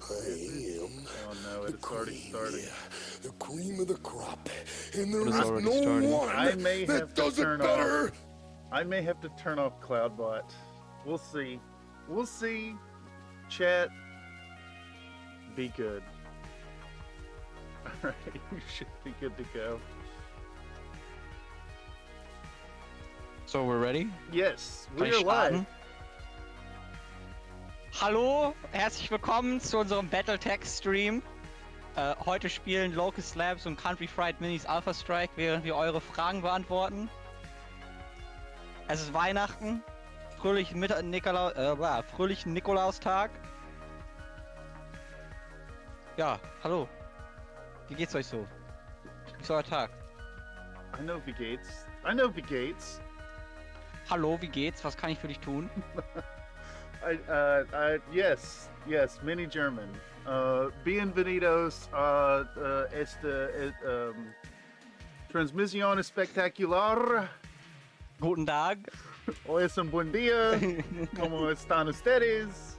Oh no, it's already starting. The cream of the crop, and there It is is already no starting. one I may that have to does it turn better. I may have to turn off Cloudbot. We'll see. We'll see. Chat, be good. Alright, you should be good to go. So we're ready? Yes, Kann we ich are live. starten? Hallo, herzlich willkommen zu unserem Battletech-Stream. Heute spielen Locust Labs und Country Fried Minis Alpha Strike, während wir eure Fragen beantworten. Es ist Weihnachten, fröhlichen Nikolaustag. Ja, hallo. Wie geht's euch so? Wie ist euer Tag? I know wie geht's. I know wie geht's. Hallo, wie geht's? Was kann ich für dich tun? Yes, mini German. Bienvenidos a esta transmisión espectacular. Guten Tag. Hoy es un buen día. ¿Cómo están ustedes?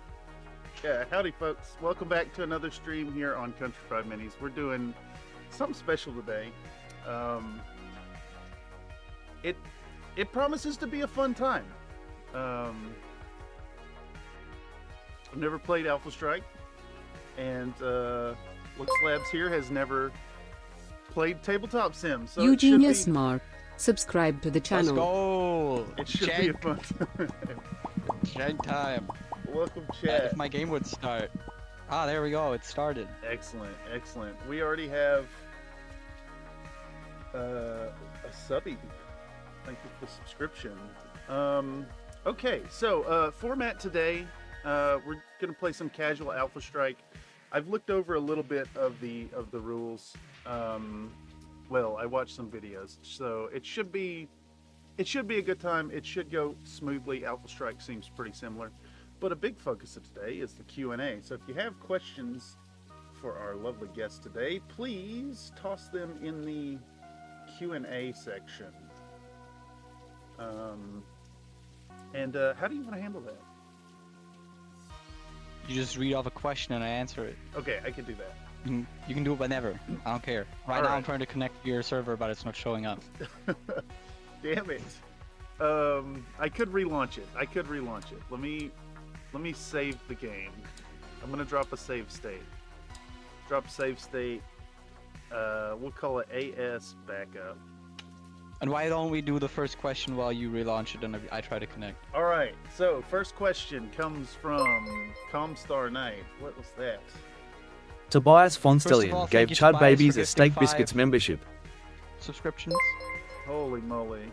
Yeah, howdy folks. Welcome back to another stream here on Country Fried Minis. We're doing something special today. It promises to be a fun time. I've never played Alpha Strike, and Locust Labs here has never played Tabletop Sim. So Eugenius Mark, subscribe to the Let's channel. go! it should be a fun time. Shank time. Welcome, chat. If my game would start. Ah, there we go. It started. Excellent, excellent. We already have a subby. Thank you for the subscription. Okay, so format today, we're gonna play some casual Alpha Strike. I've looked over a little bit of the rules. Well, I watched some videos, so it should be a good time. It should go smoothly. Alpha Strike seems pretty similar, but a big focus of today is the Q&A. So if you have questions for our lovely guest today, please toss them in the Q&A section. How do you want to handle that? You just read off a question and I answer it. Okay, I can do that. You can do it whenever. I don't care. Right now Alright. I'm trying to connect to your server, but it's not showing up. Damn it. I could relaunch it. Let me save the game. I'm gonna drop a save state. We'll call it AS backup. And why don't we do the first question while you relaunch it and I try to connect? All right. So first question comes from Comstar Knight. What was that? Tobias First of all, Fonstillion thank gave you, Chud Tobias, Babies for a gifting Steak 5 Biscuits membership. subscriptions. Holy moly.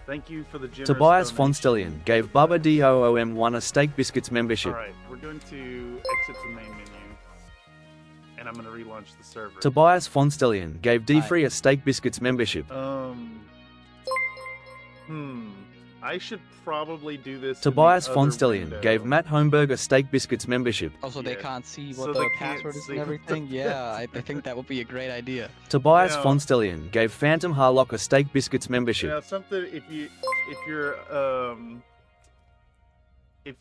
Thank you for the generous Tobias donation. Fonstillion gave Bubba DOOM1 a Steak Biscuits membership. All right. We're going to exit the main menu. And I'm going to relaunch the server. Tobias Fonstillion gave D3 a Steak Biscuits membership. I should probably do this. Tobias in the other Fonstillion window. gave Matt Holmberg a Steak Biscuits membership. Also, they Yeah. can't see So what they the can't password is see and what everything. the Yeah, I think that would be a great idea. Tobias Now- Fonstillion gave Phantom Harlock a Steak Biscuits membership. Now, something if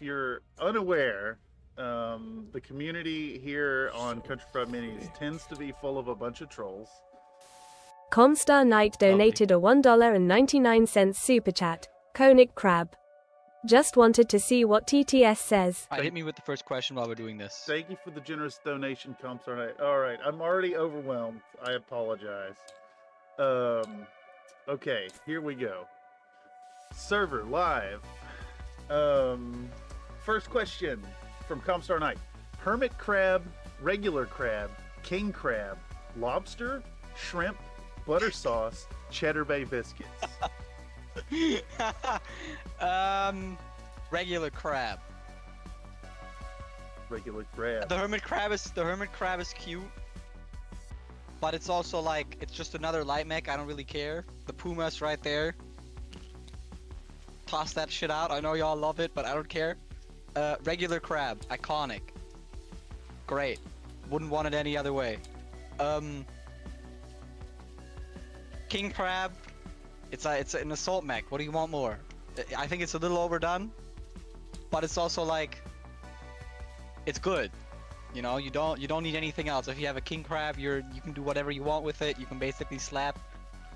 you're unaware, the community here on Country Fried Minis tends to be full of a bunch of trolls. Comstar Knight donated a $1.99 super chat. Koenig Crab. Just wanted to see what TTS says. Hit me with the first question while we're doing this. Thank you for the generous donation, Comstar Knight. All right, I'm already overwhelmed. I apologize. Okay, here we go. Server live. First question from Comstar Knight. Hermit crab, regular crab, king crab, lobster, shrimp, butter sauce, cheddar bay biscuits. Regular crab. Regular crab. The hermit crab is cute, but it's also like it's just another light mech. I don't really care. The puma's right there. Toss that shit out. I know y'all love it, but I don't care. Regular crab, iconic. Great. Wouldn't want it any other way. King crab. It's an assault mech. What do you want more? I think it's a little overdone, but it's also like, it's good. You know, you don't need anything else. If you have a king crab, you can do whatever you want with it. You can basically slap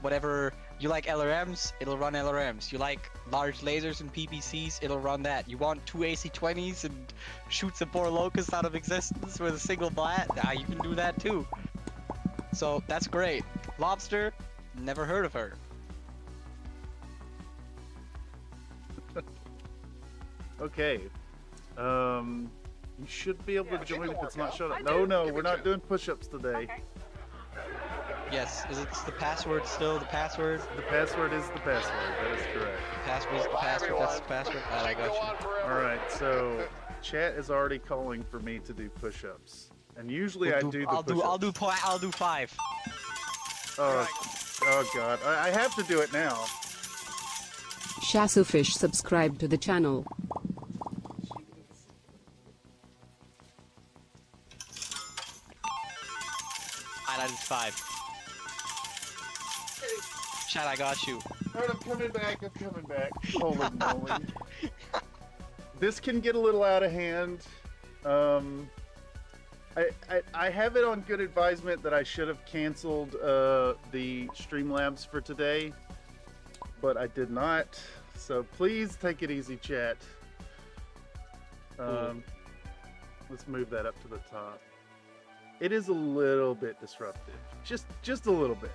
whatever you like. LRMs, it'll run LRMs. You like large lasers and PPCs, it'll run that. You want 2 AC-20s and shoot some poor locusts out of existence with a single blat? You can do that too. So that's great. Lobster, never heard of her. Okay. You should be able to join if it's not showing up. No, we're not doing push-ups today. Yes, is it the password still the password? The password is the password. That is correct. The password is the password. That's the password. Alright, I got you. All right, so chat is already calling for me to do push-ups, and usually I do the push-ups. I'll do 5. Oh God, I have to do it now. Shasufish subscribe to the channel. I did 5. Chat, I got you. Alright, I'm coming back. Holy moly. This can get a little out of hand. I have it on good advisement that I should have canceled the Streamlabs for today, but I did not. So please take it easy, chat. Let's move that up to the top. It is a little bit disruptive, just a little bit.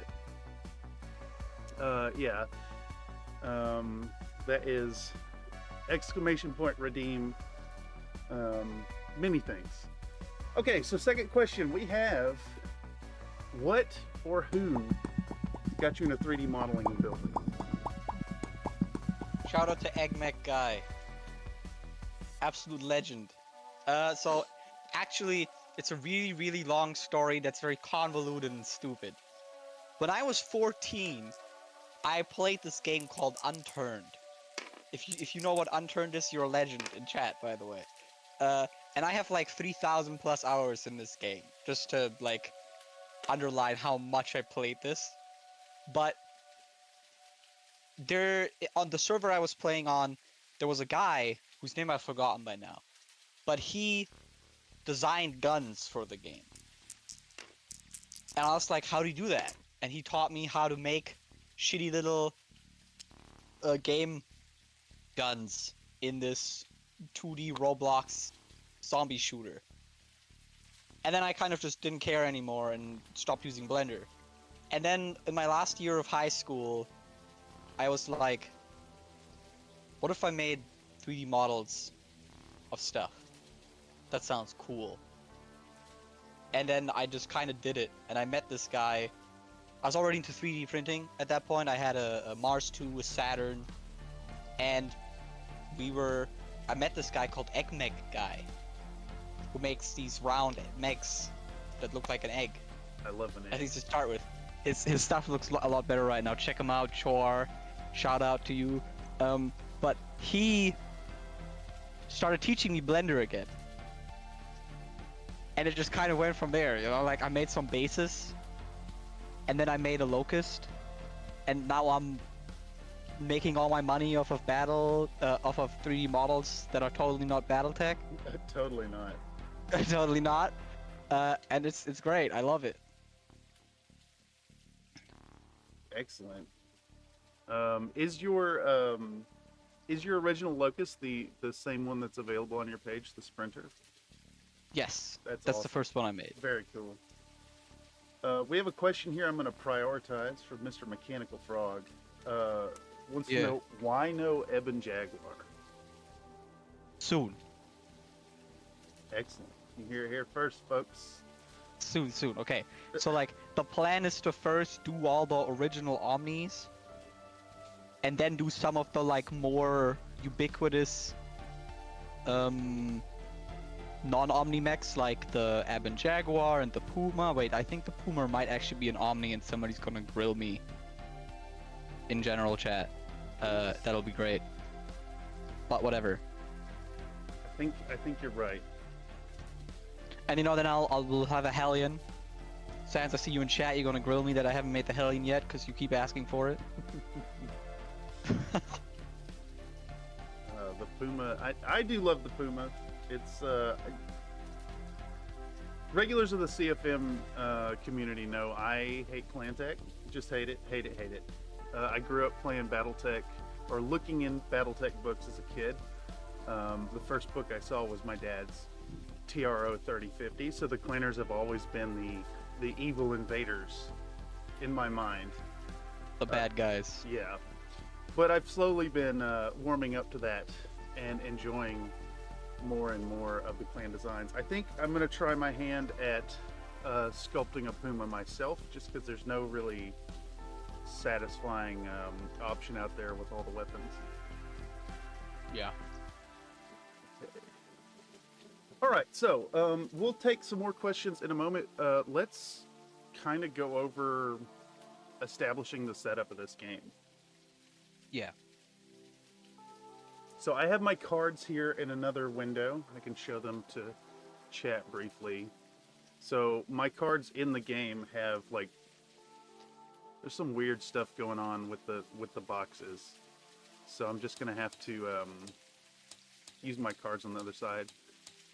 Yeah. That is exclamation point redeem. Many things. Okay, so second question we have: what or who got you into 3D modeling and building? Shout out to Egg Mech Guy. Absolute legend. So actually, it's a really, really long story that's very convoluted and stupid. When I was 14, I played this game called Unturned. If you know what Unturned is, you're a legend in chat, by the way. And I have like 3,000 plus hours in this game, just to like underline how much I played this. But on the server I was playing on, there was a guy whose name I've forgotten by now, but he designed guns for the game. And I was like, how do you do that? And he taught me how to make shitty little game guns in this 2D Roblox zombie shooter. And then I kind of just didn't care anymore and stopped using Blender. And then in my last year of high school, I was like, what if I made 3D models of stuff? That sounds cool. And then I just kind of did it, and I met this guy. I was already into 3D printing at that point. I had a Mars 2 with Saturn, and I met this guy called Egg Mech Guy, who makes these round mechs that look like an egg. I love an egg. I think to start with, his stuff looks a lot better right now. Check him out, Chor. Shout out to you. But he started teaching me Blender again. And it just kind of went from there, you know, like I made some bases, and then I made a Locust, and now I'm making all my money off of off of 3D models that are totally not BattleTech. Totally not. Totally not. And it's great. I love it. Excellent. Is your original Locust the same one that's available on your page, the Sprinter? Yes, that's awesome. the first one I made. Very cool. We have a question here I'm going to prioritize from Mr. Mechanical Frog. Wants to know, why no Ebon Jaguar? Soon. Excellent. You hear it here first, folks. Soon. Okay. So like the plan is to first do all the original Omnis, and then do some of the like more ubiquitous non-Omni mechs like the Ebon Jaguar and the Puma. Wait, I think the Puma might actually be an Omni, and somebody's gonna grill me in general chat. That'll be great. But whatever. I think you're right. And you know, then we'll have a Hellion. Sans, I see you in chat. You're gonna grill me that I haven't made the Hellion yet because you keep asking for it. The Puma, I do love the Puma. It's regulars of the CFM community know I hate clan tech. Just hate it, hate it, hate it. I grew up playing BattleTech or looking in BattleTech books as a kid. The first book I saw was my dad's TRO 3050. So the clanners have always been the evil invaders in my mind. The bad guys. Yeah. But I've slowly been warming up to that and enjoying more and more of the clan designs. I think I'm going to try my hand at sculpting a Puma myself, just because there's no really satisfying option out there with all the weapons. Yeah. All right, so we'll take some more questions in a moment. Let's kind of go over establishing the setup of this game. Yeah. So I have my cards here in another window. I can show them to chat briefly. So my cards in the game have like, there's some weird stuff going on with the boxes. So I'm just gonna have to use my cards on the other side.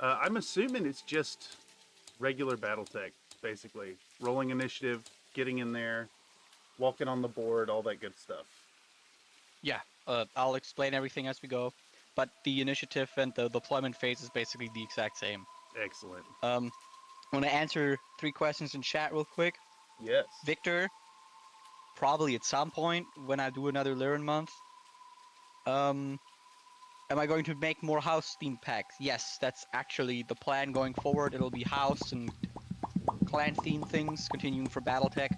I'm assuming it's just regular BattleTech, basically. Rolling initiative, getting in there, walking on the board, all that good stuff. Yeah. I'll explain everything as we go, but the initiative and the deployment phase is basically the exact same. Excellent. I want to answer 3 questions in chat real quick. Yes. Victor, probably at some point when I do another Learn month. Am I going to make more house theme packs? Yes, that's actually the plan going forward. It'll be house and clan theme things, continuing for BattleTech.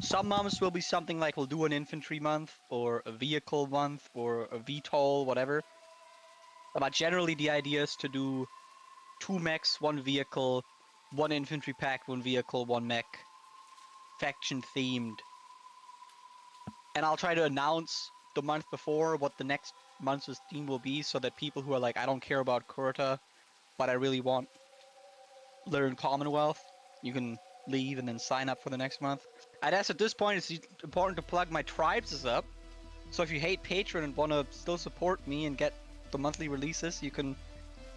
Some months will be something like we'll do an infantry month, or a vehicle month, or a VTOL, whatever. But generally the idea is to do 2 mechs, 1 vehicle, 1 infantry pack, 1 vehicle, 1 mech, faction themed. And I'll try to announce the month before what the next month's theme will be, so that people who are like, I don't care about Kurta, but I really want Learn Commonwealth, you can leave and then sign up for the next month. I'd ask at this point, it's important to plug my tribes up. So if you hate Patreon and want to still support me and get the monthly releases, you can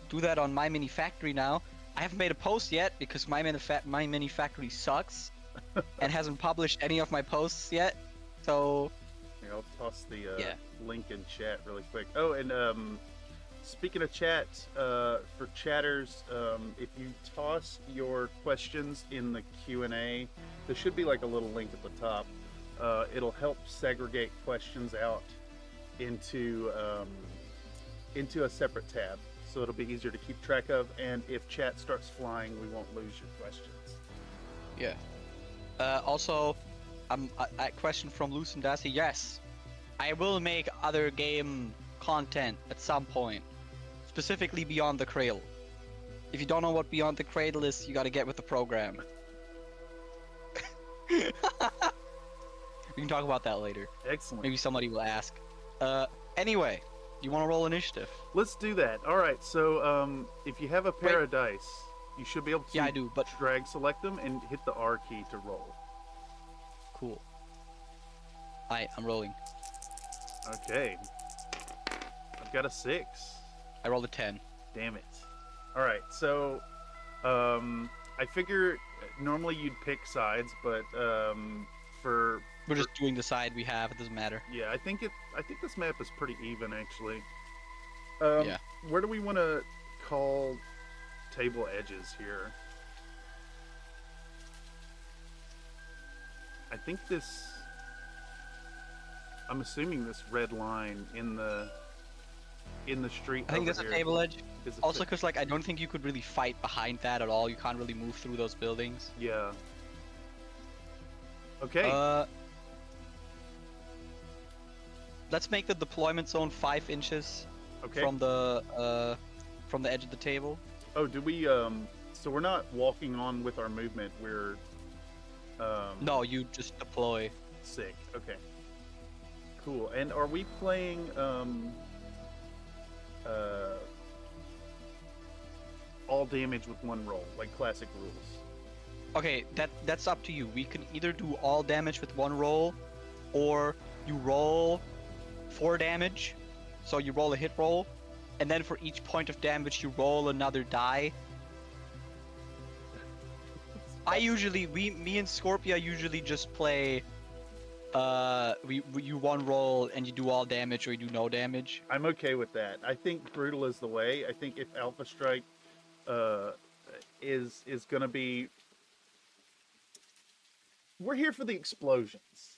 do that on My Mini Factory now. I haven't made a post yet because My Mini Factory sucks and hasn't published any of my posts yet. So here, I'll toss the link in chat really quick. Oh, and speaking of chat, for chatters, if you toss your questions in the Q&A, there should be like a little link at the top. It'll help segregate questions out into a separate tab, so it'll be easier to keep track of. And if chat starts flying, we won't lose your questions. yeah. Also, a question from Lucen Darcy. Yes, I will make other game content at some point. Specifically Beyond the Cradle. If you don't know what Beyond the Cradle is, you gotta get with the program. We can talk about that later. Excellent. Maybe somebody will ask. Anyway, you want to roll initiative? Let's do that. All right. So if you have a pair of dice, you should be able to Yeah, I do, but... drag select them and hit the R key to roll. Cool. Alright, I'm rolling. Okay. I've got a 6. I rolled a 10. Damn it. All right. So I figure normally you'd pick sides, but We're just doing the side we have. It doesn't matter. yeah, I think this map is pretty even actually. Yeah. Where do we want to call table edges here? I think this. I'm assuming this red line in the street. I think over that's a here table edge. is a Also, because like I don't think you could really fight behind that at all. You can't really move through those buildings. Yeah. Okay. Let's make the deployment zone 5 inches Okay. from the edge of the table. Oh, do we? So we're not walking on with our movement. We're. No, you just deploy. Sick. Okay. Cool. And are we playing all damage with 1 roll, like classic rules? Okay, that's up to you. We can either do all damage with 1 roll, or you roll 4 damage. So you roll a hit roll, and then for each point of damage you roll another die. me and Scorpia usually just play. You one roll and you do all damage or you do no damage. I'm okay with that. I think brutal is the way. I think if Alpha Strike is gonna be, we're here for the explosions.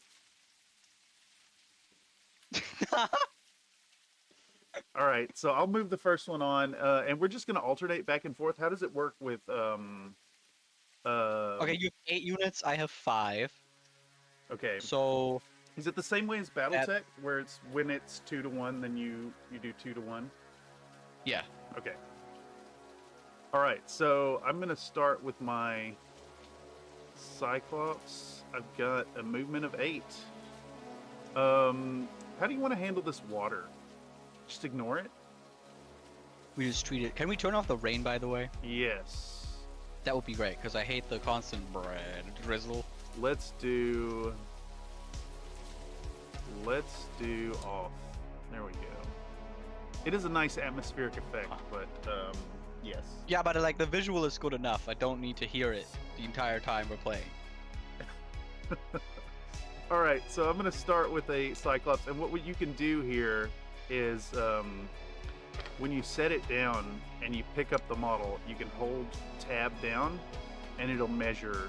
All right, so I'll move the first one on, and we're just gonna alternate back and forth. How does it work with Okay, you have 8 units. I have 5. Okay. So Is it the same way as BattleTech, where it's when it's 2-to-1, then you do 2-to-1? yeah. Okay. All right, so I'm gonna start with my Cyclops. I've got a movement of 8. How do you want to handle this water? Just ignore it? We just treat it. Can we turn off the rain, by the way? Yes. That would be great, because I hate the constant drizzle. Let's do off. There we go. It is a nice atmospheric effect, but yes. Yeah, but like the visual is good enough. I don't need to hear it the entire time we're playing. All right, so I'm going to start with a Cyclops, and what you can do here is when you set it down and you pick up the model, you can hold tab down, and it'll measure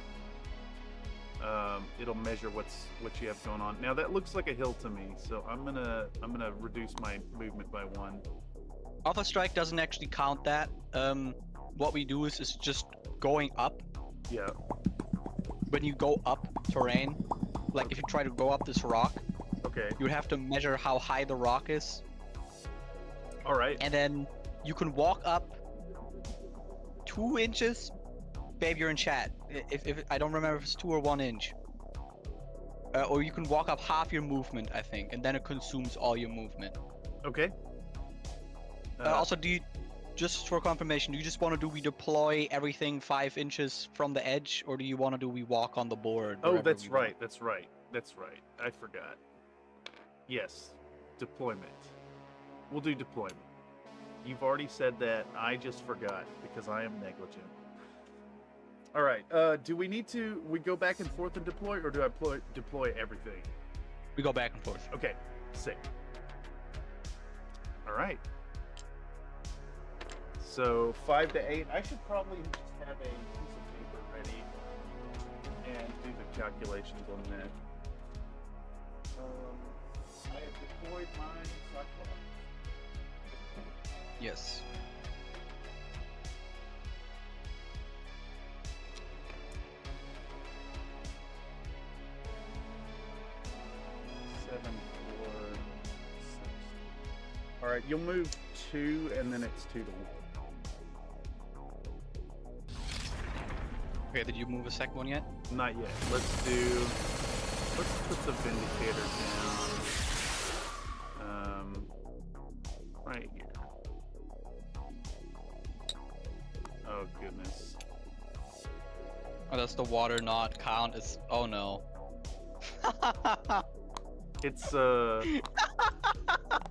what you have going on. Now that looks like a hill to me, so I'm gonna reduce my movement by 1. Alpha Strike doesn't actually count that. What we do is just going up. Yeah. When you go up terrain, like if you try to go up this rock, Okay. you would have to measure how high the rock is, All right. and then you can walk up 2 inches. Babe, you're in chat. If I don't remember if it's 2 or 1 inch. Or you can walk up half your movement, I think, and then it consumes all your movement. Okay. Also, do you, just for confirmation, do you just want to do we deploy everything 5 inches from the edge, or do you want to do we walk on the board? Oh, wherever that's we want? right. That's right. That's right. I forgot. Yes. Deployment. We'll do deployment. You've already said that. I just forgot because I am negligent. All right. Do we need to? We go back and forth and deploy, or do I deploy everything? We go back and forth. Okay. Sick. All right. So 5 to 8. I should probably just have a piece of paper ready and do the calculations on that. I have deployed my Cyclops. Yes. All right, you'll move 2, and then it's 2 to 1. Okay, did you move a second one yet? Not yet. Let's put the Vindicator down. Right here. Oh goodness. Oh, does the water not count as? Oh no. It's all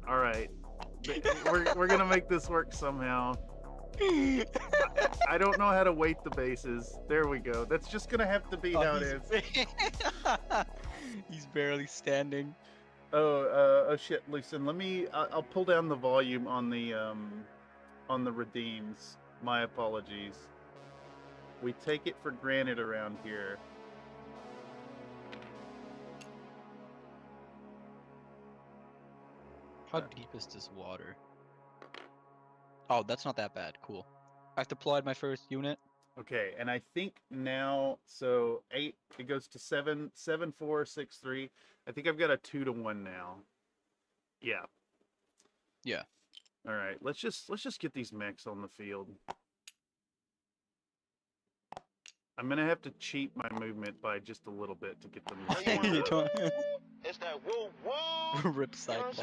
right. We're gonna make this work somehow. I don't know how to weight the bases. There we go. That's just gonna have to be how it is. He's barely standing. Oh shit, listen. I'll pull down the volume on the redeems. My apologies. We take it for granted around here. How deep is this water? Oh, that's not that bad. Cool. I've deployed my first unit. Okay, and I think now, so 8, it goes to 7, 7, 4, 6, 3. I think I've got a 2 to 1 now. Yeah. Yeah. All right, let's just get these mechs on the field. I'm gonna have to cheat my movement by just a little bit to get them. It's that woo woo. Rip Cyclops.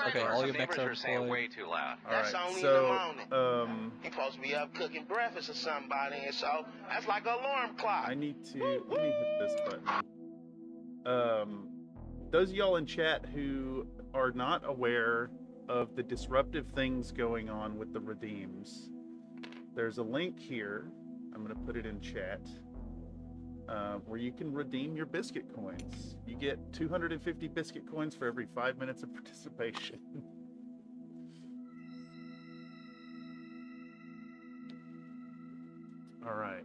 Okay, all your mechs are saying way deployed. too loud. All That's right, only so in the morning. He's supposed to be up cooking breakfast or somebody, and so that's like an alarm clock. I need to let me hit this button. Those of y'all in chat who are not aware of the disruptive things going on with the redeems, there's a link here. I'm gonna put it in chat. where you can redeem your biscuit coins. You get 250 biscuit coins for every 5 minutes of participation. All right.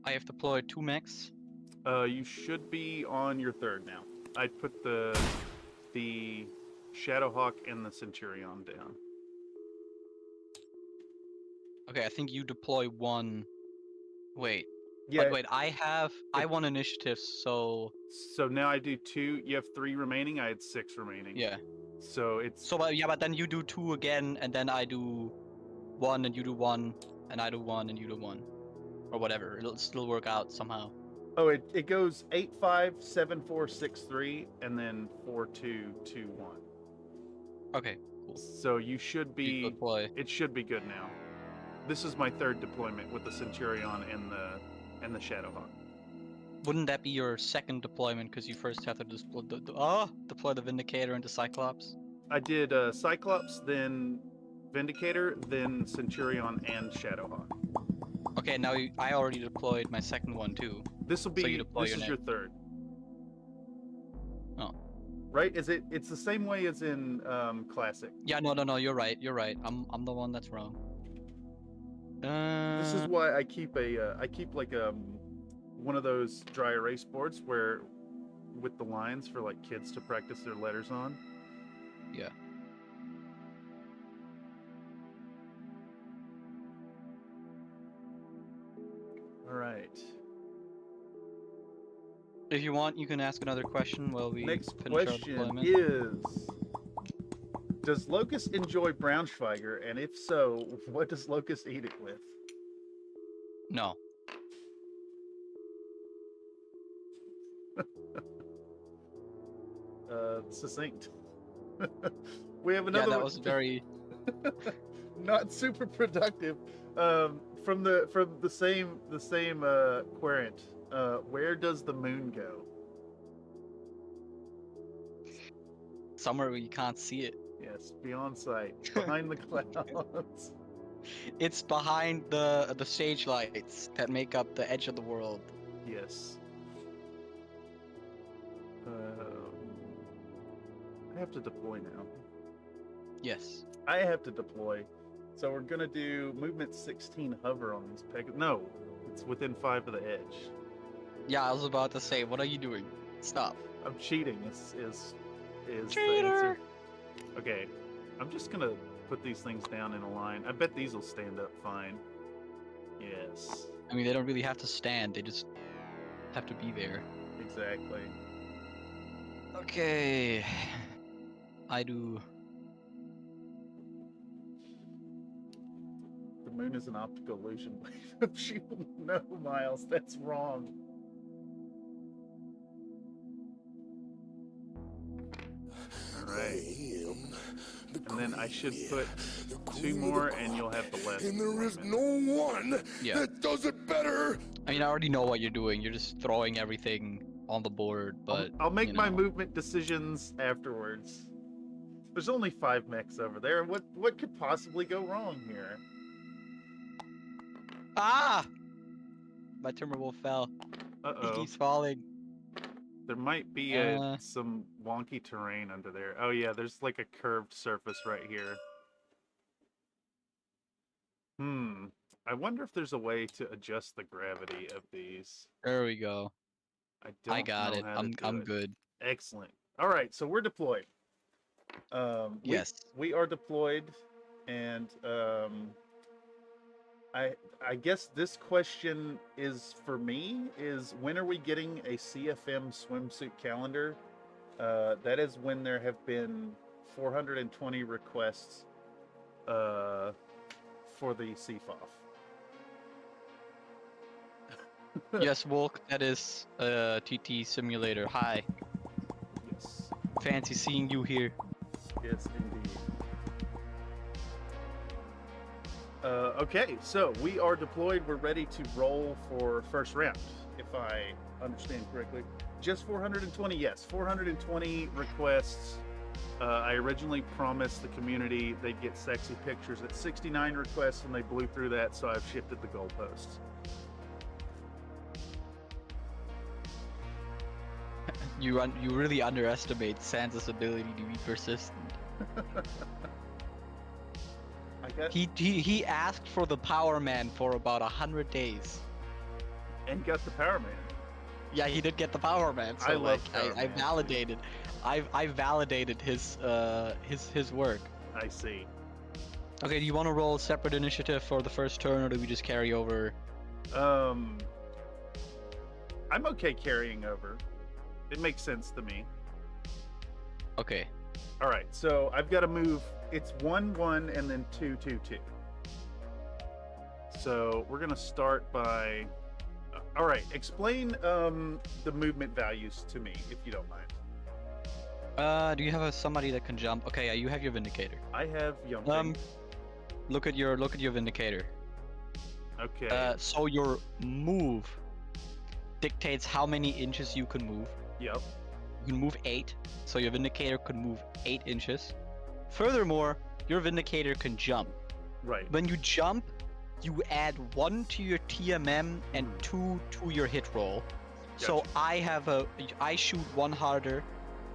I have deployed 2 mechs. You should be on your third now. I put the Shadowhawk and the Centurion down. Okay, I think you deploy 1. Wait. Yeah. But wait, I won initiative, so So now I do 2. You have 3 remaining. I had 6 remaining. yeah. So it's So but then you do 2 again, and then I do 1, and you do 1, and I do 1, and you do 1, or whatever. It'll still work out somehow. oh it goes 8 5 7 4 6 3 and then 4 2 2 1. Okay, cool. So you should You be. deploy. It should be good now. This is my third deployment with the Centurion and the Shadowhawk. Wouldn't that be your second deployment? Because you first have to deploy the Vindicator into Cyclops. I did Cyclops, then Vindicator, then Centurion and Shadowhawk. Okay, now I already deployed my second one too. This will be. So you deploy This your is your third. Oh. Right? It's the same way as in Classic. Yeah, no, you're right. You're right. I'm the one that's wrong. This is why I keep like one of those dry erase boards where with the lines for like kids to practice their letters on. Yeah. All right. If you want, you can ask another question while we Next finish our question deployment. is: does Locust enjoy Braunschweiger? And if so, what does Locust eat it with? No. Succinct. We have another Yeah, that one. was very. Not super productive. From the same querent. Where does the moon go? Somewhere where you can't see it. Yes, beyond sight, behind the clouds. It's behind the stage lights that make up the edge of the world. Yes. I have to deploy now. Yes. I have to deploy. So we're gonna do movement 16 hover on these peg. No, it's within 5 of the edge. Yeah, I was about to say, what are you doing? Stop. I'm cheating. Is the Cheater! answer. Okay, I'm just gonna put these things down in a line. I bet these will stand up fine. Yes. I mean, they don't really have to stand. They just have to be there. Exactly. Okay. I do. The moon is an optical illusion. No, Miles, that's wrong. Alright. And then I should put 2 more and you'll have the last. And there is deployment. no one Yeah. that does it better. I mean, I already know what you're doing. You're just throwing everything on the board, but I'll make you my know. movement decisions afterwards. There's only 5 mechs over there. What could possibly go wrong here? Ah! My Timberwolf fell. He Uh-oh. keeps falling. There might be some wonky terrain under there. Oh yeah, there's like a curved surface right here. I wonder if there's a way to adjust the gravity of these. There we go. I got know it. how to do I'm it. good. Excellent. All right, so we're deployed. Yes. We are deployed, and I guess this question is for me, is when are we getting a CFM swimsuit calendar? That is when there have been 420 requests for the CFOF. Yes, Wolk, that is TT Simulator. Hi. Yes. Fancy seeing you here. Yes, indeed. Okay, so we are deployed. We're ready to roll for first round, if I understand correctly. Just 420, yes. 420 requests. I originally promised the community they'd get sexy pictures at 69 requests, and they blew through that, so I've shifted the goalposts. You really underestimate Sansa's ability to be persistent. I got He asked for the Power Man for about 100 days. and got the Power Man. Yeah, he did get the Power Man. So I love like, Power I Man, validated, I validated his work. I see. Okay, do you want to roll separate initiative for the first turn, or do we just carry over? I'm okay carrying over. It makes sense to me. Okay. All right, so I've got to move. It's 1-1 and then 2-2-2. So we're gonna start by. All right, explain the movement values to me, if you don't mind. Do you have somebody that can jump? Okay, yeah, you have your Vindicator. I have jumping. Look at your Vindicator. Okay. So your move dictates how many inches you can move. Yep. You can move 8, so your Vindicator can move 8 inches. Furthermore, your Vindicator can jump. Right. When you jump, you add 1 to your TMM and 2 to your hit roll. So Gotcha. I shoot 1 harder,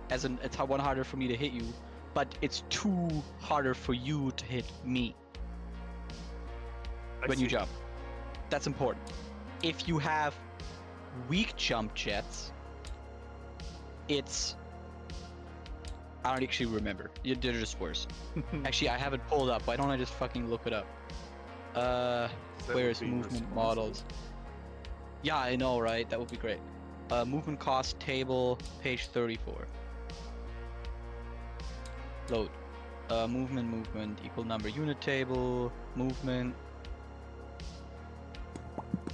it's 1 harder for me to hit you, but it's 2 harder for you to hit me I when you see. jump. That's important. If you have weak jump jets, it's... I don't actually remember. They're just worse. Actually, I have it pulled up. Why don't I just fucking look it up? That Where's would be movement responsible. models? Yeah, I know, right? That would be great. Movement cost table, page 34. Load. Movement, equal number unit table, movement,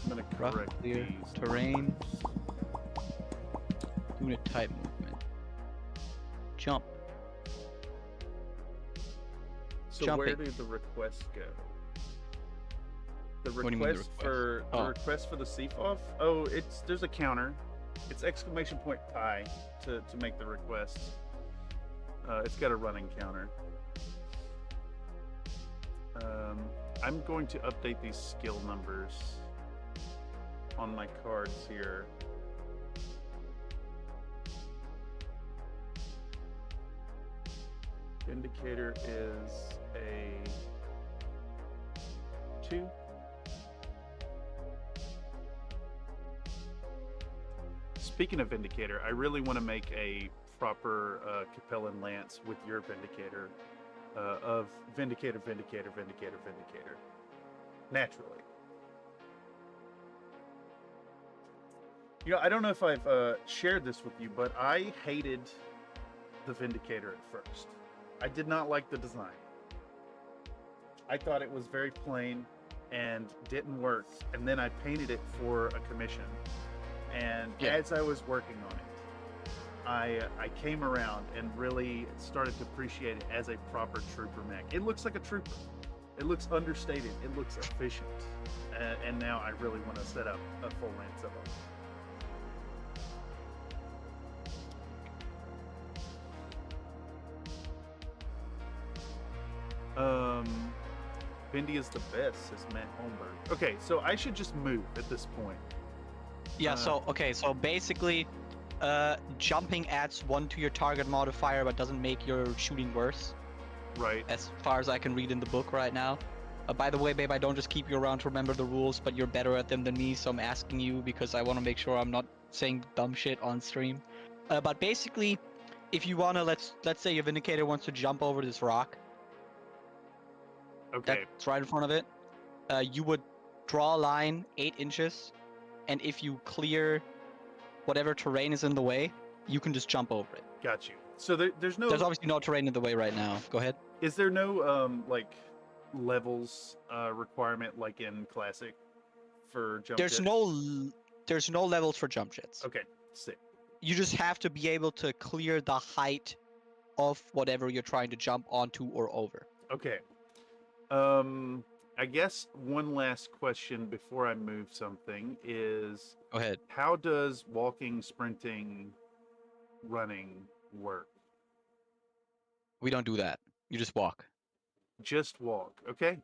I'm gonna rough, correct clear, these. terrain, unit type movement, jump. So where jumping. do the requests go? The What do you mean the request request? for the Oh. request for the CFOF? Oh, there's a counter. It's exclamation point pi to make the request. It's got a running counter. I'm going to update these skill numbers on my cards here. Indicator is a 2. Speaking of Vindicator, I really want to make a proper Capellan Lance with your Vindicator of Vindicator, Vindicator, Vindicator, Vindicator. Naturally. You know, I don't know if I've shared this with you, but I hated the Vindicator at first. I did not like the design. I thought it was very plain and didn't work. And then I painted it for a commission. And as I was working on it, I came around and really started to appreciate it as a proper trooper mech. It looks like a trooper. It looks understated. It looks efficient. And now I really want to set up a full lance of them. Vindy is the best, says Matt Holmberg. Okay, so I should just move at this point. Yeah, so basically, jumping adds 1 to your target modifier, but doesn't make your shooting worse. Right. As far as I can read in the book right now. By the way, babe, I don't just keep you around to remember the rules, but you're better at them than me, so I'm asking you because I want to make sure I'm not saying dumb shit on stream. But basically, if you wanna, let's say your Vindicator wants to jump over this rock. Okay. That's right in front of it. You would draw a line 8 inches, and if you clear whatever terrain is in the way, you can just jump over it. Got you. So there's no... There's obviously no terrain in the way right now. Go ahead. Is there no, like, levels requirement like in Classic for jump There's jets? there's no levels for jump jets. Okay, sick. You just have to be able to clear the height of whatever you're trying to jump onto or over. Okay. I guess one last question before I move something is... Go ahead. How does walking, sprinting, running work? We don't do that. You just walk. Just walk, okay?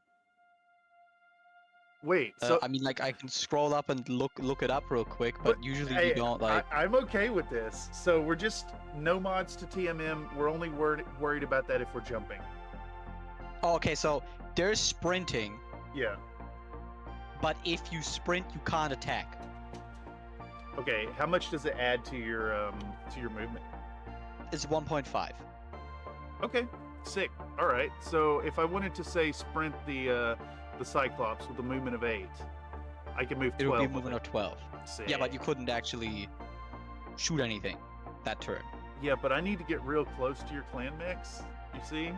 Wait, so I mean, like, I can scroll up and look it up real quick, but usually you don't, like... I'm okay with this. So we're just no mods to TMM. We're only worried about that if we're jumping. Oh, okay, so there's sprinting, Yeah. but if you sprint, you can't attack. Okay, how much does it add to your movement? It's 1.5. Okay, sick. All right. So if I wanted to say sprint the Cyclops with a movement of 8, I can move 12. It would be a with movement it. of 12. Sick. Yeah, but you couldn't actually shoot anything that turn. Yeah, but I need to get real close to your clan mix. You see?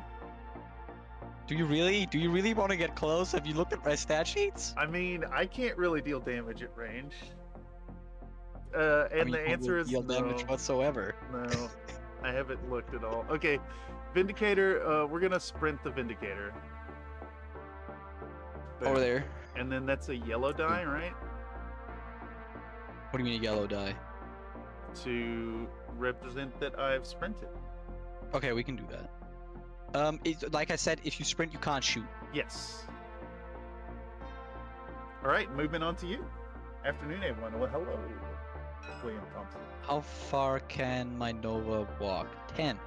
Do you really want to get close? Have you looked at my stat sheets? I mean, I can't really deal damage at range. And I mean, the you answer won't is deal no. damage whatsoever. No, I haven't looked at all. Okay, Vindicator. We're gonna sprint the Vindicator. Over Boom. there. And then that's a yellow die, right? What do you mean a yellow die? To represent that I've sprinted. Okay, we can do that. Like I said, if you sprint, you can't shoot. Yes. All right, movement on to you. Afternoon, everyone. Well, hello, William Thompson. How far can my Nova walk? 10.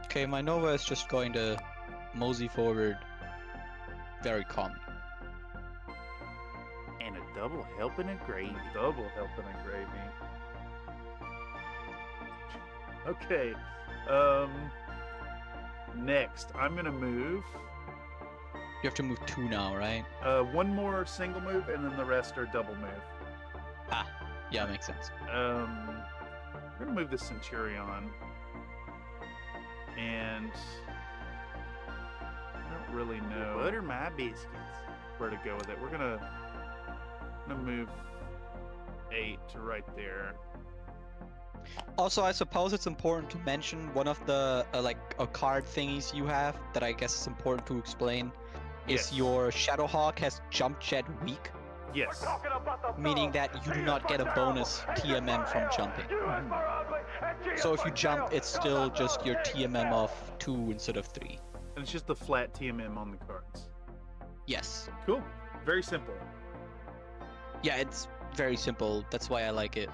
Okay, my Nova is just going to mosey forward very calmly. And a double helping of gravy. Double helping of gravy. Okay. Next, I'm gonna move. You have to move 2 now, right? One more single move, and then the rest are double move. Ah, yeah, makes sense. We're gonna move the Centurion, and I don't really know. Butter my biscuits. Where to go with it? We're gonna move 8 to right there. Also, I suppose it's important to mention one of the card thingies you have that I guess is important to explain. Yes. Is your Shadowhawk has jump jet weak, Yes. meaning that you do not get a bonus TMM from jumping. So if you jump, it's still just your TMM of 2 instead of 3. And it's just the flat TMM on the cards. Yes. Cool. Very simple. Yeah, it's very simple. That's why I like it.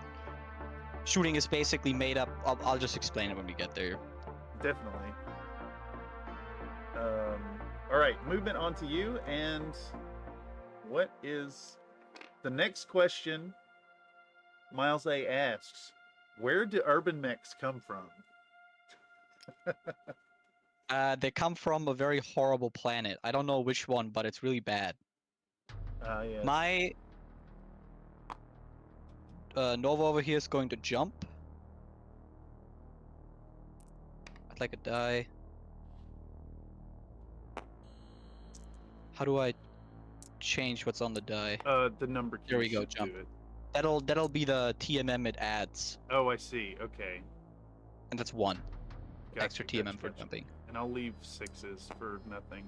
Shooting is basically made up. I'll just explain it when we get there. Definitely. All right, movement on to you. And what is the next question? Miles A asks, where do urban mechs come from? They come from a very horrible planet. I don't know which one, but it's really bad. Yes. My Nova over here is going to jump. I'd like a die. How do I change what's on the die? The number key. There we go, should jump. do it. That'll be the TMM it adds, Oh, I see. Okay. and that's 1 Gotcha, extra TMM gotcha, for gotcha. jumping. And I'll leave 6s for nothing.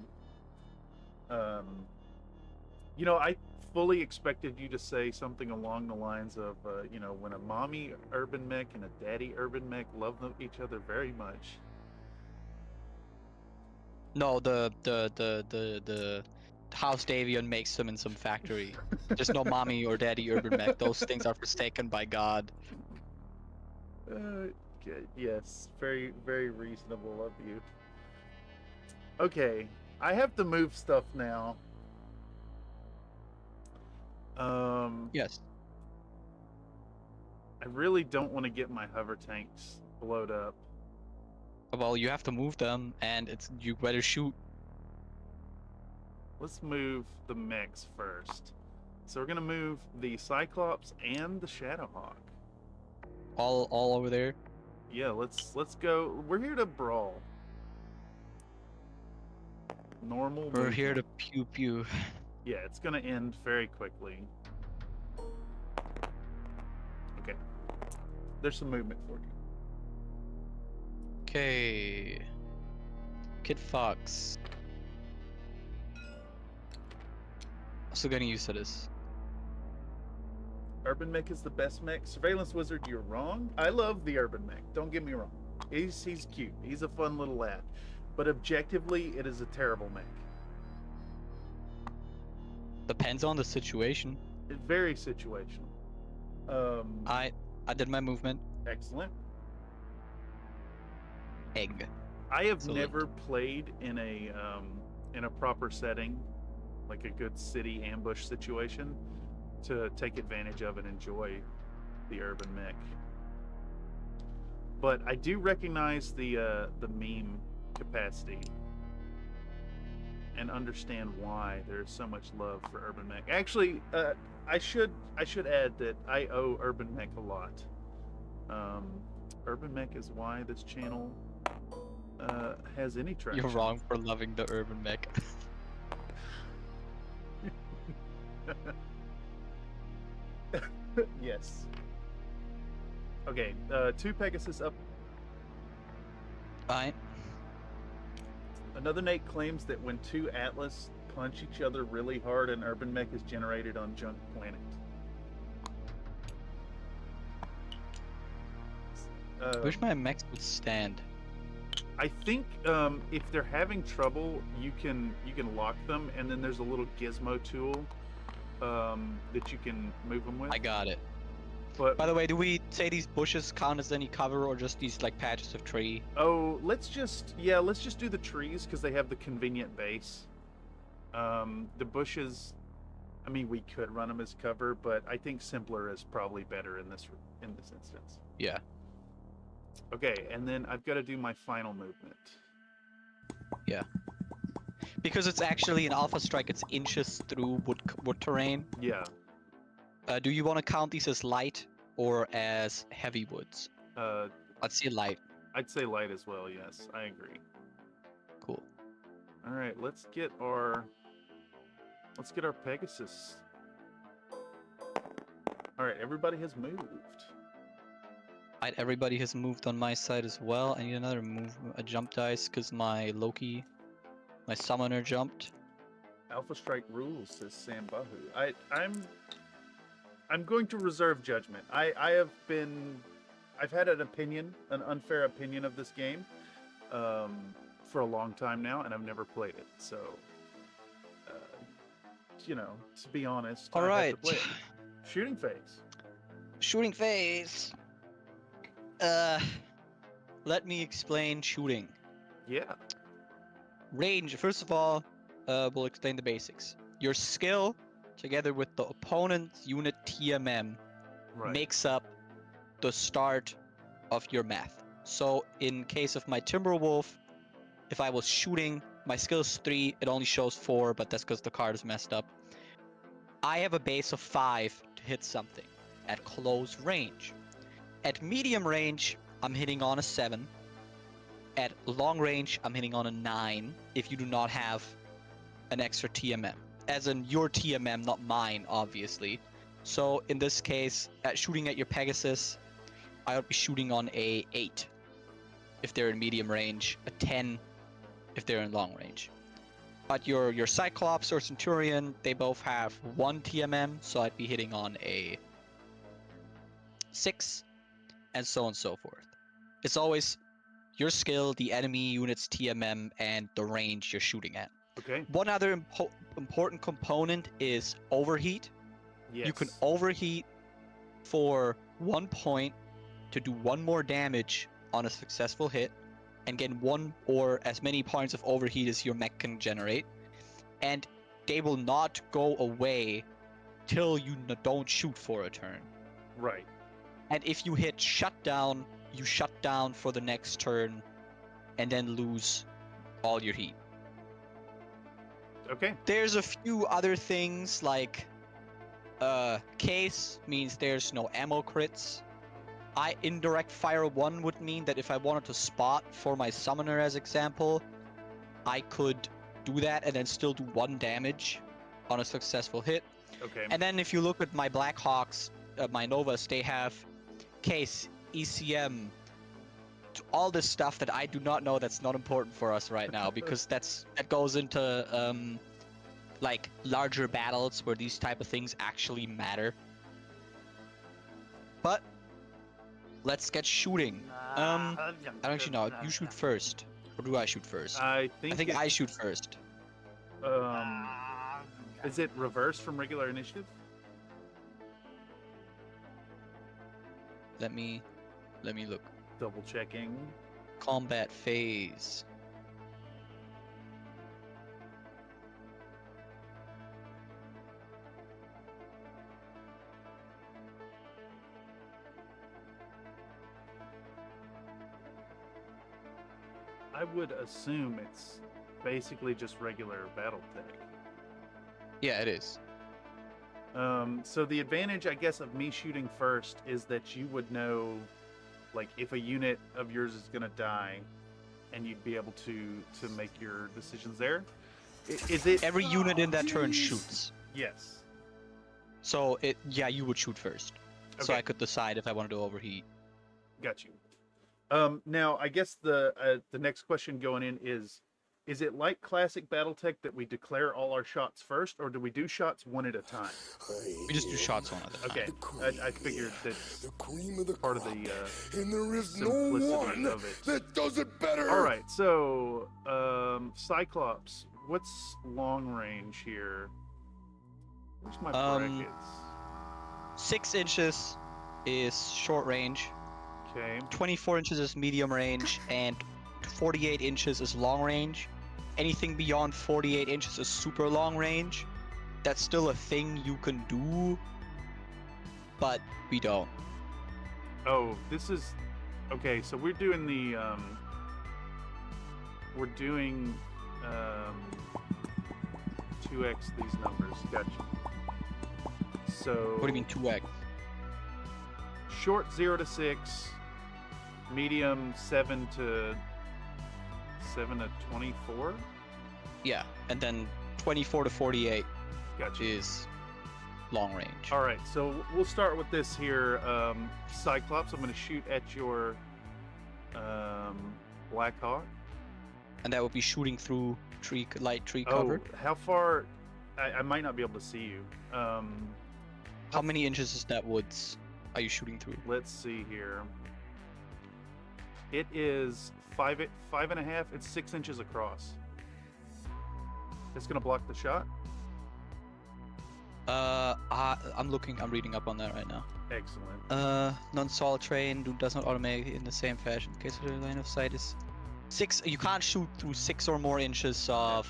You know, I fully expected you to say something along the lines of, you know, when a mommy urban mech and a daddy urban mech love each other very much. No, the House Davion makes them in some factory. There's no mommy or daddy urban mech. Those things are forsaken by God. Yes, very, very reasonable of you. Okay, I have to move stuff now. Yes. I really don't want to get my hover tanks blowed up. Well, you have to move them, and you better shoot. Let's move the mechs first. So we're gonna move the Cyclops and the Shadowhawk. All over there. Yeah, let's go. We're here to brawl. Normal. We're movement. here to pew pew. Yeah, it's gonna end very quickly. Okay. There's some movement for you. Okay. Kid Fox. I'm still getting used to this. Urban Mech is the best mech. Surveillance Wizard, you're wrong. I love the Urban Mech. Don't get me wrong. He's cute. He's a fun little lad. But objectively, it is a terrible mech. Depends on the situation. It's very situational. I did my movement. Excellent. Egg. I have Excellent. never played in a proper setting, like a good city ambush situation, to take advantage of and enjoy the Urban Mech. But I do recognize the meme capacity and understand why there's so much love for Urban Mech. Actually, I should add that I owe Urban Mech a lot. Urban Mech is why this channel has any traction. You're wrong for loving the urban mech. Yes. Okay, 2 Pegasus up. Fine. Another Nate claims that when 2 Atlas punch each other really hard, an Urban Mech is generated on Junk Planet. Wish my mechs would stand. I think if they're having trouble, you can lock them, and then there's a little gizmo tool that you can move them with. I got it. But By the way, do we say these bushes count as any cover or just these like patches of tree? oh, let's just do the trees because they have the convenient base. The bushes, I mean, we could run them as cover, but I think simpler is probably better in this instance. Yeah. Okay, and then I've got to do my final movement. Because it's actually an Alpha Strike, it's inches through wood terrain. Yeah. Do you want to count these as light or as heavy woods? Let's say light. I'd say light as well. Yes, I agree. Cool. All right, let's get our Pegasus. All right, everybody has moved. Right, everybody has moved on my side as well. I need another a jump dice because my my summoner jumped. Alpha Strike rules, says Sam Bahu. I'm going to reserve judgment. I've had an unfair opinion of this game, for a long time now, and I've never played it. So, to be honest, All I right. have to play it. Shooting phase. Shooting phase. Let me explain shooting. Yeah. Range, first of all, we'll explain the basics. Your skill, together with the opponent's unit TMM, Right. makes up the start of your math. So in case of my Timberwolf, if I was shooting, my skill is 3, it only shows 4, but that's because the card is messed up. I have a base of 5 to hit something at close range. At medium range, I'm hitting on a 7. At long range, I'm hitting on a 9 if you do not have an extra TMM. As in your TMM, not mine, obviously. So in this case, shooting at your Pegasus, I would be shooting on a 8 if they're in medium range, a 10 if they're in long range. But your Cyclops or Centurion, they both have 1 TMM, so I'd be hitting on a 6, and so on and so forth. It's always your skill, the enemy unit's TMM, and the range you're shooting at. Okay. One other important component is overheat. Yes. You can overheat for 1 point to do 1 more damage on a successful hit, and get 1 or as many points of overheat as your mech can generate. And they will not go away till you don't shoot for a turn. Right. And if you hit shutdown, you shut down for the next turn and then lose all your heat. Okay. There's a few other things like case means there's no ammo crits. Indirect fire 1 would mean that if I wanted to spot for my summoner as example, I could do that and then still do 1 damage on a successful hit. Okay. And then if you look at my Blackhawks, my Novas, they have case, ECM, all this stuff that I do not know that's not important for us right now because that goes into like larger battles where these type of things actually matter. But let's get shooting. I don't actually know. You shoot first, or do I shoot first? I think I shoot first. Is it reversed from regular initiative? Let me look. Double checking. Combat phase. I would assume it's basically just regular battle tech. Yeah, it is. So the advantage, I guess, of me shooting first is that you would know, like, if a unit of yours is gonna die, and you'd be able to make your decisions there. Is it Every unit in that turn shoots. Yes. So you would shoot first. So Okay. I could decide if I wanted to overheat. Got you. Now, I guess the next question going in is it like classic BattleTech that we declare all our shots first, or do we do shots one at a time? We just do shots one at a time. Okay, I figured that's The cream of the part of crop, the and there is no simplicity one of it. that does it better. All right, so Cyclops, what's long range here? Where's my brackets? 6 inches is short range. Okay. 24 inches is medium range, and 48 inches is long range. Anything beyond 48 inches is super long range. That's still a thing you can do, but we don't. Oh, this is okay. So we're doing the 2x these numbers. Gotcha. So What do you mean 2x? short 0 to 6, medium 7 to 24. Yeah, and then 24 to 48 Gotcha. is long range. All right, so we'll start with this here. Cyclops, I'm going to shoot at your Black Hawk. And that would be shooting through light tree cover. Oh, how far? I might not be able to see you. How many inches is that woods are you shooting through? Let's see here. It is 5.5. It's 6 inches across. It's gonna block the shot. I'm reading up on that right now. Excellent. Non-solid train does not automatically in the same fashion. In case of the line of sight is 6. You can't shoot through 6 or more inches of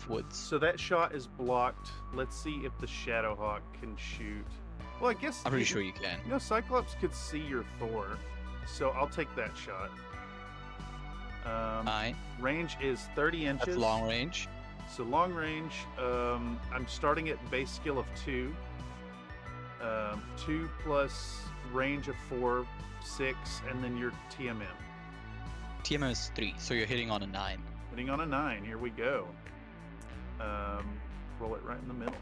woods. So that shot is blocked. Let's see if the Shadowhawk can shoot. Well, I guess I'm pretty sure you can. You know, Cyclops could see your Thor, so I'll take that shot. Alright. Range is 30 inches. That's long range. So long range, I'm starting at base skill of 2. 2 plus range of 4, 6, and then your TMM. TMM is 3, so you're hitting on a 9. Hitting on a 9, here we go. Roll it right in the middle.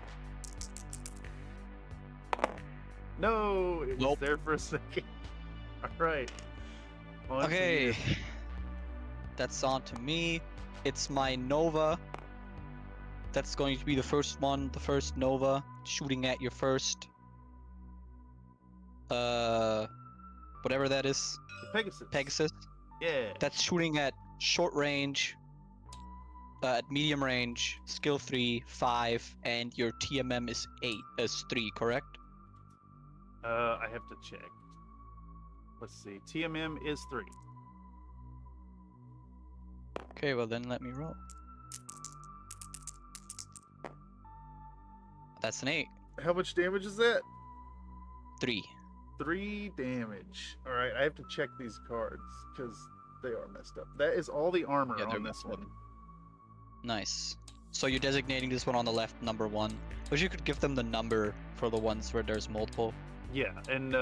No, it was Nope. there for a second. All right. On to Okay. you. That's on to me. It's my Nova. That's going to be the first one, the first Nova, shooting at your first whatever that is. The Pegasus. Yeah. That's shooting at short range, at medium range, skill 3, 5, and your TMM is 3, correct? I have to check. Let's see. TMM is 3. Okay, well then let me roll. That's an 8. How much damage is that? 3. 3 damage. All right, I have to check these cards because they are messed up. That is all the armor Yeah, they're on this messed up. one. Nice. So you're designating this one on the left number 1. But you could give them the number for the ones where there's multiple. Yeah, and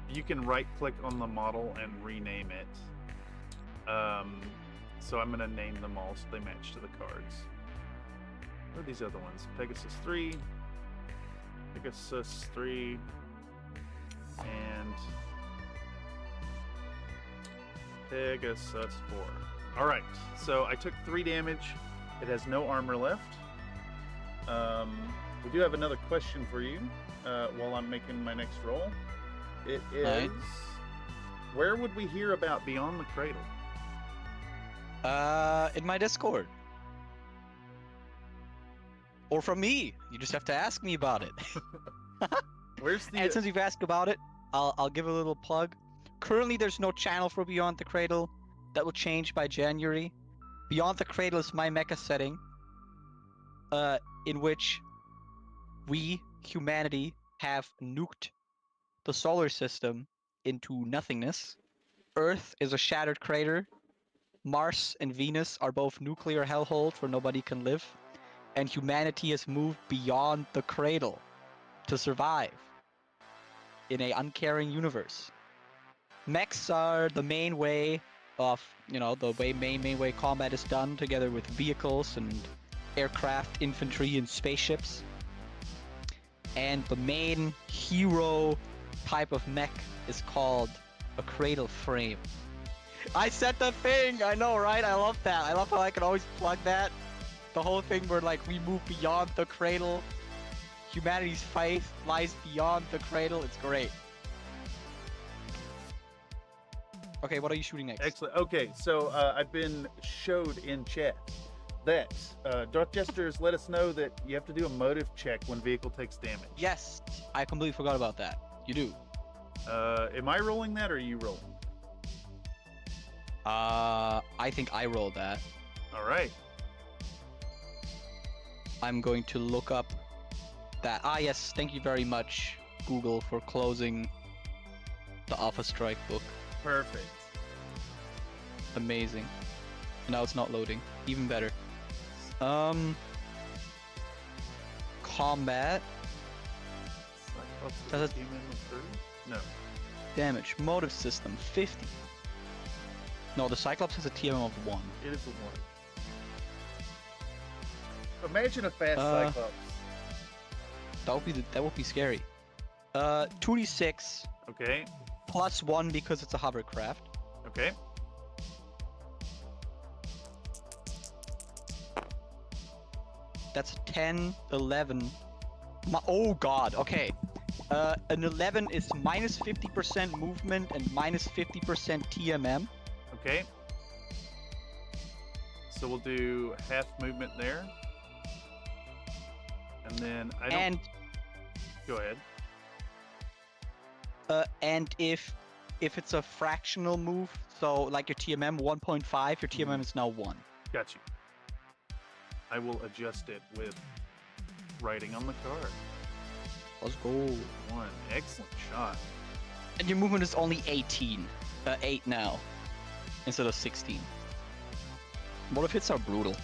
you can right-click on the model and rename it. So I'm gonna name them all so they match to the cards. What are these other ones? Pegasus 3, Pegasus 3, and Pegasus 4. All right, so I took 3 damage. It has no armor left. We do have another question for you while I'm making my next roll. It is, Right. where would we hear about Beyond the Cradle? In my Discord. Or from me. You just have to ask me about it. Where's the... And since you've asked about it, I'll give a little plug. Currently, there's no channel for Beyond the Cradle. That will change by January. Beyond the Cradle is my mecha setting, in which we, humanity, have nuked the solar system into nothingness. Earth is a shattered crater. Mars and Venus are both nuclear hellholes where nobody can live. And humanity has moved beyond the cradle to survive in a uncaring universe. Mechs are the main way of, the main way combat is done, together with vehicles and aircraft, infantry, and spaceships. And the main hero type of mech is called a cradle frame. I said the thing! I know, right? I love that. I love how I can always plug that. The whole thing where, like, we move beyond the cradle. Humanity's faith lies beyond the cradle. It's great. Okay, what are you shooting next? Excellent. Okay, so I've been showed in chat that Darth Jesters let us know that you have to do a motive check when vehicle takes damage. Yes, I completely forgot about that. You do. Am I rolling that or are you rolling? I think I rolled that. All right. I'm going to look up that. Ah, yes, thank you very much, Google, for closing the Alpha Strike book. Perfect. Amazing. Now it's not loading. Even better. Combat. Does it... No. Damage. Motive system, 50. No, the Cyclops has a TMM of 1. It is a 1. Imagine a fast Cyclops. That would be scary. 2d6. Okay. Plus 1 because it's a hovercraft. Okay. That's 10, 11. Oh god, okay. An 11 is minus 50% movement and minus 50% TMM. Okay. So we'll do half movement there. And then I don't... And... Go ahead. And if it's a fractional move, so like your TMM 1.5, your TMM is now 1. Got you. I will adjust it with writing on the card. Let's go. 1. Excellent shot. And your movement is only 18. 8 now. Instead of 16. Motive hits are brutal.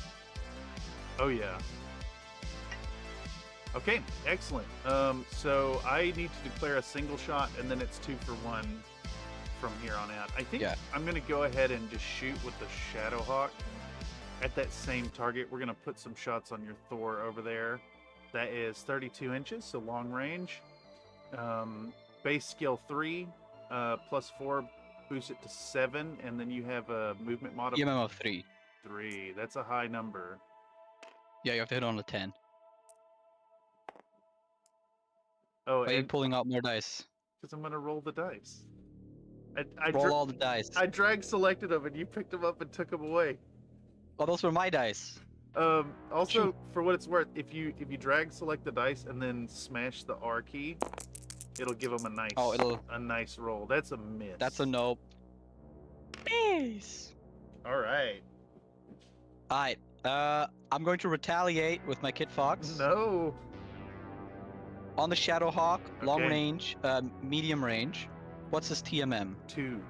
Oh yeah. Okay, excellent. So I need to declare a single shot, and then it's 2 for 1 from here on out. I think I'm going to go ahead and just shoot with the Shadowhawk at that same target. We're going to put some shots on your Thor over there. That is 32 inches, so long range. Base skill 3, plus 4, boost it to 7, and then you have a movement mod TMM of 3. 3. That's a high number. Yeah, you have to hit on a 10. Oh, Why are you pulling out more dice? Because I'm going to roll the dice. I Roll all the dice. I drag selected them, and you picked them up and took them away. Oh, those were my dice. Also, Shoot. for what it's worth, if you drag select the dice and then smash the R key, it'll give them a nice a nice roll. That's a miss. That's a nope. Peace. All right. Alright. I'm going to retaliate with my Kit Fox. No. On the Shadowhawk, long Okay. range, medium range. What's his TMM? 2.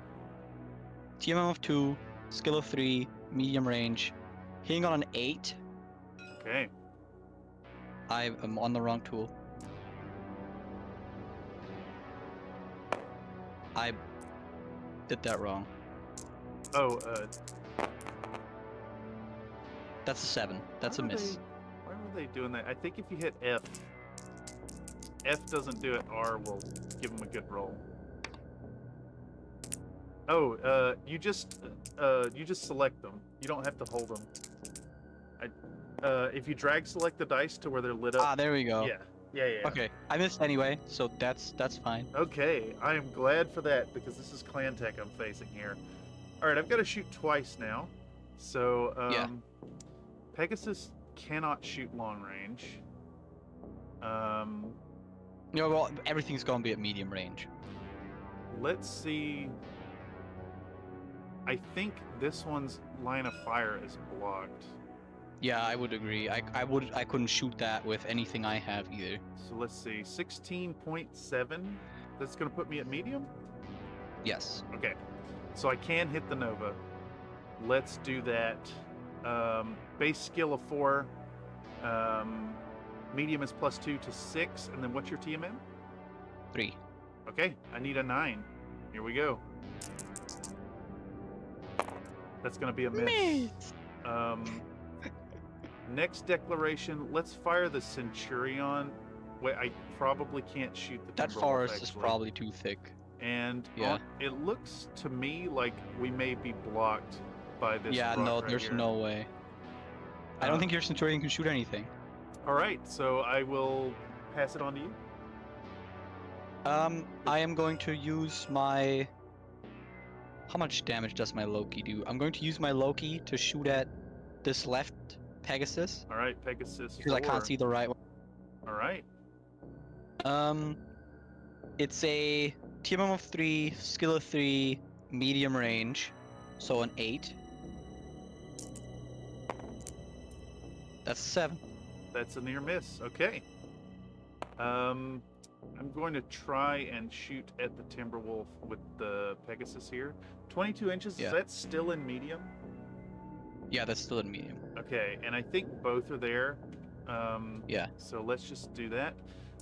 TMM of 2, skill of 3, medium range. Hitting on an 8. Okay. I am on the wrong tool. I did that wrong. Oh, That's a 7. That's a miss. Why were they doing that? I think if you hit F doesn't do it, R will give them a good roll. Oh, you just select them. You don't have to hold them. If you drag select the dice to where they're lit up. Ah, there we go. Yeah. Okay, I missed anyway, so that's fine. Okay, I am glad for that because this is clan tech I'm facing here. All right, I've got to shoot twice now. So, Yeah. Pegasus cannot shoot long range. Well, everything's gonna be at medium range. Let's see. I think this one's line of fire is blocked. Yeah, I would agree. I couldn't shoot that with anything I have either. So let's see, 16.7. That's gonna put me at medium? Yes. Okay. So I can hit the Nova. Let's do that. Base skill of 4. Medium is +2 to 6. And then what's your TMM? 3. Okay, I need a 9. Here we go. That's gonna be a miss. Next declaration, let's fire the Centurion. Wait, I probably can't shoot the That Timberwolf, forest is actually. probably too thick. And Yeah. it looks to me like we may be blocked by this Yeah, rock no, right there's here. no way. I don't think your Centurion can shoot anything. All right, so I will pass it on to you. I am going to use my... How much damage does my Loki do? I'm going to use my Loki to shoot at this left Pegasus. All right, Pegasus. Because I 4. can't see the right one. All right. It's a TMM of 3, skill of 3, medium range, so an 8. That's 7. That's a near miss. Okay. I'm going to try and shoot at the Timberwolf with the Pegasus here. 22 inches, Yeah. is that still in medium? Yeah, that's still in medium. Okay, and I think both are there. Yeah. So let's just do that.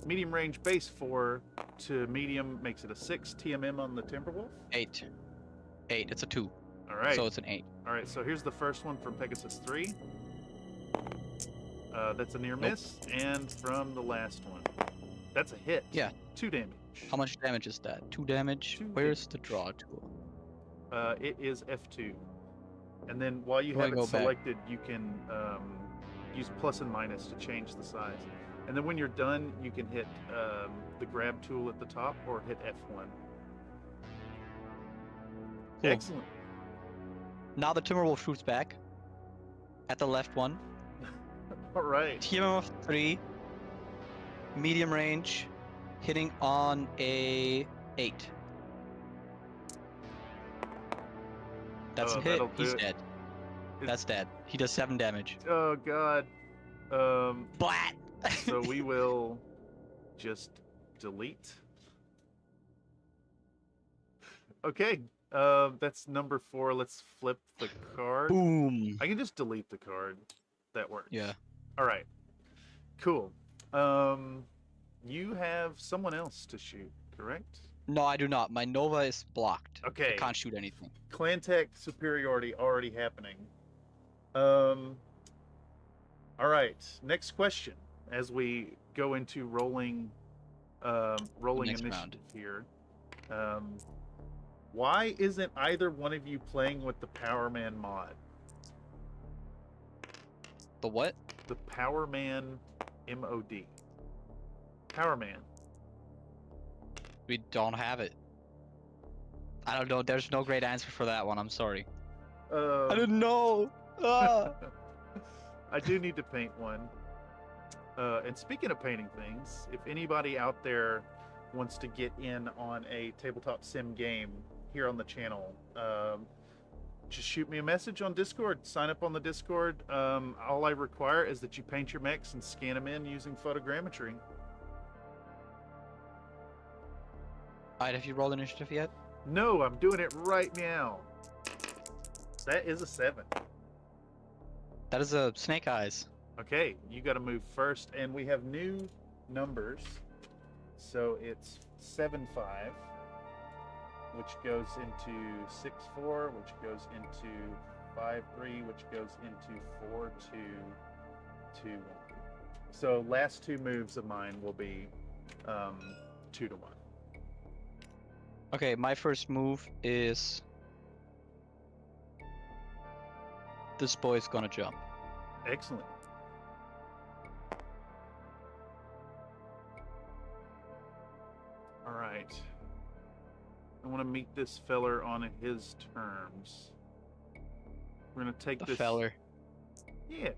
Medium range base 4 to medium makes it a 6 TMM on the Timberwolf. 8. 8, it's a 2. All right. So it's an 8. All right, so here's the first one from Pegasus 3. That's a near miss. And from the last one. That's a hit. Yeah. 2 damage. How much damage is that? 2 damage? 2 Where's the draw tool? It is F2. And then while you Where have do I it go back? selected, you can use plus and minus to change the size. And then when you're done, you can hit the grab tool at the top or hit F1. Cool. Excellent. Now the Timberwolf shoots back. At the left one. All right. TMM of 3. Medium range. Hitting on a 8. That's Oh, a hit. that'll do He's it. dead. That's dead. He does 7 damage. Oh, God. Blat! So we will just delete. Okay. That's number 4. Let's flip the card. Boom! I can just delete the card. That works. Yeah. All right. Cool. You have someone else to shoot, correct? No, I do not. My Nova is blocked. Okay. I can't shoot anything. Clan tech superiority already happening. All right. Next question. As we go into rolling Next initiative round. here. Why isn't either one of you playing with the Power Man mod? The what? The Power Man MOD. Power Man. We don't have it. I don't know. There's no great answer for that one. I'm sorry. I didn't know. Ah. I do need to paint one. And speaking of painting things, if anybody out there wants to get in on a tabletop sim game here on the channel, just shoot me a message on Discord. Sign up on the Discord. All I require is that you paint your mechs and scan them in using photogrammetry. Alright, have you rolled initiative yet? No, I'm doing it right now. That is a 7. That is a snake eyes. Okay, you got to move first, and we have new numbers. So it's 7-5, which goes into 6-4, which goes into 5-3, which goes into 4-2, 2-1. So last 2 moves of mine will be 2-1. Okay, my first move is... This boy's gonna jump. Excellent. right. I want to meet this feller on his terms. We're gonna take The this. feller. Yeah.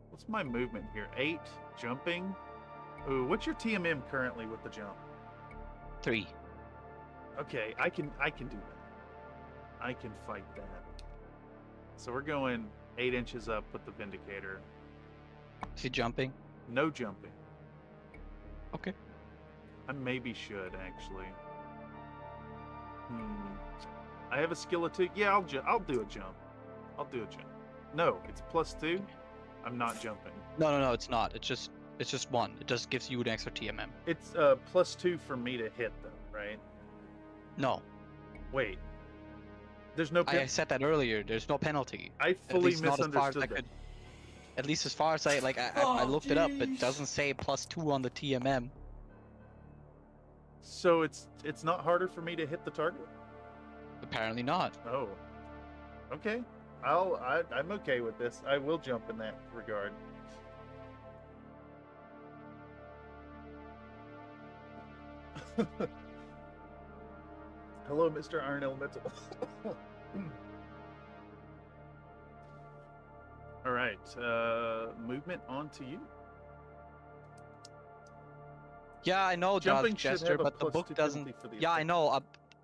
What's my movement here? 8 jumping. Ooh, what's your TMM currently with the jump? 3. Okay, I can do that. I can fight that. So we're going 8 inches up with the Vindicator. Is he jumping? No jumping. Okay. I maybe should actually. I have a skill of 2. Yeah, I'll do a jump. I'll do a jump. No, it's +2. I'm not jumping. No, it's not. It's just 1. It just gives you an extra TMM. It's +2 for me to hit though, right? No. Wait. There's no I said that earlier. There's no penalty. I At fully least not as far as I misunderstood that. could. At least as far as I looked it up, it doesn't say +2 on the TMM. So it's not harder for me to hit the target? Apparently not. Oh. Okay. I'm okay with this. I will jump in that regard. Hello, Mr. Iron Elemental. All right, movement on to you. Yeah, I know, Jumping Dodge should Jester, have a but the +2 book doesn't. penalty for the Yeah, I attack. know.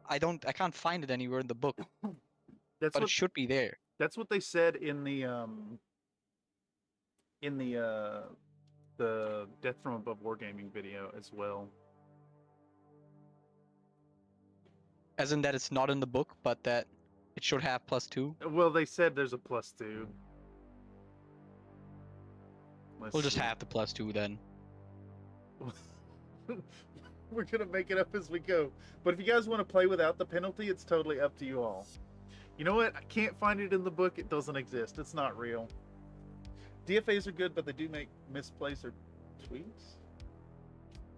I can't find it anywhere in the book, That's but what it should be there. that's what they said in the Death from Above Wargaming video as well. As in that it's not in the book, but that it should have +2. Well, they said there's a +2. Let's We'll just see. have the +2 then. We're gonna make it up as we go. But if you guys want to play without the penalty, it's totally up to you all. You know what? I can't find it in the book. It doesn't exist. It's not real. DFAs are good, but they do make misplays or tweaks.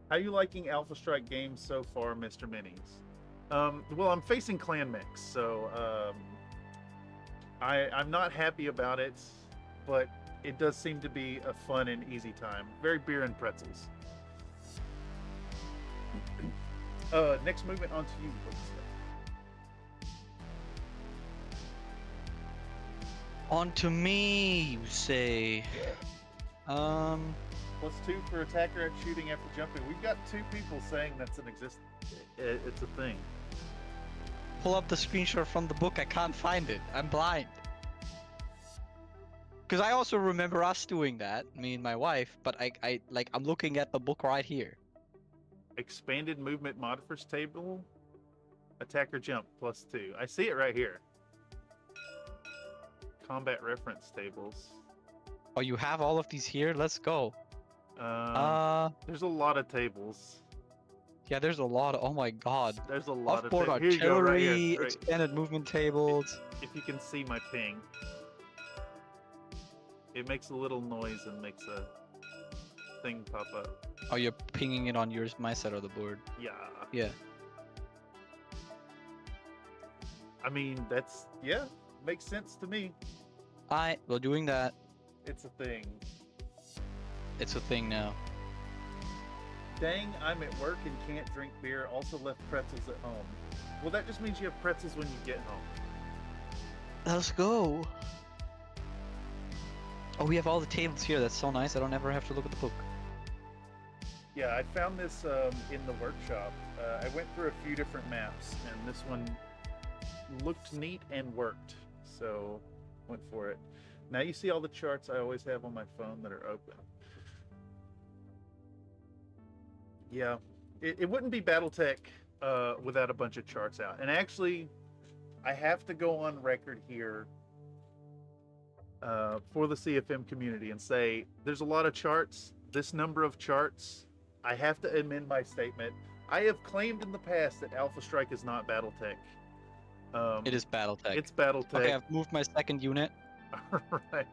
How you liking Alpha Strike games so far, Mr. Minis? Well, I'm facing clan mix, so I'm not happy about it, but it does seem to be a fun and easy time. Very beer and pretzels. Next movement on to you. On to me, you say. +2 for attacker at shooting after jumping. We've got 2 people saying that's an it's a thing. Pull up the screenshot from the book. I can't find it. I'm blind. Because I also remember us doing that, me and my wife, but I'm looking at the book right here. Expanded movement modifiers table. Attacker jump +2. I see it right here. Combat reference tables. Oh, you have all of these here? Let's go. There's a lot of tables. Yeah, there's a lot. Oh my god. There's a lot of Offboard tables. Here you go, right artillery, here. Right. expanded movement tables. If you can see my ping. It makes a little noise and makes a thing pop up. Oh, you're pinging it on my side of the board. Yeah. Yeah. I mean, makes sense to me. We're doing that. It's a thing. It's a thing now. Dang, I'm at work and can't drink beer. Also left pretzels at home. Well, that just means you have pretzels when you get home. Let's go. Oh, we have all the tables here. That's so nice. I don't ever have to look at the book. Yeah, I found this in the workshop. I went through a few different maps, and this one looked neat and worked, so went for it. Now you see all the charts I always have on my phone that are open. Yeah, it wouldn't be BattleTech without a bunch of charts out. And actually, I have to go on record here for the CFM community and say there's a lot of charts. This number of charts, I have to amend my statement. I have claimed in the past that Alpha Strike is not BattleTech. It is BattleTech. It's BattleTech. Okay, I've moved my second unit. Alright.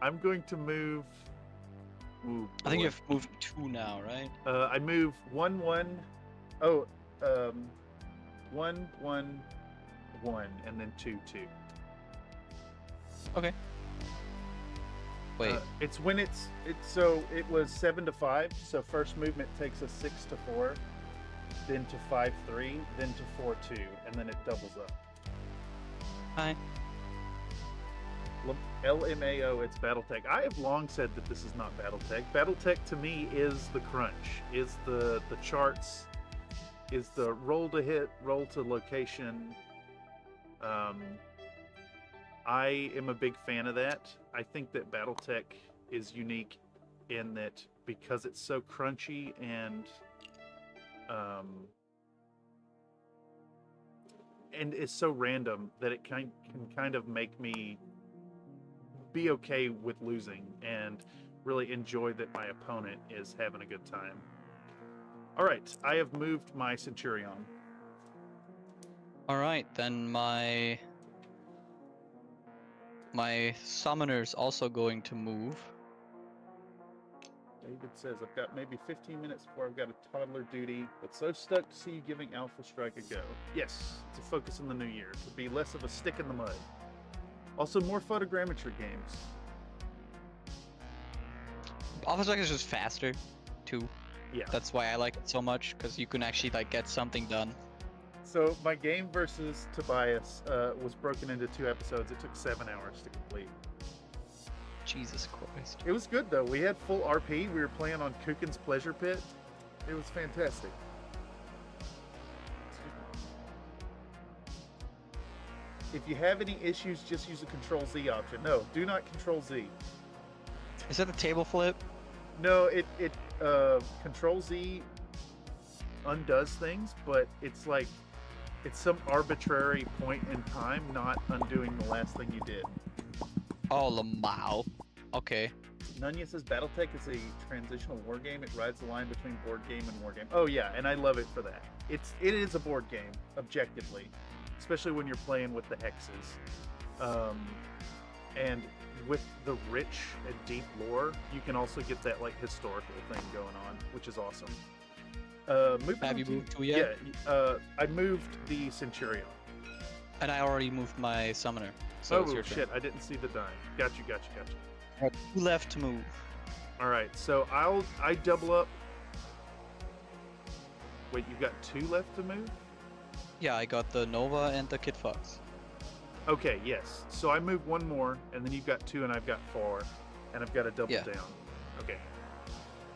I'm going to move. Ooh, I think boy. you've moved 2 now, right? I move 1 1. Oh, 1 1 1, and then 2 2. Okay. Wait. It's when it's so it was 7 to 5. So first movement takes us 6 to 4, then to 5-3, then to 4-2, and then it doubles up. Hi. LMAO, it's BattleTech. I have long said that this is not BattleTech. BattleTech to me is the crunch, is the charts, is the roll to hit, roll to location. I am a big fan of that. I think that BattleTech is unique in that because it's so crunchy and it's so random that it can kind of make me be okay with losing and really enjoy that my opponent is having a good time. All right, I have moved my Centurion. All right, then my summoner's also going to move. David says, I've got maybe 15 minutes before I've got a toddler duty, but so stoked to see you giving Alpha Strike a go. Yes, to focus in the new year, to be less of a stick in the mud. Also, more photogrammetry games. Alpha Strike is just faster, too. Yeah. That's why I like it so much, because you can actually like get something done. So my game versus Tobias was broken into 2 episodes. It took 7 hours to complete. Jesus Christ. It was good though. We had full RP. We were playing on Kukin's Pleasure Pit. It was fantastic. If you have any issues, just use the Control Z option. No, do not Control Z. Is that the table flip? No, it Control Z undoes things, but it's like it's some arbitrary point in time, not undoing the last thing you did. Oh, Lamau. Okay. Nunya says BattleTech is a transitional war game. It rides the line between board game and war game. Oh yeah, and I love it for that. It is a board game, objectively, especially when you're playing with the hexes, and with the rich and deep lore, you can also get that like historical thing going on, which is awesome. Have you moved to yet? Yeah, I moved the Centurion. And I already moved my summoner. So it's Oh your turn. shit! I didn't see the die. Got you. I have 2 left to move. All right, so I double up. Wait, you've got 2 left to move? Yeah, I got the Nova and the Kid Fox. Okay, yes. So I move 1 more, and then you've got 2, and I've got 4, and I've got to double down. Okay.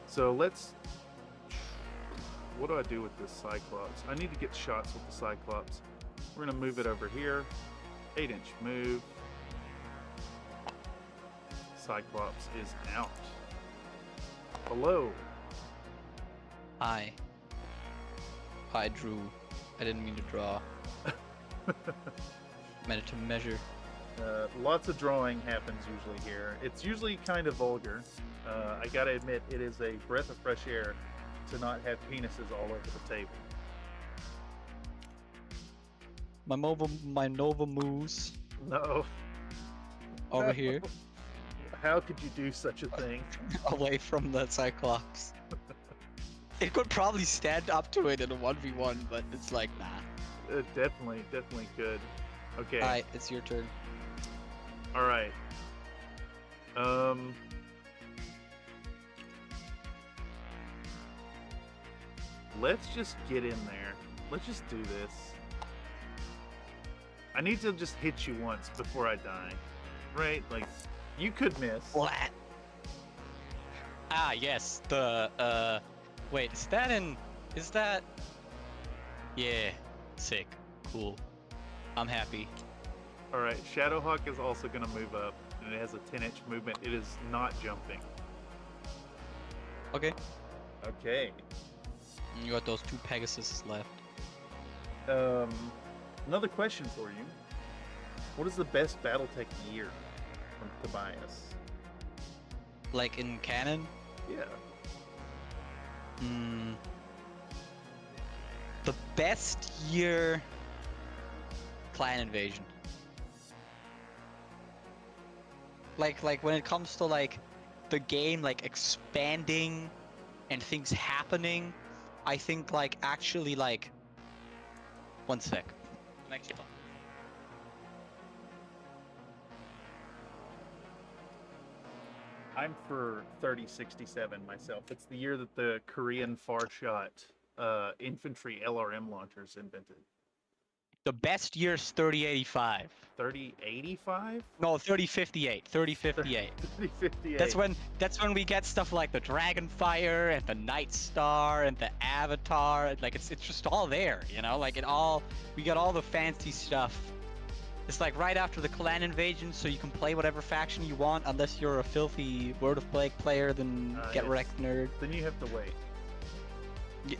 So let's. What do I do with this Cyclops? I need to get shots with the Cyclops. We're gonna move it over here. 8-inch move. Cyclops is out. Hello. I drew. I didn't mean to draw. Meant to measure. Lots of drawing happens usually here. It's usually kind of vulgar. I gotta admit, it is a breath of fresh air to not have penises all over the table. My Nova moves No. over here, How could you do such a thing? away from the Cyclops. It could probably stand up to it in a 1v1, but it's like, nah. Definitely could. Okay. Alright, it's your turn. All right. Let's just get in there. Let's just do this. I need to just hit you once before I die. Right? Like, you could miss. What? Ah, yes, the, wait, is that, yeah, sick, cool, I'm happy. All right, Shadowhawk is also going to move up, and it has a 10-inch movement. It is not jumping. Okay. Okay. You got those 2 Pegasus left. Another question for you. What is the best BattleTech year from Tobias? Like in canon? Yeah. The best year... Clan Invasion. Like when it comes to like the game like expanding and things happening, I think like actually like 1 sec. I'm actually I'm for 3067 myself. It's the year that the Korean far-shot infantry LRM launchers invented. The best year's 3085. 3085? No, 3058. 3058. 3058. That's when we get stuff like the Dragonfire and the Night Star and the Avatar. Like it's just all there, you know? Like we got all the fancy stuff. It's like right after the clan invasion, so you can play whatever faction you want, unless you're a filthy Word of Plague player, then get yes. wrecked, nerd. Then you have to wait.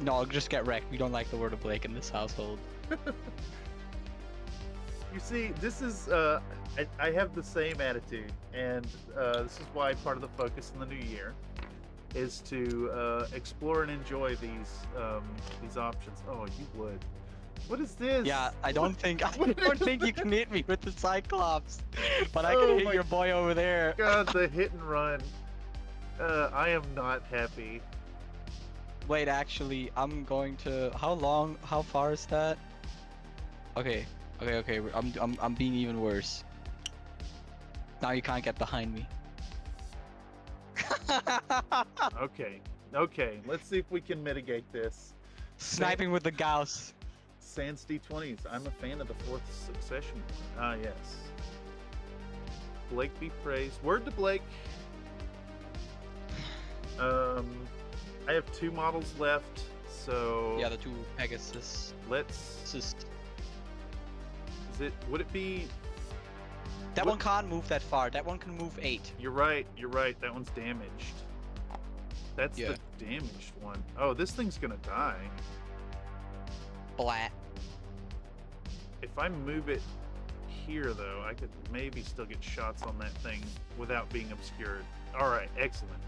No, just get wrecked. We don't like the Word of Plague in this household. You see, this is, I have the same attitude, and this is why part of the focus in the new year is to explore and enjoy these options. Oh, you would. What is this? Yeah, I don't think you can hit me with the Cyclops, but I can hit your boy over there. God, the hit and run. I am not happy. Wait, actually, I'm going to. How far is that? Okay. I'm being even worse. Now you can't get behind me. Okay. Let's see if we can mitigate this. Sniping with the Gauss. Sans D20s. I'm a fan of the fourth succession. Ah, yes. Blake be praised. Word to Blake. I have 2 models left, so Yeah, the 2 Pegasus. let's. Assist. Would it be? That one can't move that far. That one can move 8. You're right. That one's damaged. That's Yeah. the damaged one. Oh, this thing's gonna die. Blat. If I move it here, though, I could maybe still get shots on that thing without being obscured. All right, excellent.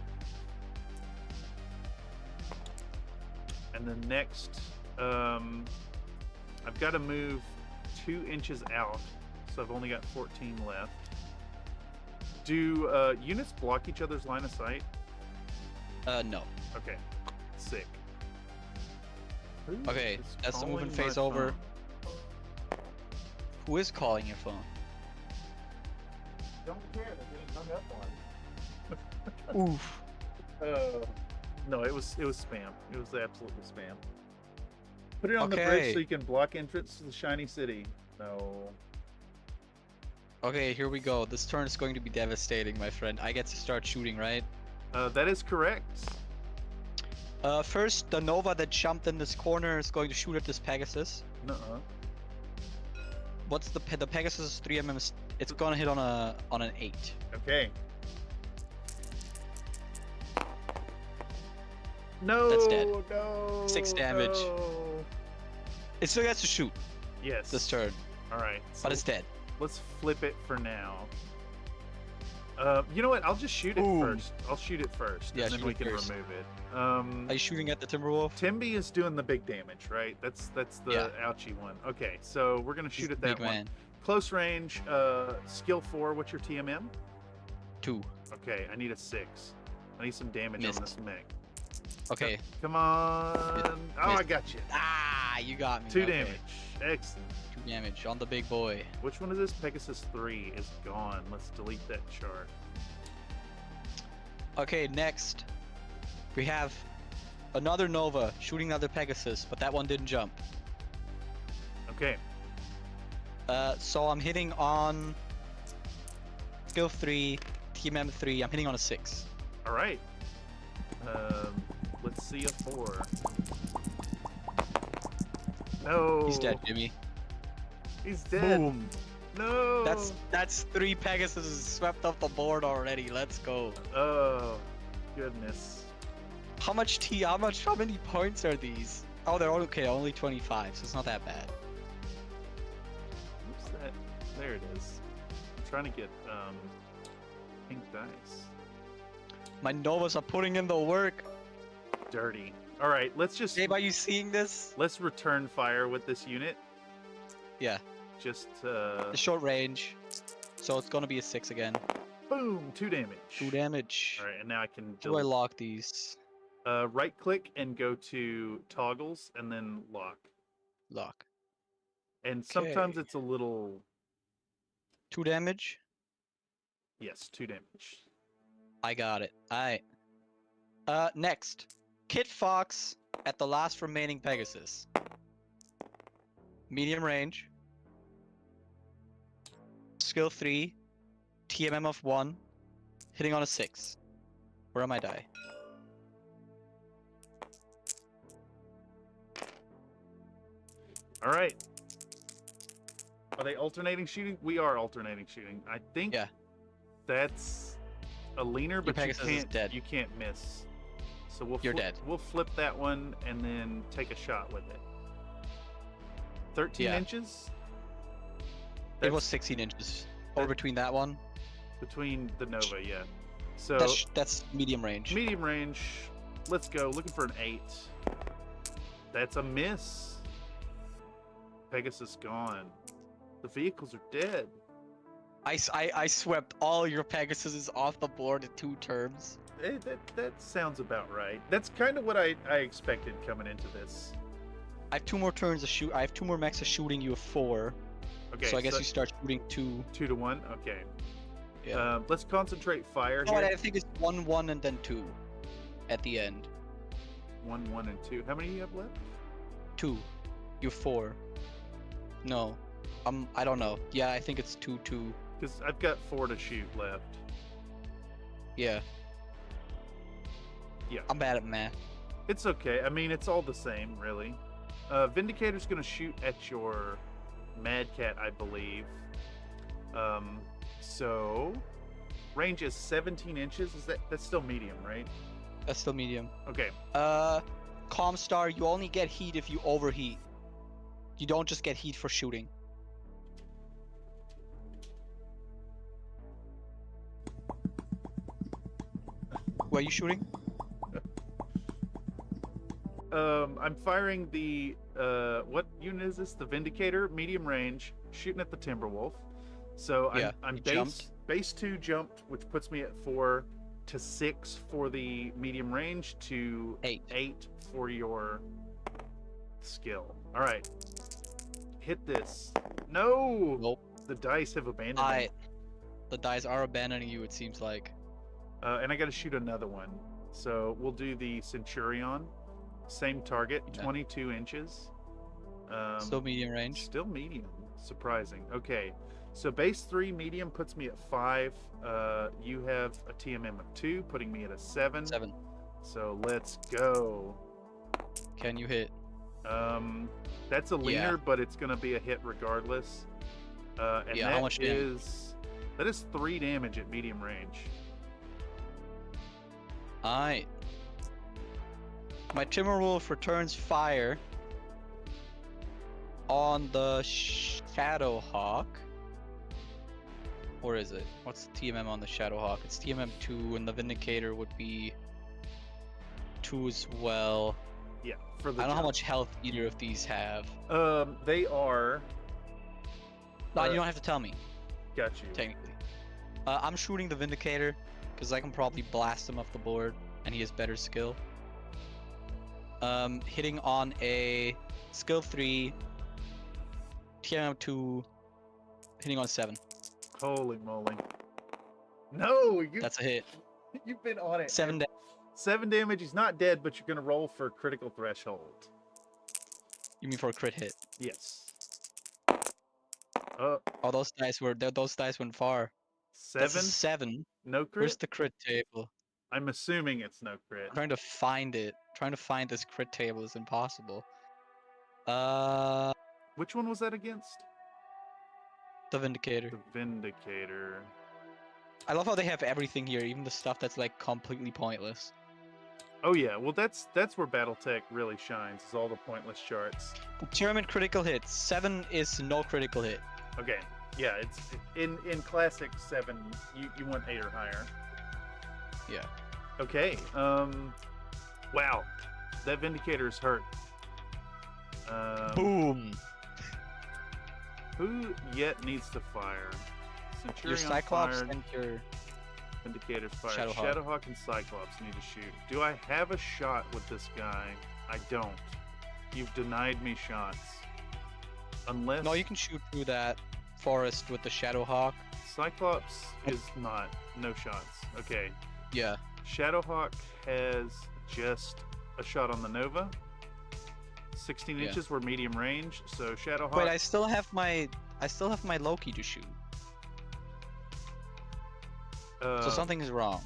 And then next, I've got to move 2 inches out, so I've only got 14 left. Do units block each other's line of sight? No. Okay, sick. Who Okay, is that's the moving calling phase my over. phone? Who is calling your phone? Don't care, they're getting hung up on. Oof. No, it was spam. It was absolutely spam. Put it on the Okay. bridge so you can block entrance to the shiny city. No. Okay, here we go. This turn is going to be devastating, my friend. I get to start shooting, right? That is correct. First, the Nova that jumped in this corner is going to shoot at this Pegasus. Nuh-uh. What's the Pegasus 3mm? It's gonna hit on an 8. Okay. No. That's dead. No. 6 damage. No. It still gets to shoot Yes. this turn, All right. but it's dead. Let's flip it for now. You know what? I'll just shoot it Ooh. first. I'll shoot it first, Yeah, and then shoot we it can first. remove it. Are you shooting at the Timberwolf? Timby is doing the big damage, right? That's the Yeah. ouchie one. Okay, so we're gonna shoot He's at the that big one. man. Close range, skill 4. What's your TMM? 2. Okay, I need a 6. I need some damage Missed. on this mech. Okay. Come on. Oh, I Missed. got you. Ah, you got me. 2 Okay. damage. Excellent. 2 damage on the big boy. Which one is this? Pegasus 3 is gone. Let's delete that chart. Okay, next we have another Nova shooting another Pegasus, but that one didn't jump. Okay. So I'm hitting on skill 3, TMM 3. I'm hitting on a 6. All right. Let's see a 4. No. He's dead, Jimmy. He's dead. Boom. No. That's 3 Pegasuses swept off the board already. Let's go. Oh, goodness. How many points are these? Oh, they're all okay. Only 25, so it's not that bad. What's that? There it is. I'm trying to get pink dice. My Novas are putting in the work. Dirty. All right, let's just Dave, are you seeing this? let's return fire with this unit. Yeah, Just the short range. So it's gonna be a 6 again. boom, 2 damage. 2 damage. All right, and now I can Do I lock these? right click and go to toggles and then lock. Lock. And sometimes Okay. it's a little 2 damage. yes, 2 damage. I got it. Alright. Next. Kid Fox at the last remaining Pegasus. Medium range. Skill 3. TMM of 1. Hitting on a 6. Where are my die? All right. Are they alternating shooting? We are alternating shooting. I think that's a leaner, but Pegasus is dead. You can't miss. So You're dead. We'll flip that one and then take a shot with it. 13 Yeah. inches? It was 16 inches. Or between that one. Between the Nova, yeah. So That's medium range. medium range. Let's go. Looking for an 8. That's a miss. Pegasus gone. The vehicles are dead. I swept all your Pegasuses off the board in 2 turns. That sounds about right. That's kind of what I expected coming into this. I have 2 more turns to shoot. I have 2 more mechs of shooting. You have 4. Okay. So I guess you start shooting 2. 2 to 1. Okay. Yeah. Let's concentrate fire No, here. I think it's 1, 1, and then 2 at the end. 1, 1, and 2. How many do you have left? 2. You have 4. No. I don't know. Yeah, I think it's 2, 2. Because I've got 4 to shoot left. Yeah. Yeah. I'm bad at math. It's okay. I mean, it's all the same, really. Vindicator's gonna shoot at your Mad Cat, I believe. So range is 17 inches. That's still medium, right? That's still medium. Okay. Comstar, you only get heat if you overheat. You don't just get heat for shooting. Where are you shooting? I'm firing the what unit is this? The Vindicator, medium range, shooting at the Timberwolf. So I'm base 2 jumped, which puts me at 4 to 6 for the medium range to 8 for your skill. All right, hit this. No. Nope. The dice have abandoned me. The dice are abandoning you, it seems like. And I got to shoot another one. So we'll do the Centurion. Same target, 22 inches. Still medium range. Still medium. Surprising. Okay. So base 3 medium puts me at 5. You have a TMM of 2, putting me at a 7. 7. So let's go. Can you hit? That's a leaner, but it's going to be a hit regardless. And Yeah, how much that is 3 damage at medium range. Alright. My Timberwolf returns fire on the Shadowhawk. Or is it? What's the TMM on the Shadowhawk? It's TMM 2, and the Vindicator would be 2 as well. Yeah, for the I don't know how much health either of these have. They are... No, you don't have to tell me. Got you. Technically. I'm shooting the Vindicator, because I can probably blast him off the board, and he has better skill. Hitting on a skill 3, TMM 2, hitting on 7. Holy moly. No! That's a hit. You've been on it. 7 damage. 7 damage. He's not dead, but you're going to roll for critical threshold. You mean for a crit hit? Yes. Oh, those dice went far. 7? That's a 7. No crit? Where's the crit table? I'm assuming it's no crit. I'm trying to find it. Trying to find this crit table is impossible. Which one was that against? The Vindicator. The Vindicator. I love how they have everything here, even the stuff that's like completely pointless. Oh yeah, well that's where BattleTech really shines, is all the pointless charts. Determined critical hit. 7 is no critical hit. Okay, yeah, it's in classic 7, you want 8 or higher. Yeah. Okay, wow, that Vindicator is hurt. Boom. Who yet needs to fire? Your Centurion Cyclops fired. and your Vindicator's fired. Shadowhawk. Shadowhawk and Cyclops need to shoot. Do I have a shot with this guy? I don't. You've denied me shots. Unless... No, you can shoot through that forest with the Shadowhawk. Cyclops is not. No shots. Okay. Yeah. Shadowhawk has just a shot on the Nova. 16 Yeah. inches were medium range, so Shadowhawk. Wait, I still have my Loki to shoot. So something is wrong.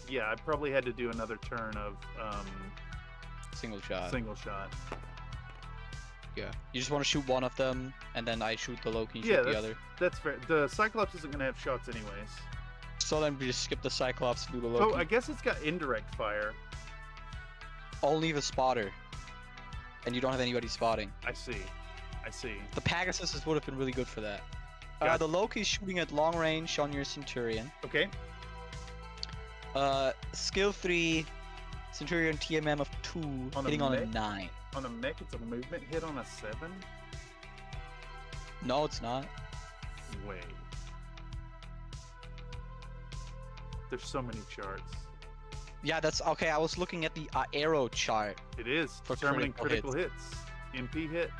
Yeah, I probably had to do another turn of Single shot. single shot. Yeah. You just want to shoot one of them, and then I shoot the Loki, Yeah, shoot the other. That's fair. The Cyclops isn't going to have shots anyways. So then we just skip the Cyclops and do the Loki. Oh, I guess it's got indirect fire. Only the spotter. And you don't have anybody spotting. I see. The Pegasus would have been really good for that. Got The Loki's shooting at long range on your Centurion. Okay. Skill 3, Centurion TMM of 2, On a hitting on a mech? 9. On a mech, it's a movement hit on a 7? No, it's not. Wait. There's so many charts. Yeah, that's okay. I was looking at the arrow chart. It is. For Determining critical critical hits. MP hit.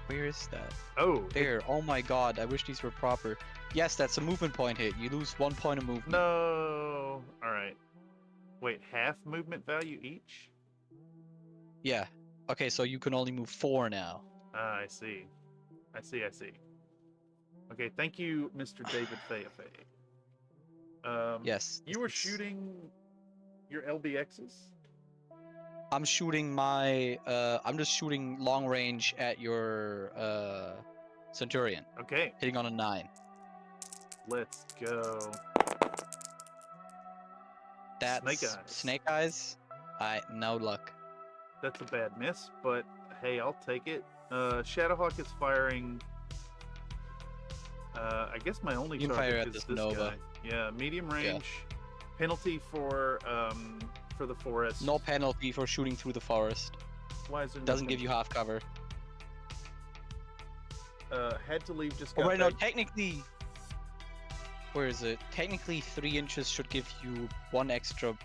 Where is that? Oh. There. Oh my god, I wish these were proper. Yes, that's a movement point hit. You lose 1 point of movement. No. Alright. Wait, half movement value each? Yeah. Okay, so you can only move 4 now. I see. Okay, thank you, Mr. David Feafe. Yes. You were shooting your LBXs? I'm shooting my I'm just shooting long range at your Centurion, Okay, hitting on a 9. let's go. That's Snake eyes. Snake eyes. No luck. That's a bad miss, but hey, I'll take it. Shadowhawk is firing. I guess my only You can target fire at is this this Nova. guy. Yeah, medium range. Penalty for the forest. No penalty for shooting through the forest. Why is there Doesn't give you half cover. Had to leave. Just Oh got wait, no. back. Technically, where is it? Technically, 3 inches should give you 1 extra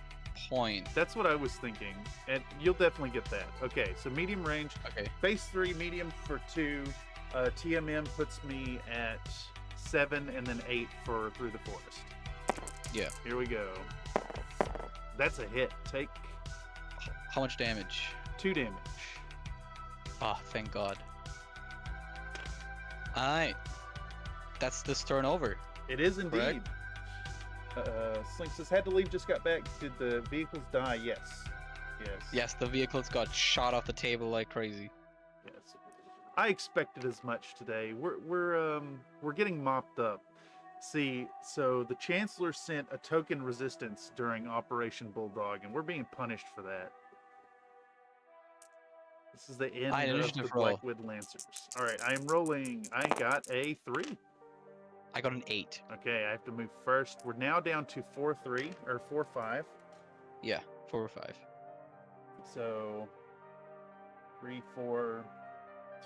point. That's what I was thinking, and you'll definitely get that. Okay, so medium range. Okay. Base 3, medium for 2. TMM puts me at 7, and then 8 for through the forest. Yeah. Here we go. That's a hit. Take How much damage? 2 damage. Ah, thank God. Alright. That's this turn over. It is indeed. Correct. Slink says, had to leave, just got back. Did the vehicles die? Yes. Yes, the vehicles got shot off the table like crazy. Yes. I expected as much today. We're getting mopped up. See, so the Chancellor sent a token resistance during Operation Bulldog, and we're being punished for that. This is the end of the initiative roll. Blackwood Lancers. All right, I am rolling. I got a 3. I got an 8. Okay, I have to move first. We're now down to 4-3 or 4-5. Yeah, 4 or 5. So 3, 4,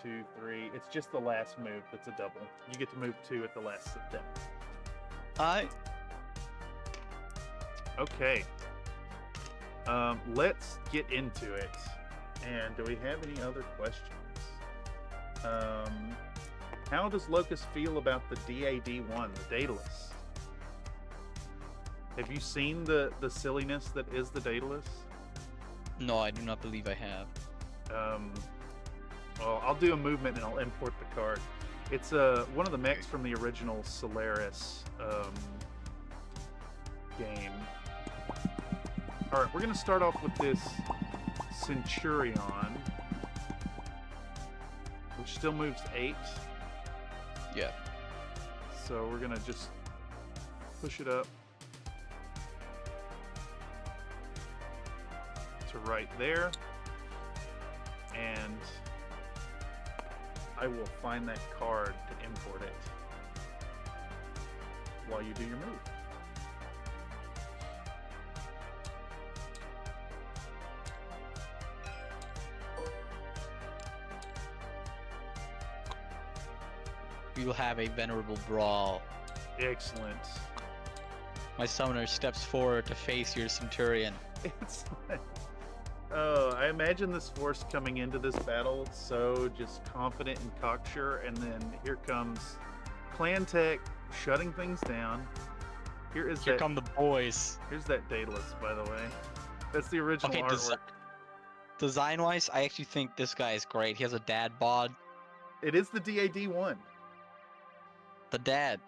2, 3. It's just the last move that's a double. You get to move 2 at the last step. Alright. Okay. Let's get into it. And do we have any other questions? How does Locust feel about the DAD1, the Daedalus? Have you seen the silliness that is the Daedalus? No, I do not believe I have. Well, I'll do a movement and I'll import the card. It's one of the mechs from the original Solaris game. All right, we're gonna start off with this Centurion, which still moves 8. Yeah. So we're gonna just push it up to right there, and I will find that card to import it while you do your move. We will have a venerable brawl. Excellent. My summoner steps forward to face your Centurion. It's oh, I imagine this force coming into this battle so just confident and cocksure, and then here comes Clan Tech shutting things down. Here come the boys. Here's that Daedalus, by the way. That's the original Okay, artwork. Design-wise, I actually think this guy is great. He has a dad bod. It is the DAD one. The dad.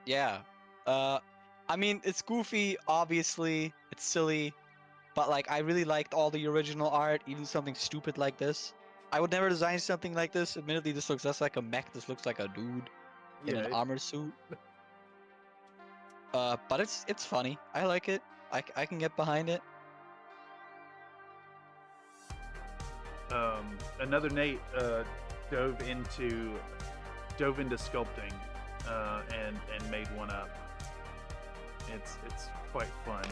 Yeah. I mean, it's goofy, obviously. It's silly. But, like, I really liked all the original art, even something stupid like this. I would never design something like this. Admittedly, this looks less like a mech. This looks like a dude in an armor suit. But it's funny. I like it. I can get behind it. Another Nate dove into sculpting and made one up. It's quite fun.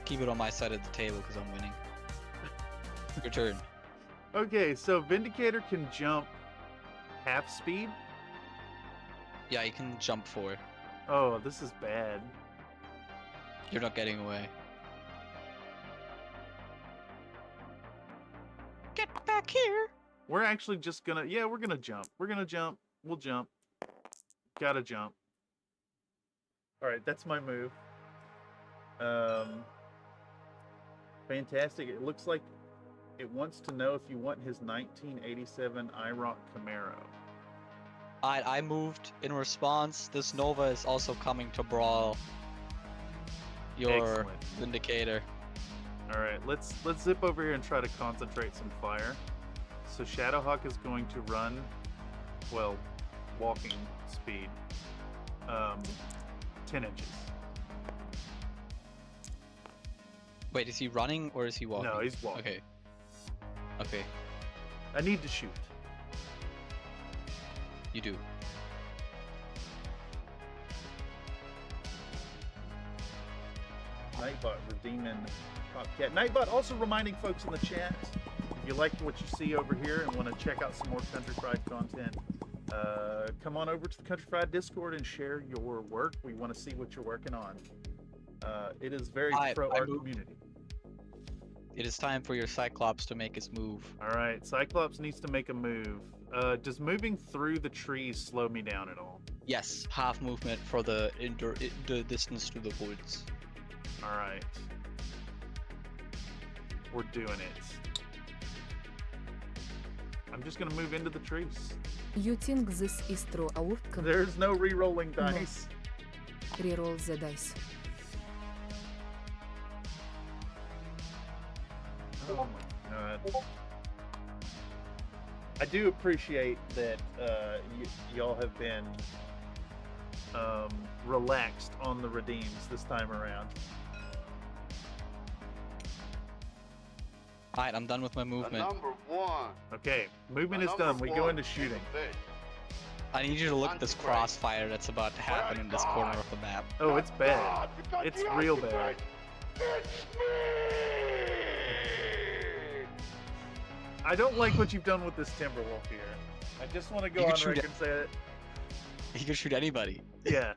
Keep it on my side of the table because I'm winning. Your turn. Okay, so Vindicator can jump half speed. Yeah, you can jump 4. Oh, this is bad. You're not getting away. Get back here! We're actually just gonna, yeah, we're gonna jump. We're gonna jump. We'll jump. Gotta jump. Alright, that's my move. Fantastic. It looks like it wants to know if you want his 1987 IROC Camaro. I moved in response. This Nova is also coming to brawl your Excellent. Vindicator. Alright, let's zip over here and try to concentrate some fire. So Shadowhawk is going to run, well, walking speed, 10 inches. Wait, is he running or is he walking? No, he's walking. Okay. Okay, I need to shoot. you do. Nightbot redeeming Popcat. Nightbot also reminding folks in the chat, if you like what you see over here and want to check out some more Country Fried content, come on over to the Country Fried Discord and share your work. We want to see what you're working on. It is very pro-art community. It is time for your Cyclops to make his move. Alright, Cyclops needs to make a move. Does moving through the trees slow me down at all? Yes, half movement for the distance to the woods. Alright. We're doing it. I'm just gonna move into the trees. You think this is true outcome? There's no re-rolling dice. Reroll the dice. Oh my god. I do appreciate that y'all have been relaxed on the redeems this time around. Alright, I'm done with my movement. Number 1. Okay, movement is done. We go into shooting. I need you to look at this crossfire that's about to happen in this corner of the map. Oh, it's bad. It's real bad. I don't like what you've done with this Timberwolf here. I just want to go You on can shoot record and say it. He can shoot anybody. Yeah,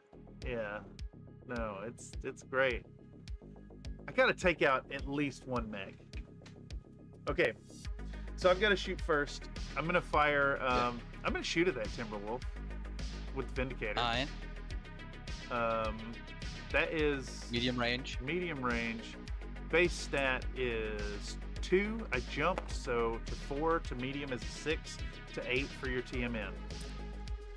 yeah. No, it's great. I gotta take out at least one mech. Okay, so I've got to shoot first. I'm gonna fire. I'm gonna shoot at that Timberwolf with the Vindicator. Alright. That is Medium range. medium range. Base stat is 2. I jumped, so to 4, to medium is 6, to 8 for your TMM.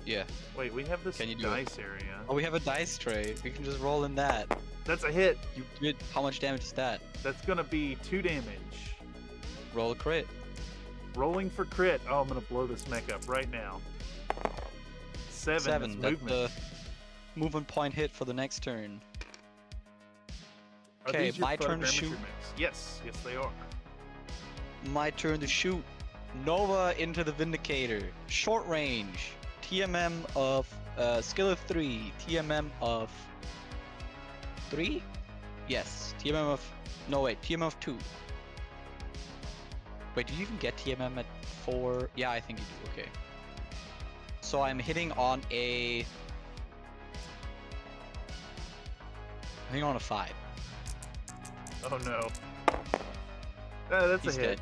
Yeah. Wait, we have this Can you do dice area. Oh, we have a dice tray. We can just roll in that. That's a hit. You did. How much damage is that? That's gonna be 2 damage. Roll a crit. Rolling for crit. Oh, I'm gonna blow this mech up right now. 7. That's That's movement. the movement point hit for the next turn. Are Okay, these your my turn to photogrammetry shoot. mechs? Yes, yes they are. My turn to shoot. Nova into the Vindicator. Short range. TMM of skill of 3. TMM of 3? Yes. TMM of TMM of 2. Wait, do you even get TMM at 4? Yeah, I think you do. Okay. So I'm hitting on a 5. Oh no. That's He's a hit.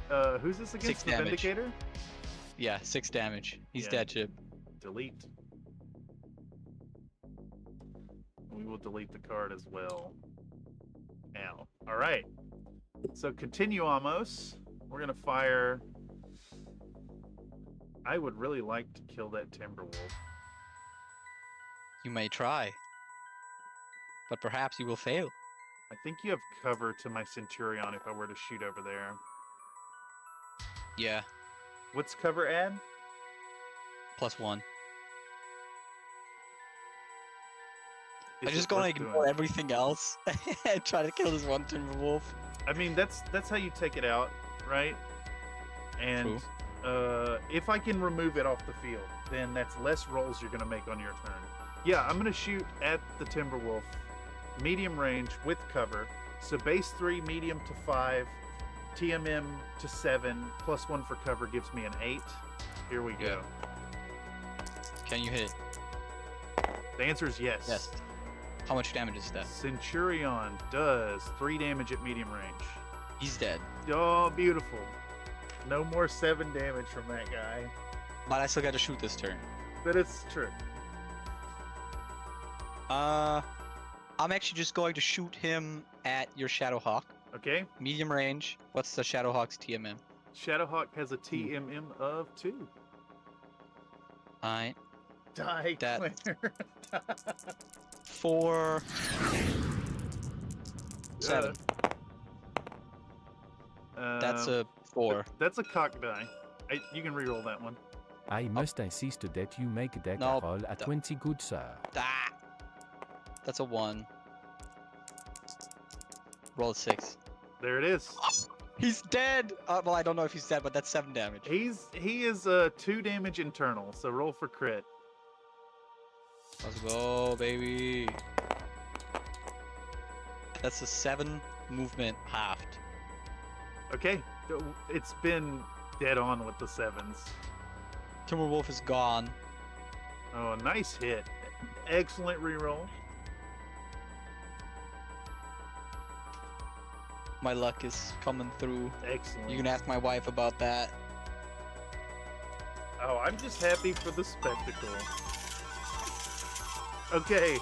dead. Who's this against? 6 The damage. Vindicator? Yeah, 6 damage. He's Yeah. dead, Chip. Delete. will delete the card as well. Now, all right. So continue, Amos. We're gonna fire. I would really like to kill that Timberwolf. You may try, but perhaps you will fail. I think you have cover to my Centurion if I were to shoot over there. Yeah, What's cover add? +1. Is I'm just it gonna worth ignore doing? everything else and try to kill this one Timberwolf. I mean, that's how you take it out, right? And if I can remove it off the field, then that's less rolls you're gonna make on your turn. Yeah, I'm gonna shoot at the Timberwolf, medium range with cover. So base 3, medium to 5, TMM to 7, +1 for cover gives me an 8. Here we go. Can you hit? The answer is yes. Yes. How much damage is that? Centurion does 3 damage at medium range. He's dead. Oh, beautiful. No more 7 damage from that guy. But I still got to shoot this turn. But it's true. I'm actually just going to shoot him at your Shadowhawk. Okay. Medium range. What's the Shadowhawk's TMM? Shadowhawk has a TMM of 2. Alright. Die, That- Claire. 4... 7. That's a 4. That's a cock die. You can reroll that one. I must insist that you make that No, roll at 20, good sir. Ah! That's a 1. Roll a 6. There it is. He's dead! Well, I don't know if he's dead, but that's 7 damage. He is 2 damage internal, so roll for crit. Let's go, baby. That's a 7 movement halved. Okay. It's been dead on with the 7s. Timberwolf is gone. Oh, nice hit. Excellent reroll. My luck is coming through. Excellent. You can ask my wife about that. Oh, I'm just happy for the spectacle. Okay.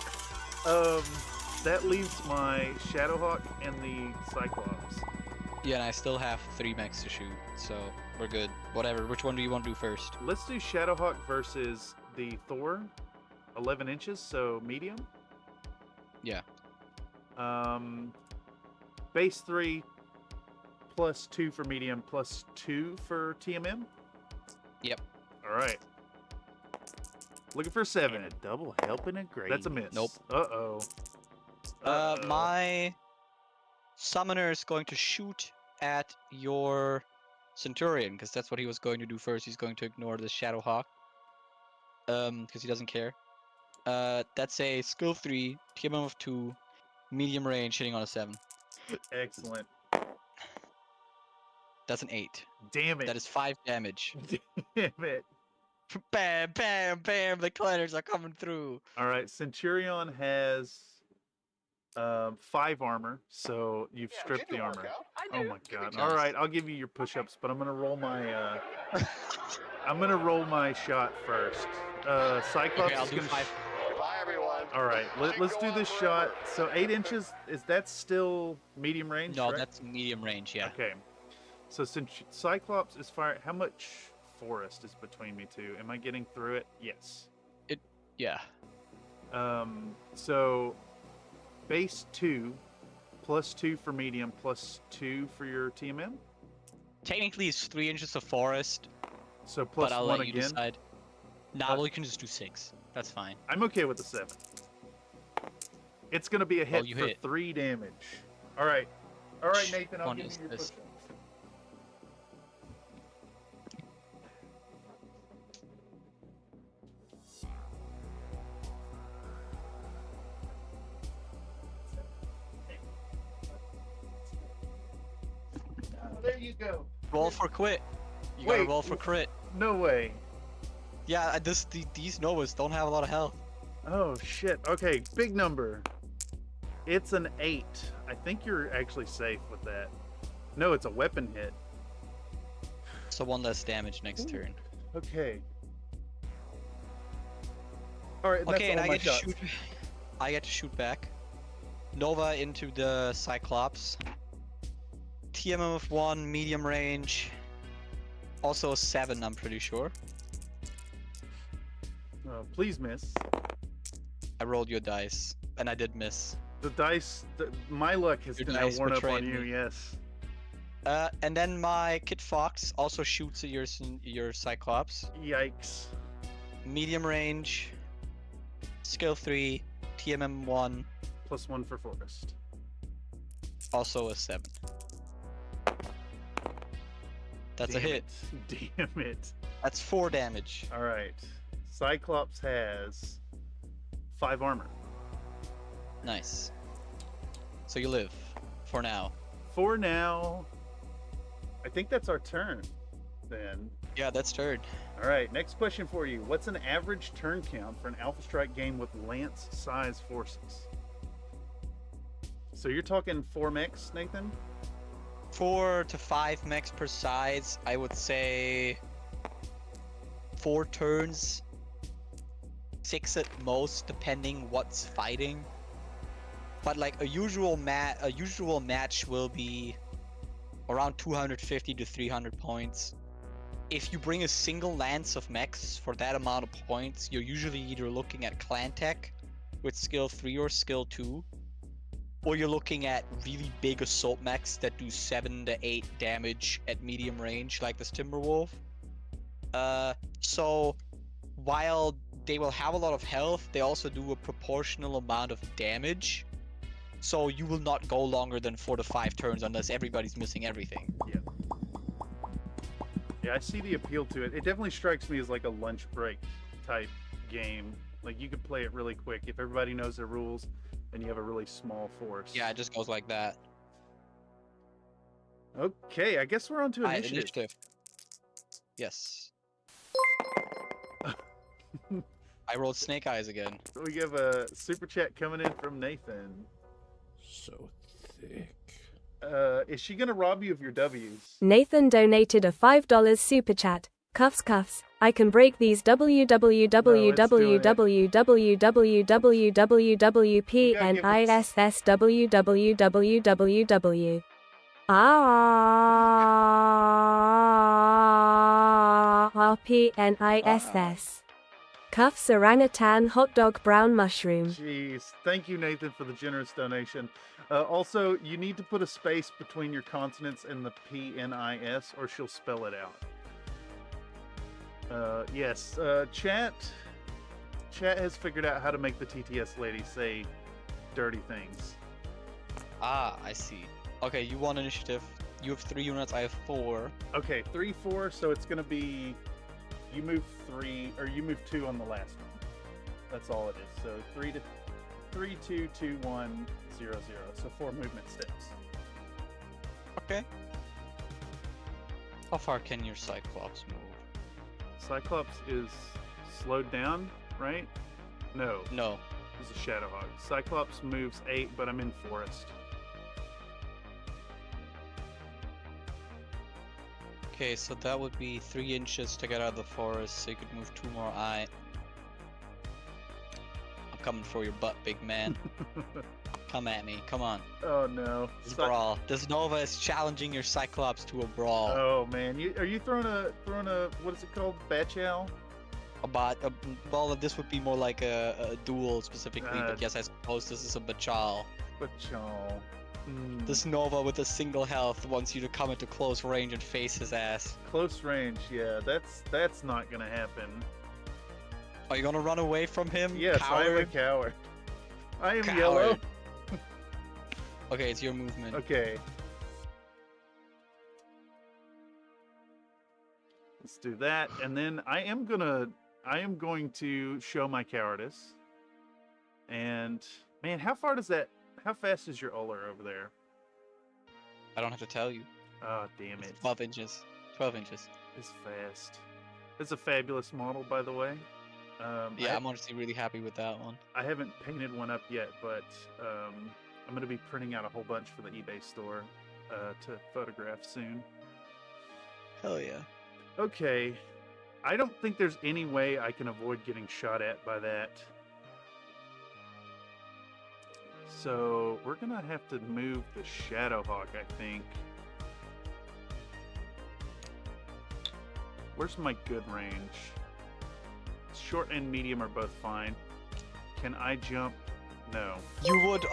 That leaves my Shadowhawk and the Cyclops. Yeah, and I still have 3 mechs to shoot, so we're good. Whatever. Which one do you want to do first? Let's do Shadowhawk versus the Thor. 11 inches, so medium. Yeah. Base 3 +2 for medium, +2 for TMM. Yep. All right. Looking for 7. A double helping and great. That's a miss. Nope. Uh-oh. My summoner is going to shoot at your Centurion, because that's what he was going to do first. He's going to ignore the Shadowhawk. Because he doesn't care. That's a skill 3, TMM of 2, medium range, hitting on a 7. Excellent. That's an 8. Damn it. That is 5 damage. Damn it. Bam, bam, bam, the clanners are coming through. All right, Centurion has 5 armor, so you've stripped the armor. Oh my god. All right, I'll give you your push-ups, but I'm gonna roll my I'm gonna roll my shot first. Cyclops Okay, I'll is do gonna. 5. Bye, everyone. All right, let's do this shot. So 8 inches, is that still medium range? No, right? that's medium range, yeah. Okay. So since Cyclops is firing, how much forest is between me two? Am I getting through it? Yes. Yeah. So base 2 +2 for medium +2 for your TMM. Technically, it's 3 inches of forest, So but I'll +1 let you again. decide. Nah, well, you can just do 6. That's fine. I'm okay with the 7. It's gonna be a hit you for hit. 3 damage. All right, Nathan. I'll One give is you your this. push-ups. There you go. Roll for quit. You Wait, gotta roll for crit. No way. Yeah, these Novas don't have a lot of health. Oh shit. Okay, big number. It's an 8. I think you're actually safe with that. No, it's a weapon hit. So 1 less damage next turn. Okay. All right. That's Okay, and all I my get to shots. shoot. I get to shoot back. Nova into the Cyclops. TMM of 1, medium range. Also a 7, I'm pretty sure. Please miss. I rolled your dice, and I did miss. The dice, my luck has Your now dice worn up on betrayed you, me. yes. And then my Kid Fox also shoots at your Cyclops. Yikes. Medium range. Skill 3. TMM 1. +1 for Forest. Also a 7. That's a Damn hit. it. Damn it. That's 4 damage. All right. Cyclops has 5 armor. Nice. So you live. For now. For now, I think that's our turn then. Yeah, that's turn. All right, next question for you. What's an average turn count for an Alpha Strike game with Lance-size forces? So you're talking 4 mechs, Nathan? 4 to 5 mechs per size. I would say 4 turns. 6 at most, depending what's fighting. But like a usual match will be around 250 to 300 points. If you bring a single lance of mechs for that amount of points, you're usually either looking at clan tech with skill 3 or skill 2, or you're looking at really big assault mechs that do 7 to 8 damage at medium range, like this Timberwolf. So while they will have a lot of health, they also do a proportional amount of damage. So you will not go longer than 4 to 5 turns unless everybody's missing everything. Yeah. Yeah, I see the appeal to it. It definitely strikes me as like a lunch break type game. Like you could play it really quick if everybody knows their rules and you have a really small force. Yeah, it just goes like that. Okay, I guess we're on to Alright, initiative. Yes. I rolled snake eyes again. We have a super chat coming in from Nathan. So thick. Is she gonna rob you of your W's? Nathan donated a $5 super chat. Cuffs cuffs. I can break these www. RPNISS. Cuffs orangutan hot dog brown mushroom. Jeez, thank you, Nathan, for the generous donation. Also, you need to put a space between your consonants and the PNIS, or she'll spell it out. Yes, chat has figured out how to make the TTS lady say dirty things. Ah, I see. Okay, you won initiative. You have 3 units, I have 4. Okay, 3, 4, so it's gonna be you move 3, or you move 2 on the last one. That's all it is. So 3, 2, 2, 1, 0, 0. So 4 movement steps. Okay. How far can your Cyclops move? Cyclops is slowed down, right? No. No. He's a Shadowhawk. Cyclops moves 8, but I'm in forest. Okay, so that would be 3 inches to get out of the forest, so you could move 2 more. I'm coming for your butt, big man. Come at me, come on. Oh no. This brawl. This Nova is challenging your Cyclops to a brawl. Oh man, are you throwing a what is it called? Batch owl? Well, this would be more like a duel specifically, but yes, I suppose this is a Bachal. Bachal. This Nova with a single health wants you to come into close range and face his ass. Close range, yeah, that's not gonna happen. Are you gonna run away from him? Yes, coward? I am a coward. I am Coward. yellow. Okay, it's your movement. Okay. Let's do that, and then I am going to show my cowardice. And man, how fast is your Uller over there? I don't have to tell you. Oh, damn it. It's 12 inches. 12 inches. It's fast. It's a fabulous model, by the way. Yeah, I'm honestly really happy with that one. I haven't painted one up yet, but I'm going to be printing out a whole bunch for the eBay store to photograph soon. Hell yeah. Okay. I don't think there's any way I can avoid getting shot at by that. So we're gonna have to move the Shadowhawk, I think. Where's my good range? Short and medium are both fine. Can I jump? No. You would,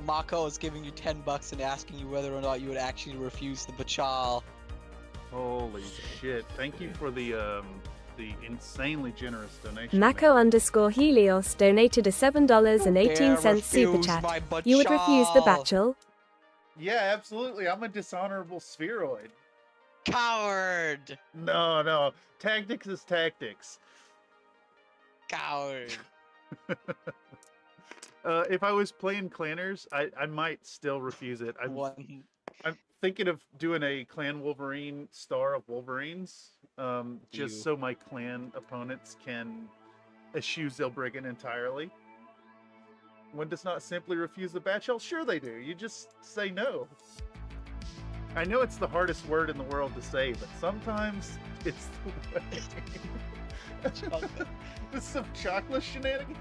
Mako is giving you $10 and asking you whether or not you would actually refuse the bachal. Holy shit. Thank you for the insanely generous donation. Mako _ Helios donated a $7.18 super chat. You would refuse the bachal? Yeah, absolutely. I'm a dishonorable spheroid. Coward! No. Tactics is tactics. Coward. If I was playing clanners, I might still refuse it. I'm thinking of doing a Clan Wolverine Star of Wolverines, just so my clan opponents can eschew Zilbriggen entirely. One does not simply refuse the bachel. Sure they do. You just say no. I know it's the hardest word in the world to say, but sometimes it's the way. With some chocolate shenanigans.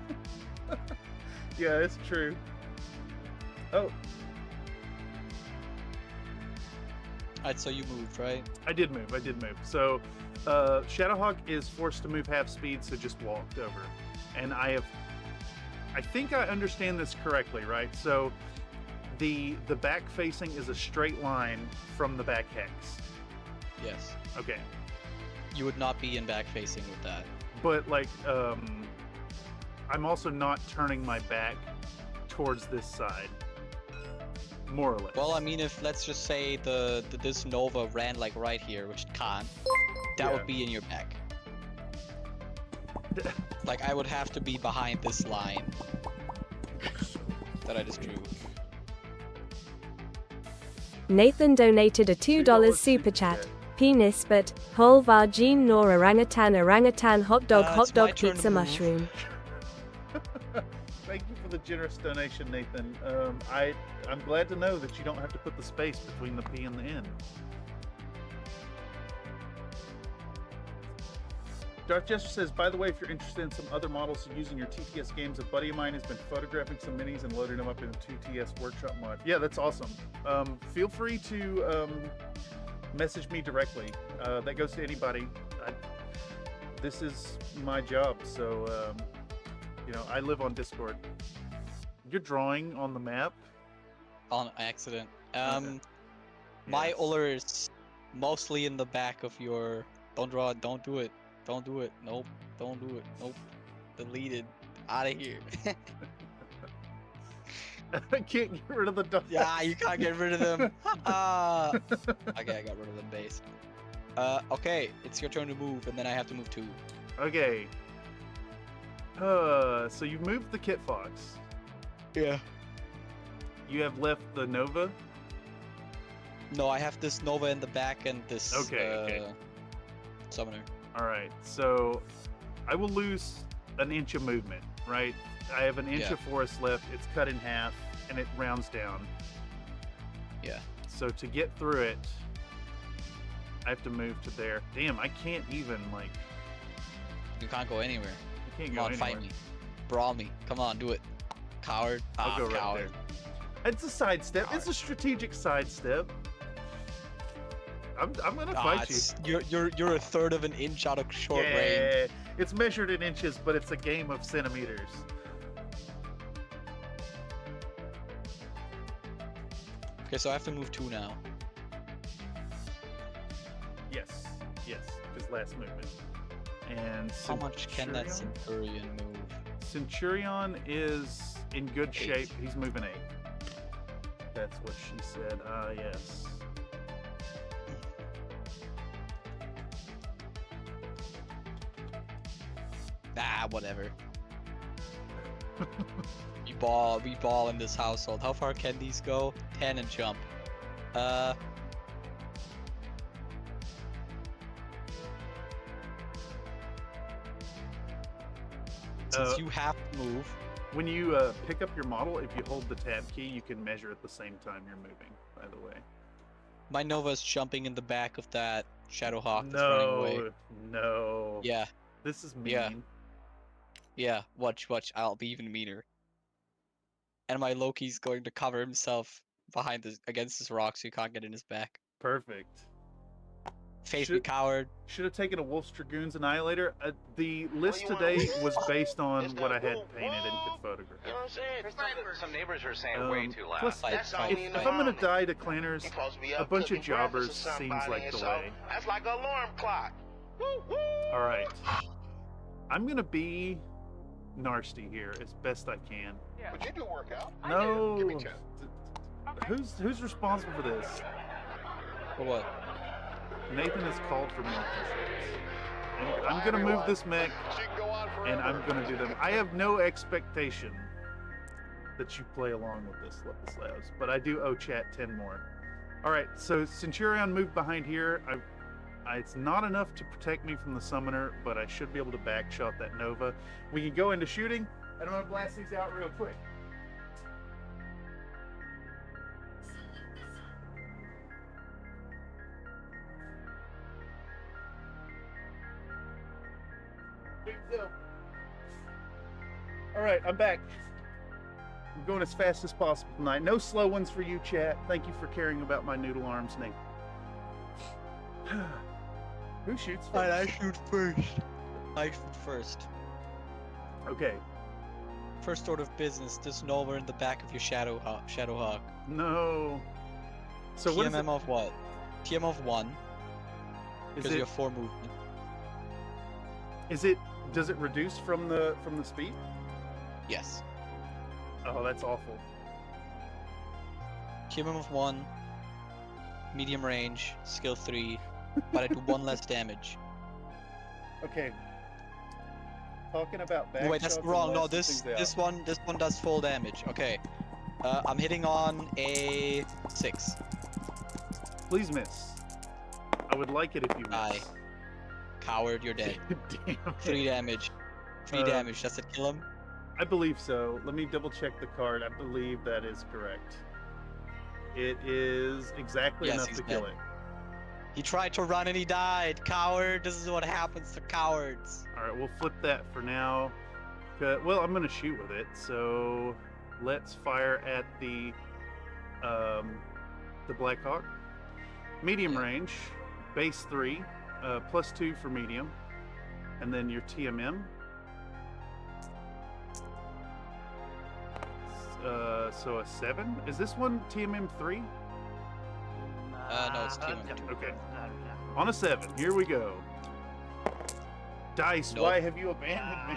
Yeah, it's true. Oh. Alright, so you moved, right? I did move. So, Shadowhawk is forced to move half speed, so just walked over. And I think I understand this correctly, right? So, the back facing is a straight line from the back hex. Yes. Okay. You would not be in back facing with that. But like, I'm also not turning my back towards this side, more or less. Well, I mean, if let's just say this Nova ran like right here, which it can't, that would be in your back. Like, I would have to be behind this line that I just drew. Nathan donated a $2 super chat. Penis but whole vagine nor orangutan hot dog pizza mushroom. Thank you for the generous donation, Nathan. I'm glad to know that you don't have to put the space between the P and the N. Darth Jester says, by the way, if you're interested in some other models using your TTS games, a buddy of mine has been photographing some minis and loading them up in a TTS workshop mod. Yeah, that's awesome. Feel free to message me directly. That goes to anybody. This is my job, so you know, I live on Discord. You're drawing on the map? On accident. Okay. My Yes. Uller is mostly in the back of your... Don't draw it, don't do it. Don't do it. Nope. Don't do it. Nope. Deleted. Out of here. I can't get rid of the dog. Yeah, you can't get rid of them. Okay, I got rid of them base. Okay, it's your turn to move, and then I have to move too. Okay. So you've moved the Kit Fox. Yeah. You have left the Nova. No, I have this Nova in the back and this Okay. Summoner. Alright, so I will lose an inch of movement, right? I have an inch of forest left, it's cut in half, and it rounds down. Yeah. So to get through it, I have to move to there. Damn, I can't even, like... You can't go anywhere. I can't Come go on, anywhere. fight me. Brawl me. Come on, do it. Coward. I'll go right coward. there. It's a sidestep. It's a strategic sidestep. I'm gonna fight you. You're a third of an inch out of short range. Yeah, it's measured in inches, but it's a game of centimeters. Okay, so I have to move 2 now. Yes, his last movement. And How much can that Centurion move? Centurion is in good shape. He's moving 8. That's what she said. Yes. Ah, whatever. We ball in this household. How far can these go? 10 and jump. Since you have to move. When you pick up your model, if you hold the tab key, you can measure at the same time you're moving, by the way. My Nova is jumping in the back of that Shadowhawk that's running away. No. Yeah. This is mean. Yeah. Yeah, watch. I'll be even meaner. and my Loki's going to cover himself behind against this rock so you can't get in his back. Perfect. Face me, coward. Should have taken a Wolf's Dragoon's Annihilator. The list today was based on what I had painted and could photograph. You know what I'm saying? Some neighbors are saying way too loud. Plus, That's all if you I'm gonna know. die to clanners, You supposed to be a up bunch of cooking breakfast jobbers or seems somebody, like and the so way. That's like an alarm clock. Woo, woo. All right, I'm gonna be nasty here as best I can. But you do work out. No, Give me 10. who's responsible for this? For what? Nathan has called for more push-ups. And I'm gonna move this mech, She can go on forever. and I'm gonna do them. I have no expectation that you play along with this, Locust Labs, but I do owe chat 10 more. All right, so Centurion moved behind here. It's not enough to protect me from the summoner, but I should be able to backshot that Nova. We can go into shooting, and I'm gonna blast these out real quick. All right, I'm back. I'm going as fast as possible tonight. No slow ones for you, chat. Thank you for caring about my noodle arms, Nate. Who shoots first? I shoot first. I shoot first. Okay. First order of business, this Nova in the back of your Shadowhawk. No. So what is it? TMM of what? TM of 1. Is Because you have 4 movement. Does it reduce from the speed? Yes. Oh, that's awful. TMM of 1. Medium range, skill 3. But I do 1 less damage. Okay. Talking about back. Wait, that's wrong. No, this one does full damage. Okay. I'm hitting on a 6. Please miss. I would like it if you miss. Aye. Coward, you're dead. Damn. 3 damage. 3 damage. Does it kill him? I believe so. Let me double check the card. I believe that is correct. It is exactly enough to kill it. He tried to run and he died. Coward. This is what happens to cowards. All right, we'll flip that for now. Well, I'm gonna shoot with it. So let's fire at the Black Hawk. Medium range, base 3, +2 for medium, and then your TMM. So a 7. Is this one TMM 3? No, it's TMM 2. Okay. On a 7. Here we go. Dice, Nope. why have you abandoned me?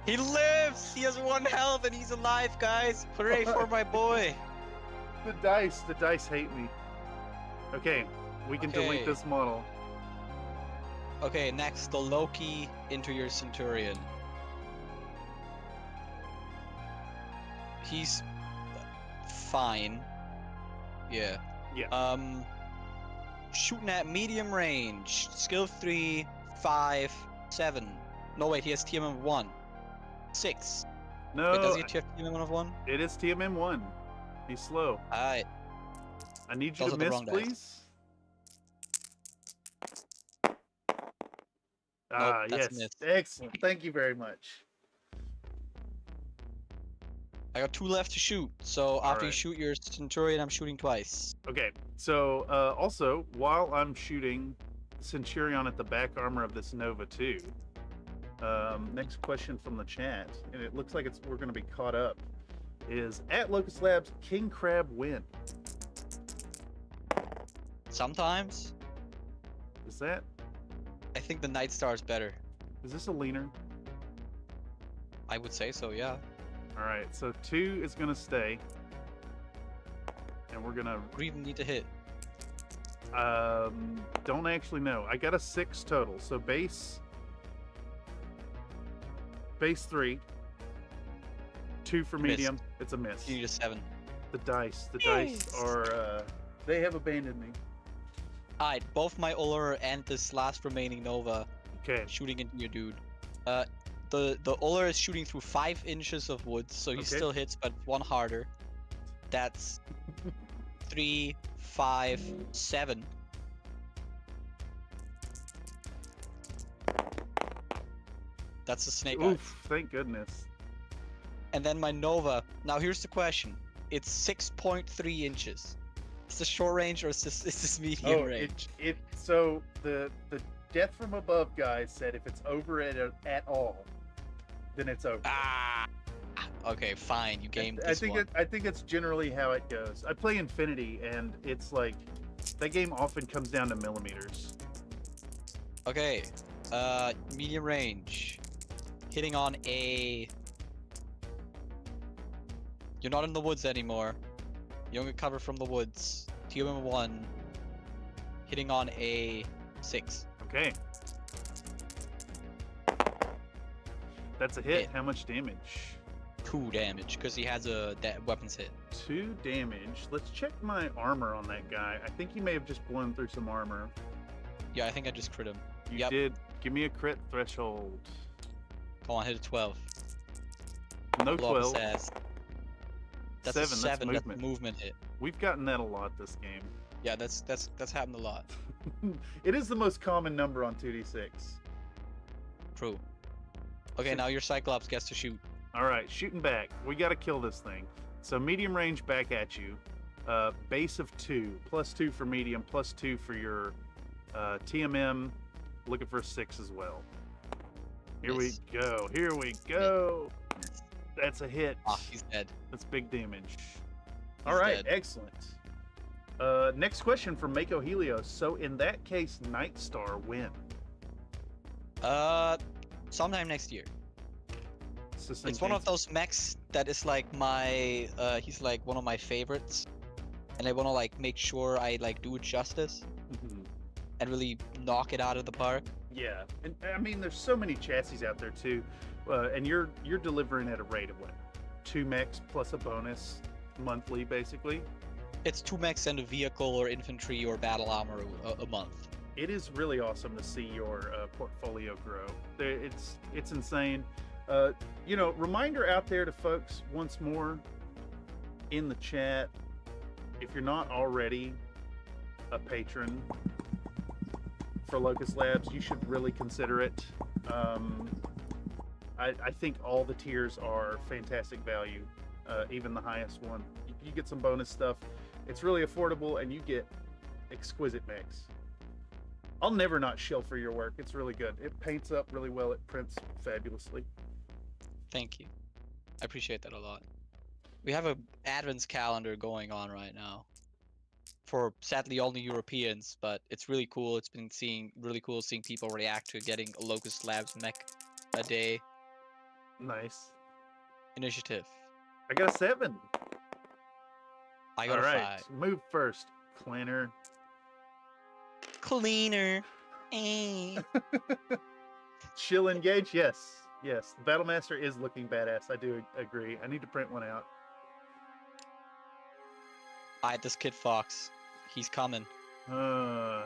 He lives! He has 1 health and he's alive, guys! Hooray for my boy! The dice hate me. Okay, we can delete Okay. this model. Okay, next, the Loki into your Centurion. He's fine. Yeah. Yeah. Shooting at medium range. Skill 3, 5, 7. No, wait, he has TMM 1. 6. No, Wait, does he have TMM of 1? it is TMM 1. He's slow. Alright. I need you Those to are the miss, wrong dice. please. Ah, that's yes. a miss. Excellent. Thank you very much. I got 2 left to shoot, so after you Alright. shoot your Centurion, I'm shooting twice. Okay, so also, while I'm shooting Centurion at the back armor of this Nova 2, next question from the chat, and it looks like we're going to be caught up, is at Locust Labs, King Crab win? Sometimes, Is that? I think the Night Star is better. Is this a leaner? I would say so, yeah. All right, so 2 is going to stay, and we're going to What do you even need to hit? don't actually know. I got a 6 total. So base 3, 2 for Missed. medium. It's a miss. You need a 7. The dice are they have abandoned me. Alright, both my Uller and this last remaining Nova Okay. shooting into your dude. The Uller is shooting through 5 inches of wood, so he Okay. still hits, but 1 harder. That's 3, 5, 7. That's a snake eye. Oof! Thank goodness. And then my Nova. Now here's the question. It's 6.3 inches. Is this short range or is this medium range? So the Death from Above guy said if it's over it at all, then it's over. Ah. Okay, fine. You gamed this one. I think it's generally how it goes. I play Infinity, and it's like that game often comes down to millimeters. Okay. Medium range. Hitting on a. You're not in the woods anymore. You don't get cover from the woods. TOM 1. Hitting on a 6. Okay. That's a hit. How much damage? 2 damage, because he has a weapons hit. 2 damage. Let's check my armor on that guy. I think he may have just blown through some armor. Yeah, I think I just crit him. You did. Give me a crit threshold. Come on, hit a 12. No Blow 12. up his ass. That's 7. a 7. That's That's movement hit. We've gotten that a lot this game. Yeah, that's happened a lot. It is the most common number on 2d6. True. Okay, now your Cyclops gets to shoot. All right, shooting back. We got to kill this thing. So medium range back at you. Base of 2. +2 for medium. +2 for your TMM. Looking for a 6 as well. Here we go. Here we go. That's a hit. Ah, he's dead. That's big damage. All right, dead. excellent. Next question from Mako Helios. So in that case, Nightstar when? Sometime next year. It's one of those mechs that is like my he's like one of my favorites, and I want to like make sure I like do it justice and really knock it out of the park. Yeah, and I mean there's so many chassis out there too, and you're delivering at a rate of what, 2 mechs plus a bonus monthly basically. It's 2 mechs and a vehicle or infantry or battle armor a month. It is really awesome to see your portfolio grow. It's insane. You know, reminder out there to folks once more in the chat, if you're not already a patron for Locust Labs, you should really consider it. I think all the tiers are fantastic value, even the highest one. You get some bonus stuff. It's really affordable, and you get exquisite mechs. I'll never not shill for your work. It's really good. It paints up really well. It prints fabulously. Thank you. I appreciate that a lot. We have a Advents calendar going on right now. For sadly only Europeans, but it's really cool. It's been really cool seeing people react to getting a Locust Labs mech a day. Nice. Initiative. I got a 7. I got a 5. Move first, Cleaner. Cleaner. Eh. Chill engage? Yes. Yes. The Battlemaster is looking badass. I do agree. I need to print one out. Alright, this Kid Fox. He's coming. I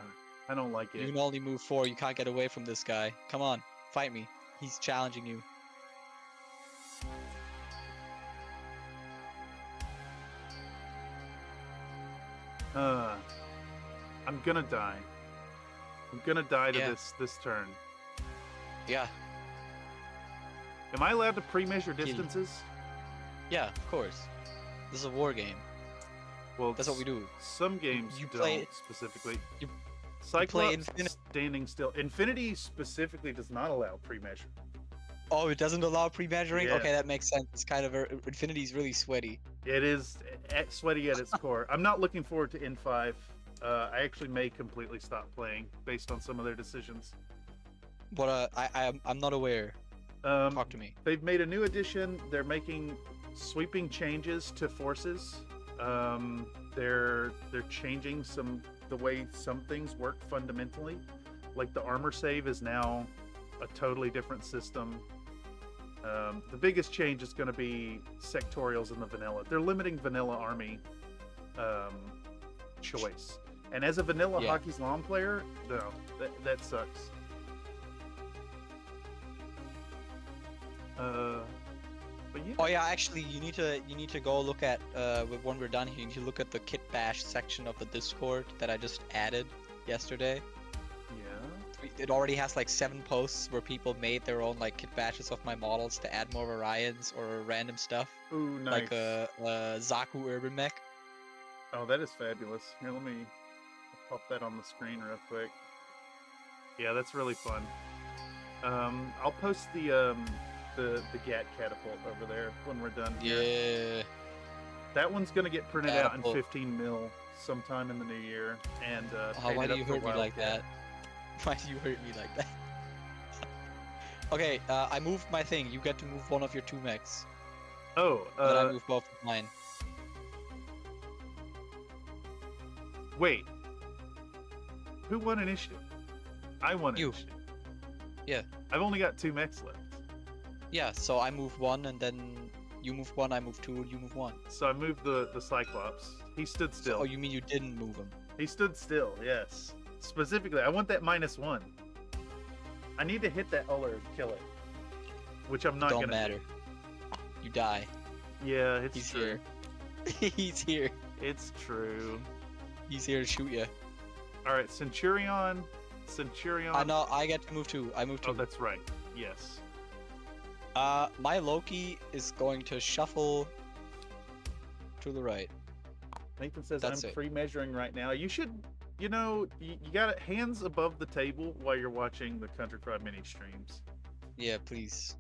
don't like it. You can only move 4. You can't get away from this guy. Come on. Fight me. He's challenging you. I'm gonna die. I'm gonna die to this turn. Yeah. Am I allowed to pre-measure distances? Yeah, of course. This is a war game. Well, that's what we do. Some games you don't play, specifically. You Cyclops standing still. Infinity specifically does not allow pre-measure. Oh, it doesn't allow pre-measuring? Yeah. Okay, that makes sense. It's kind of Infinity's really sweaty. It is sweaty at its core. I'm not looking forward to N5. I actually may completely stop playing based on some of their decisions. But I'm not aware. Talk to me. They've made a new edition. They're making sweeping changes to forces. They're changing the way some things work fundamentally. Like the armor save is now a totally different system. The biggest change is going to be sectorials in the vanilla. They're limiting vanilla army choice. And as a vanilla Hockey's Lawn player, no, that sucks. But yeah. Oh yeah, actually, you need to go look at when we're done here. You need to look at the Kit Bash section of the Discord that I just added yesterday. Yeah. it already has like 7 posts where people made their own like kit batches of my models to add more variants or random stuff. Ooh, nice. Like a Zaku urban mech. Oh, that is fabulous. Here, let me pop that on the screen real quick. Yeah, that's really fun. I'll post the GAT catapult over there when we're done here. Yeah. That one's gonna get printed out in Catapult. 15 mil sometime in the new year, and Why do you painted up for hurt me like Wildcat. that? Why do you hurt me like that? Okay, I moved my thing. You get to move one of your 2 mechs. Oh, Then I move both of mine. wait. Who won initiative? I won You. initiative. Yeah. I've only got 2 mechs left. Yeah, so I move 1 and then you move 1, I move 2, you move 1. So I moved the Cyclops. He stood still. Oh, you mean you didn't move him? He stood still, yes. Specifically, I want that -1. I need to hit that Uller and kill it. Which I'm not Don't gonna matter. You die. do. Yeah, it's He's true. here. He's here. It's true. He's here to shoot you. Alright, Centurion. No, I get to move 2. I move 2. Oh, that's right. Yes. My Loki is going to shuffle to the right. Nathan says That's I'm it. free measuring right now. You should, you know, you got it hands above the table while you're watching the Country Fried Mini streams. Yeah, please.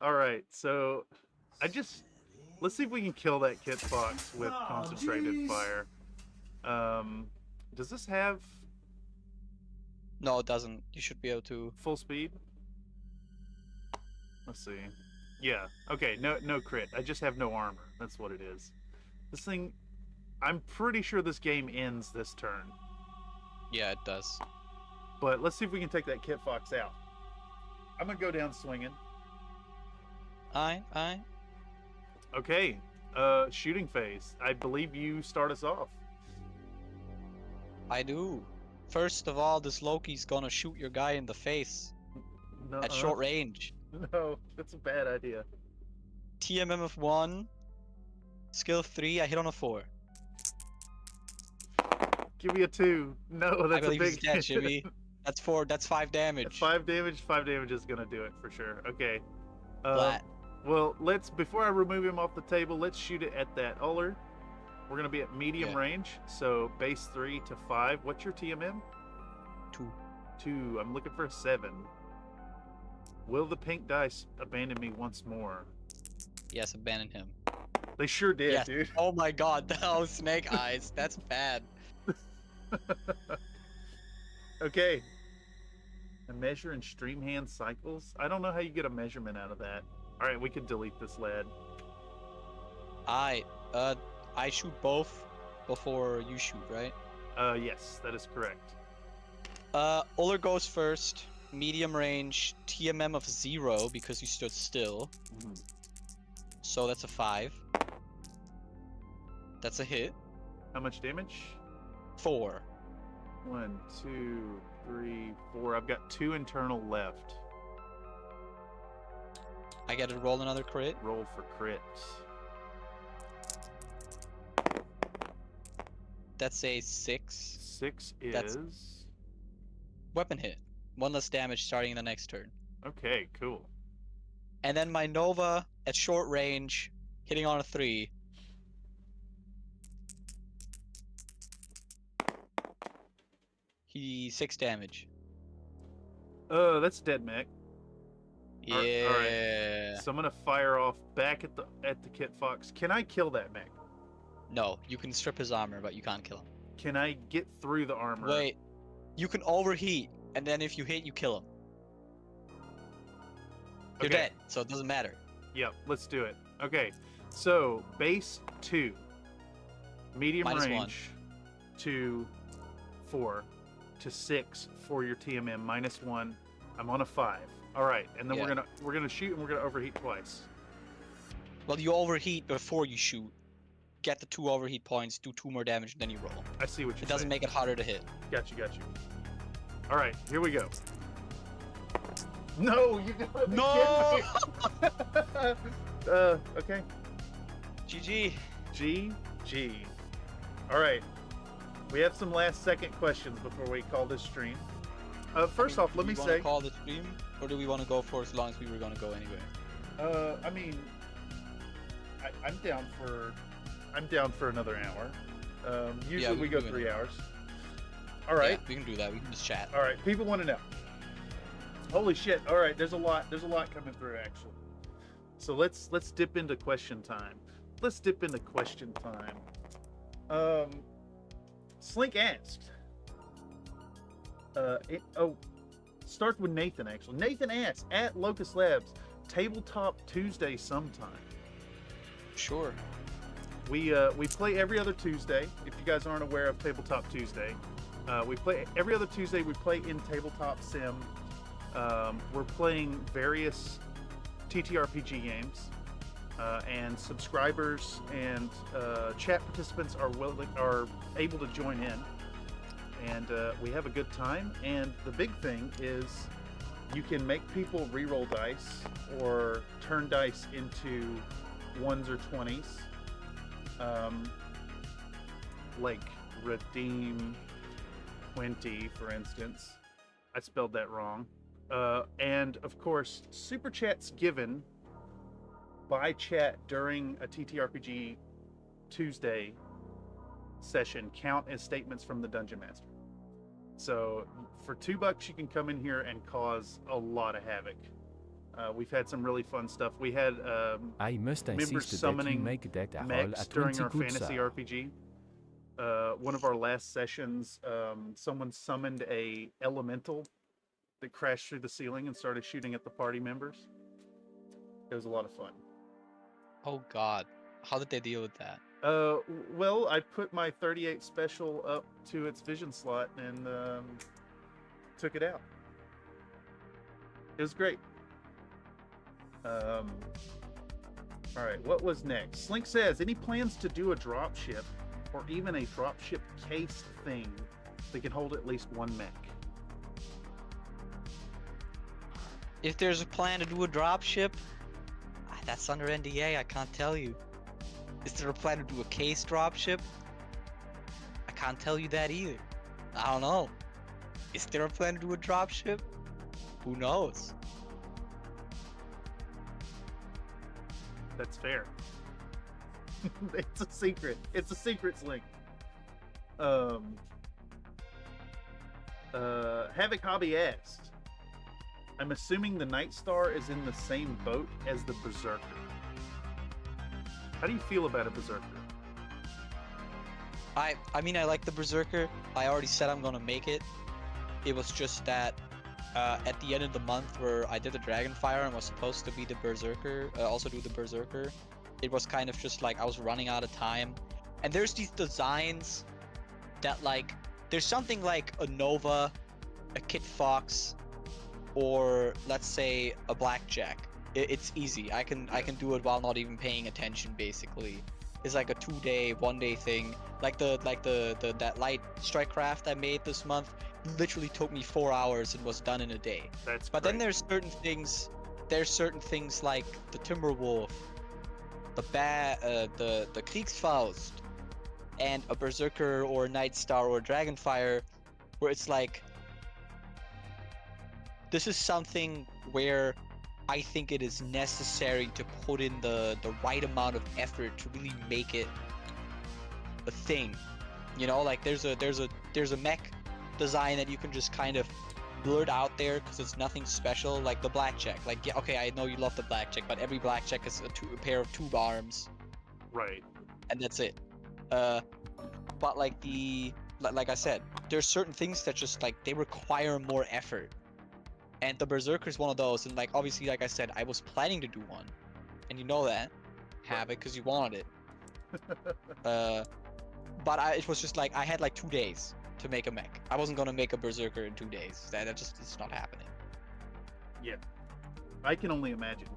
Alright, so let's see if we can kill that Kit Fox with concentrated fire. Does this have No, it doesn't. You should be able to. full speed? Let's see. Yeah, okay, no crit. I just have no armor. That's what it is. This thing, I'm pretty sure this game ends this turn. Yeah, it does. But let's see if we can take that Kit Fox out. I'm gonna go down swinging. Aye. Okay, shooting phase. I believe you start us off. I do. First of all, this Loki's gonna shoot your guy in the face No, at short range. No, that's a bad idea. TMM of 1. Skill 3, I hit on a 4. Give me a 2. No, that's I believe a he's big dead, Jimmy. That's 4, that's 5 damage. 5 damage. 5 damage is gonna do it for sure. Okay. Flat. Well, before I remove him off the table, let's shoot it at that Uller. We're gonna be at medium range, so base 3 to 5. What's your TMM? 2. 2. I'm looking for a 7. Will the pink dice abandon me once more? Yes, abandon him. They sure did, Yes. dude. Oh my god, oh, snake eyes. That's bad. Okay. A measure in stream hand cycles? I don't know how you get a measurement out of that. Alright, we can delete this lad. I shoot both before you shoot, right? Yes, that is correct. Uller goes first. Medium range, TMM of 0 because you stood still. So that's a 5. That's a hit. How much damage? 4. 1, 2, 3, 4. I've got 2 internal left. I get to roll another crit. Roll for crit. That's a 6. 6 is... That's- Weapon hit. 1 less damage starting in the next turn. Okay, cool. And then my Nova at short range, hitting on a 3. He 6 damage. That's dead mech. Yeah. Alright. So I'm gonna fire off back at the Kit Fox. Can I kill that mech? No, you can strip his armor, but you can't kill him. Can I get through the armor? Wait, you can overheat, and then if you hit, you kill him. You're Okay. dead, so it doesn't matter. Yep, let's do it. Okay, so base 2, medium -1. range to 4 to 6 for your TMM -1. I'm on a 5. All right, and then Yeah. we're gonna shoot and we're gonna overheat twice. Well, you overheat before you shoot. Get the 2 overheat points, do 2 more damage, and then you roll. I see what you're It doesn't saying. make it harder to hit. Got you. All right, here we go. No, you got No! Okay. GG. GG. All right. We have some last-second questions before we call this stream. First off, let me Do we say. want to call the stream, or do we want to go for as long as we were going to go anyway? I mean, I'm down for another hour. Usually we go 3 hours. All right. Yeah, we can do that. We can just chat. All right. People want to know. Holy shit! All right. There's a lot coming through actually. So let's dip into question time. Slink asked. Start with Nathan actually. Nathan asked at Locust Labs, Tabletop Tuesday sometime. Sure. We play every other Tuesday. If you guys aren't aware of Tabletop Tuesday, we play every other Tuesday. We play in Tabletop Sim. We're playing various TTRPG games, and subscribers and chat participants are able to join in, and we have a good time. And the big thing is you can make people re-roll dice or turn dice into 1s or 20s, like redeem 20, for instance. I spelled that wrong. And of course, super chats given by chat during a TTRPG Tuesday session count as statements from the Dungeon Master. So for $2 you can come in here and cause a lot of havoc. We've had some really fun stuff. We had members summoning mechs during our fantasy RPG. One of our last sessions, someone summoned a elemental that crashed through the ceiling and started shooting at the party members. It was a lot of fun. Oh God, how did they deal with that? Well, I put my 38 special up to its vision slot and took it out. It was great. All right, what was next? Slink says, any plans to do a dropship or even a dropship case thing that can hold at least one mech? If there's a plan to do a dropship, that's under NDA, I can't tell you. Is there a plan to do a case dropship? I can't tell you that either. I don't know. Is there a plan to do a dropship? Who knows? That's fair. It's a secret. It's a secret, Slink. Havoc Hobby asked, I'm assuming the Night Star is in the same boat as the Berserker. How do you feel about a Berserker? I mean, I like the Berserker. I already said I'm gonna make it. It was just that at the end of the month where I did the Dragonfire and was supposed to be the Berserker, also do the Berserker, it was kind of just like I was running out of time. And there's these designs that, like, there's something like a Nova, a Kit Fox, or let's say a Blackjack. It's easy. I can do it while not even paying attention. Basically, it's like a 2-day, 1-day thing. Like that light strike craft I made this month literally took me 4 hours and was done in a day. That's but great. Then there's certain things. There's certain things like the Timberwolf, the Kriegsfaust, and a Berserker or a Night Star or a Dragonfire, where it's like, this is something where I think it is necessary to put in the right amount of effort to really make it a thing. You know, like there's a mech design that you can just kind of blurt out there because it's nothing special, like the Blackjack. Like, yeah, okay, I know you love the Blackjack, but every Blackjack is a pair of tube arms. Right. And that's it. But like like I said, there's certain things that just like they require more effort. And the Berserker is one of those, and like obviously, like I said, I was planning to do one, and you know that, Havoc, because you wanted it. But it was just like I had like 2 days to make a mech. I wasn't gonna make a Berserker in 2 days. That just is not happening. Yeah, I can only imagine.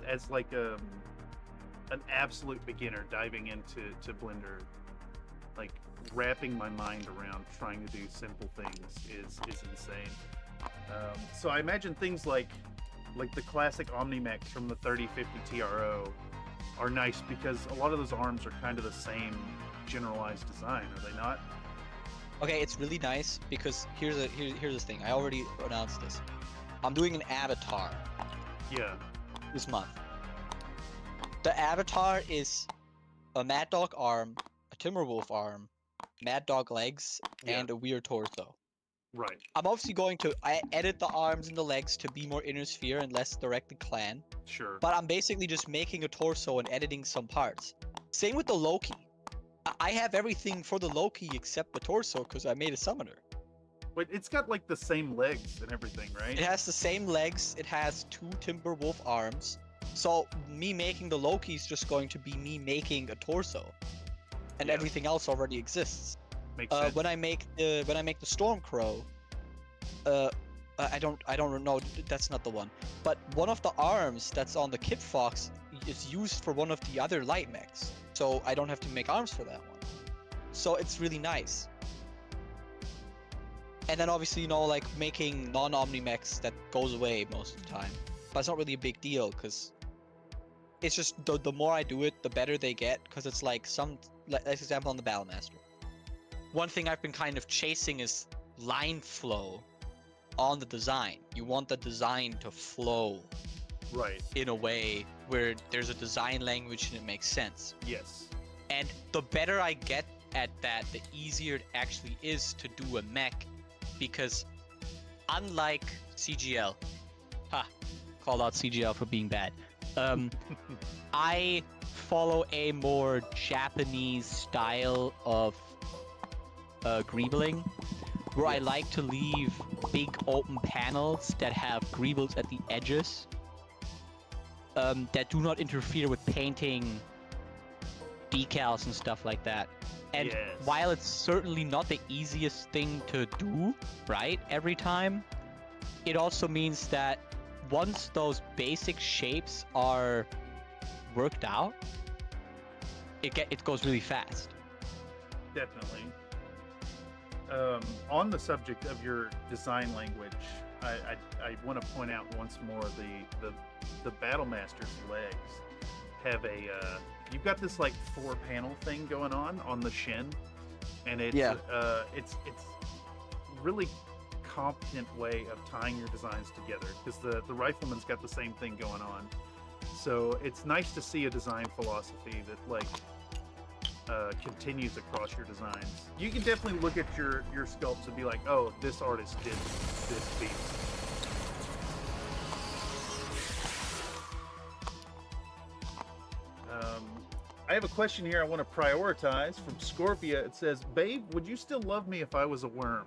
As like an absolute beginner diving into Blender, like wrapping my mind around trying to do simple things is insane. So I imagine things like the classic Omnimex from the 3050 TRO are nice because a lot of those arms are kind of the same generalized design, are they not? Okay, it's really nice because here's the thing. I already announced this. I'm doing an avatar Yeah. this month. The avatar is a Mad Dog arm, a Timberwolf arm, Mad Dog legs, and a weird torso. Right. I'm obviously going to edit the arms and the legs to be more inner sphere and less directly clan. Sure. But I'm basically just making a torso and editing some parts. Same with the Loki. I have everything for the Loki except the torso because I made a summoner. But it's got like the same legs and everything, right? It has the same legs. It has 2 Timberwolf arms. So me making the Loki is just going to be me making a torso, and everything else already exists. Makes sense. When I make the Stormcrow, I don't know. That's not the one. But one of the arms that's on the Kid Fox is used for one of the other light mechs, so I don't have to make arms for that one. So it's really nice. And then obviously, like making non-omni mechs, that goes away most of the time. But it's not really a big deal because it's just the more I do it, the better they get. Because it's like like example on the Battlemaster. One thing I've been kind of chasing is line flow on the design. You want the design to flow, right, in a way where there's a design language and it makes sense. Yes. And the better I get at that, the easier it actually is to do a mech, because unlike CGL, called out CGL for being bad. I follow a more Japanese style of greebling, where I like to leave big open panels that have greebles at the edges that do not interfere with painting decals and stuff like that. And while it's certainly not the easiest thing to do, right, every time, it also means that once those basic shapes are worked out, it goes really fast. Definitely. On the subject of your design language, I want to point out once more the Battlemaster's legs have you've got this like 4-panel thing going on the shin, and it's really competent way of tying your designs together, because the Rifleman's got the same thing going on. So it's nice to see a design philosophy that like continues across your designs. You can definitely look at your sculpts and be like, oh, this artist did this piece. I have a question here I want to prioritize from Scorpia. It says, babe, would you still love me if I was a worm?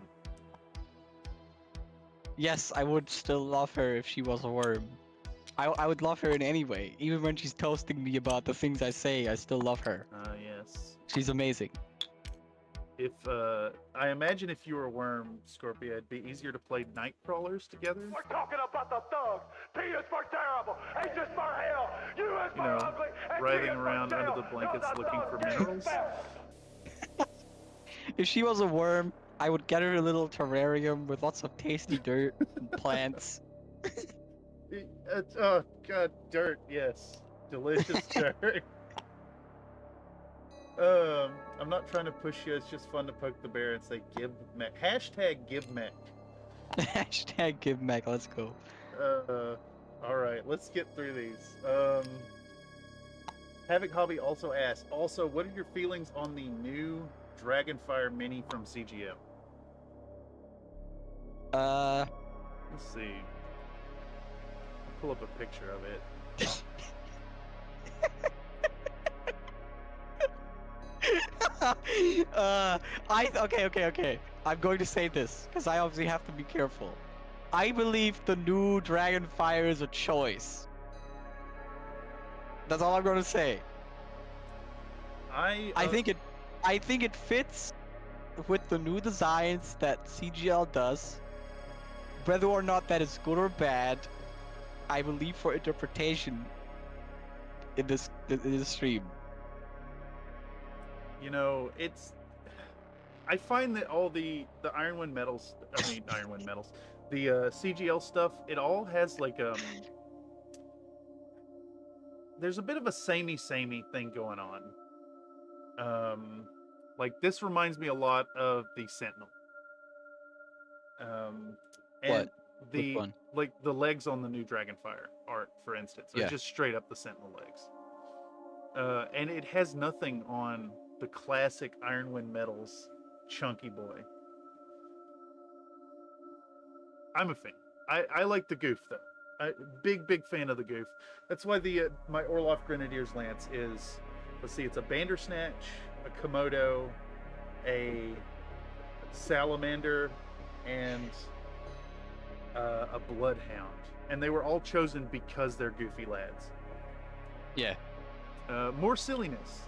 Yes, I would still love her if she was a worm. I would love her in any way. Even when she's toasting me about the things I say, I still love her. Yes. She's amazing. If I imagine if you were a worm, Scorpia, it'd be easier to play night crawlers together. We're talking about the thugs. T is for terrible. H is for hell. U is for ugly. Writhing around under the blankets looking for minerals. If she was a worm, I would get her a little terrarium with lots of tasty dirt and plants. Oh god, dirt, yes. Delicious dirt. I'm not trying to push you, it's just fun to poke the bear and say give mech. Hashtag give mech. Hashtag give mech, let's go. Alright, let's get through these. Havoc Hobby also asked, what are your feelings on the new Dragonfire Mini from CGL? Let's see. I'll pull up a picture of it. Okay. I'm going to say this, because I obviously have to be careful. I believe the new Dragonfire is a choice. That's all I'm going to say. I think it fits with the new designs that CGL does. Whether or not that is good or bad, I will leave for interpretation in this stream. You know, I find that all the Ironwind Metals, the CGL stuff, it all has like there's a bit of a samey thing going on. Like this reminds me a lot of the Sentinel. And What? the Which one? like the legs on the new Dragonfire art, for instance, are Yeah. just straight up the Sentinel legs. And it has nothing on the classic Ironwind Metals chunky boy. I'm a fan. I like the goof though. Big fan of the goof. That's why the my Orloff Grenadier's Lance is, let's see, it's a Bandersnatch, a Komodo, a Salamander, and a Bloodhound. And they were all chosen because they're goofy lads. Yeah. More silliness.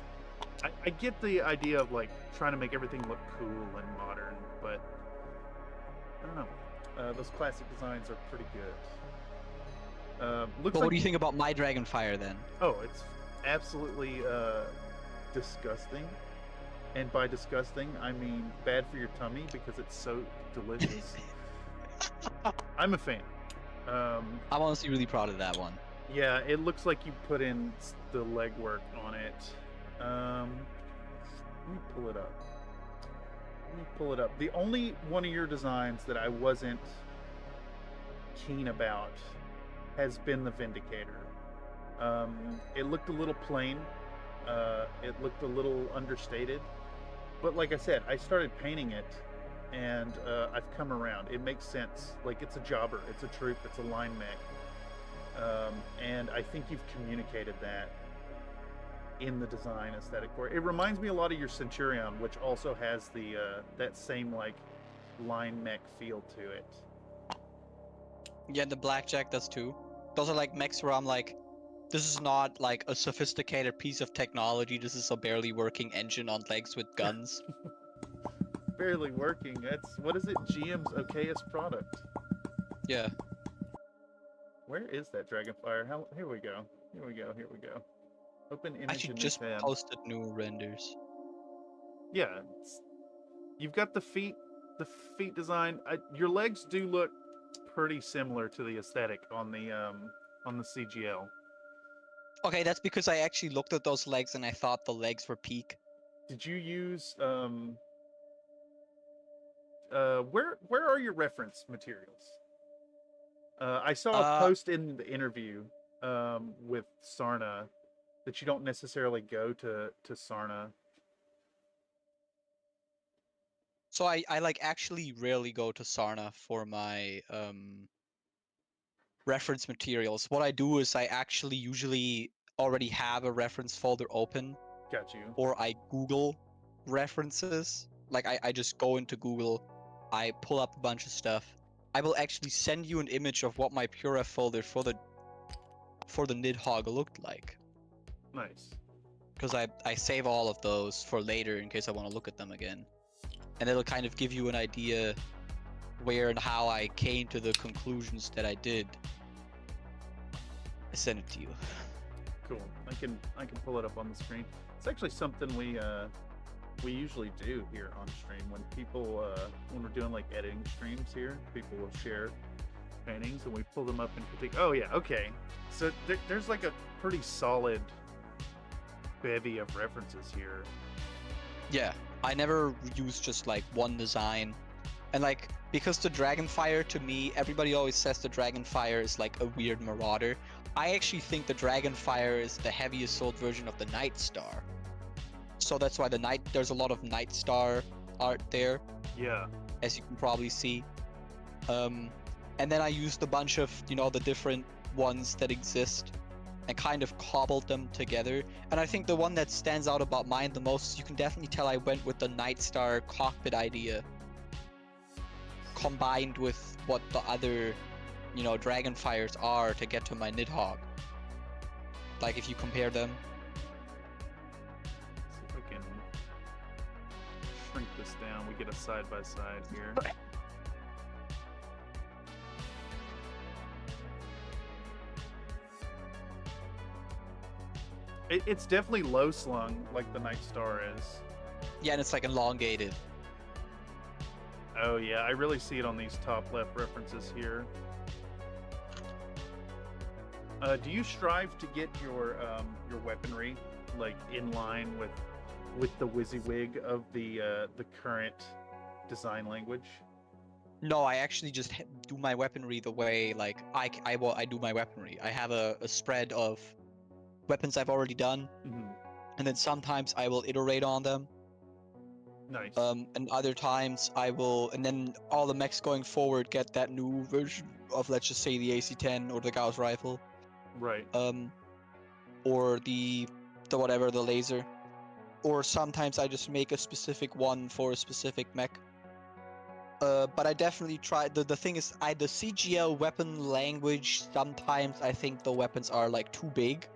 I get the idea of like trying to make everything look cool and modern, but I don't know. Those classic designs are pretty good. Looks But like what do you think about my Dragonfire then? Oh, it's absolutely disgusting. And by disgusting, I mean bad for your tummy because it's so delicious. I'm a fan. I'm honestly really proud of that one. Yeah, it looks like you put in the legwork on it. Let me pull it up. The only one of your designs that I wasn't keen about has been the Vindicator. It looked a little plain. It looked a little understated. But like I said, I started painting it, and I've come around. It makes sense. Like, it's a jobber, it's a troop, it's a line mech. And I think you've communicated that in the design aesthetic for it. It reminds me a lot of your Centurion, which also has the that same like line mech feel to it. Yeah, the Blackjack does too. Those are like mechs where I'm like, this is not like a sophisticated piece of technology. This is a barely working engine on legs with guns. Barely working. That's, what is it? GM's okayest product. Yeah. Where is that Dragonfire? Here we go. Open image I in should new just tab. posted new renders. Yeah, you've got the feet design. Your legs do look pretty similar to the aesthetic on the CGL. Okay, that's because I actually looked at those legs and I thought the legs were peak. Did you use where are your reference materials? I saw a post in the interview with Sarna that you don't necessarily go to Sarna. So I like actually rarely go to Sarna for my reference materials. What I do is I actually usually already have a reference folder open. Got you. Or I Google references. Like I just go into Google, I pull up a bunch of stuff. I will actually send you an image of what my PureF folder for the Nidhogg looked like. Nice. Because I save all of those for later in case I want to look at them again. And it'll kind of give you an idea where and how I came to the conclusions that I did. I send it to you. Cool. I can pull it up on the screen. It's actually something we usually do here on stream when people when we're doing like editing streams here. People will share paintings and we pull them up and critique. Oh yeah, okay. So there's like a pretty solid bevy of references here. Yeah, I never use just like one design. And like, because the Dragonfire, to me, everybody always says the Dragonfire is like a weird marauder. I actually think the Dragonfire is the heaviest sold version of the Night Star. So that's why there's a lot of Night Star art there. Yeah. As you can probably see. And then I used a bunch of, the different ones that exist and kind of cobbled them together. And I think the one that stands out about mine the most, you can definitely tell I went with the Night Star cockpit idea combined with what the other, Dragonfires are to get to my Nidhogg. Like if you compare them. Let's see if I can shrink this down. We get a side by side here. It's definitely low slung, like the Night Star is. Yeah, and it's like elongated. Oh yeah, I really see it on these top left references here. Do you strive to get your weaponry like in line with with the WYSIWYG of the current design language? No, I actually just do my weaponry the way like I do my weaponry. I have a spread of weapons I've already done, and then sometimes I will iterate on them. Nice. And other times I will, and then all the mechs going forward get that new version of, let's just say, the AC-10 or the Gauss rifle. Right. Or the whatever, the laser. Or sometimes I just make a specific one for a specific mech. But I definitely try. The thing is, the CGL weapon language, sometimes I think the weapons are like too big.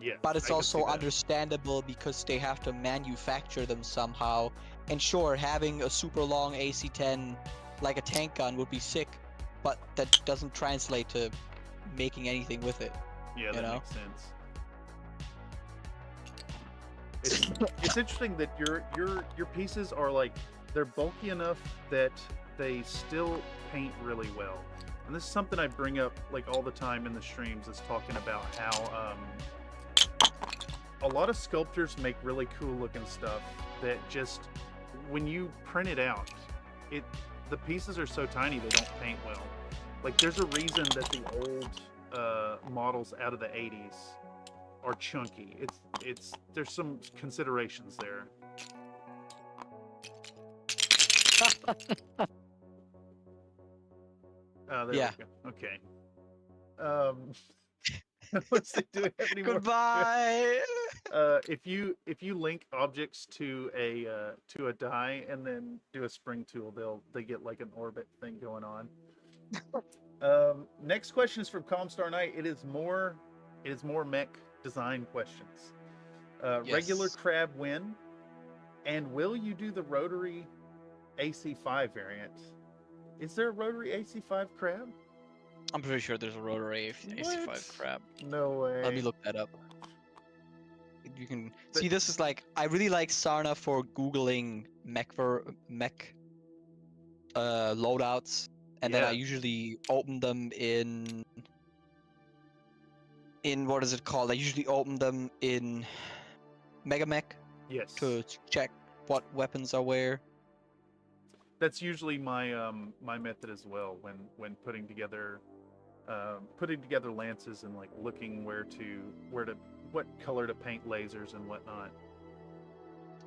Yes. But it's I can also see that. understandable because they have to manufacture them somehow. And sure, having a super long AC-10 like a tank gun would be sick, but that doesn't translate to making anything with it. Yeah, that you know? makes sense. It's interesting that your pieces are like, they're bulky enough that they still paint really well. And this is something I bring up like all the time in the streams, is talking about how a lot of sculptors make really cool looking stuff that just, when you print it out, the pieces are so tiny they don't paint well. Like, there's a reason that the old models out of the 80s are chunky. There's some considerations there. There Yeah. we go. Okay. Let's see, do we have any more? Goodbye. If you link objects to a die and then do a spring tool, they get like an orbit thing going on. Next question is from Calmstar Knight. It is more mech design questions. Yes. Regular crab win, and will you do the rotary AC5 variant? Is there a rotary AC5 crab? I'm pretty sure there's a rotary AC5 crab. No way. Let me look that up. You can see, this is like, I really like Sarna for googling mech loadouts, and then I usually open them in what is it called? I usually open them in Megamech. Yes. To check what weapons are where. That's usually my my method as well when putting together lances and like looking what color to paint lasers and whatnot.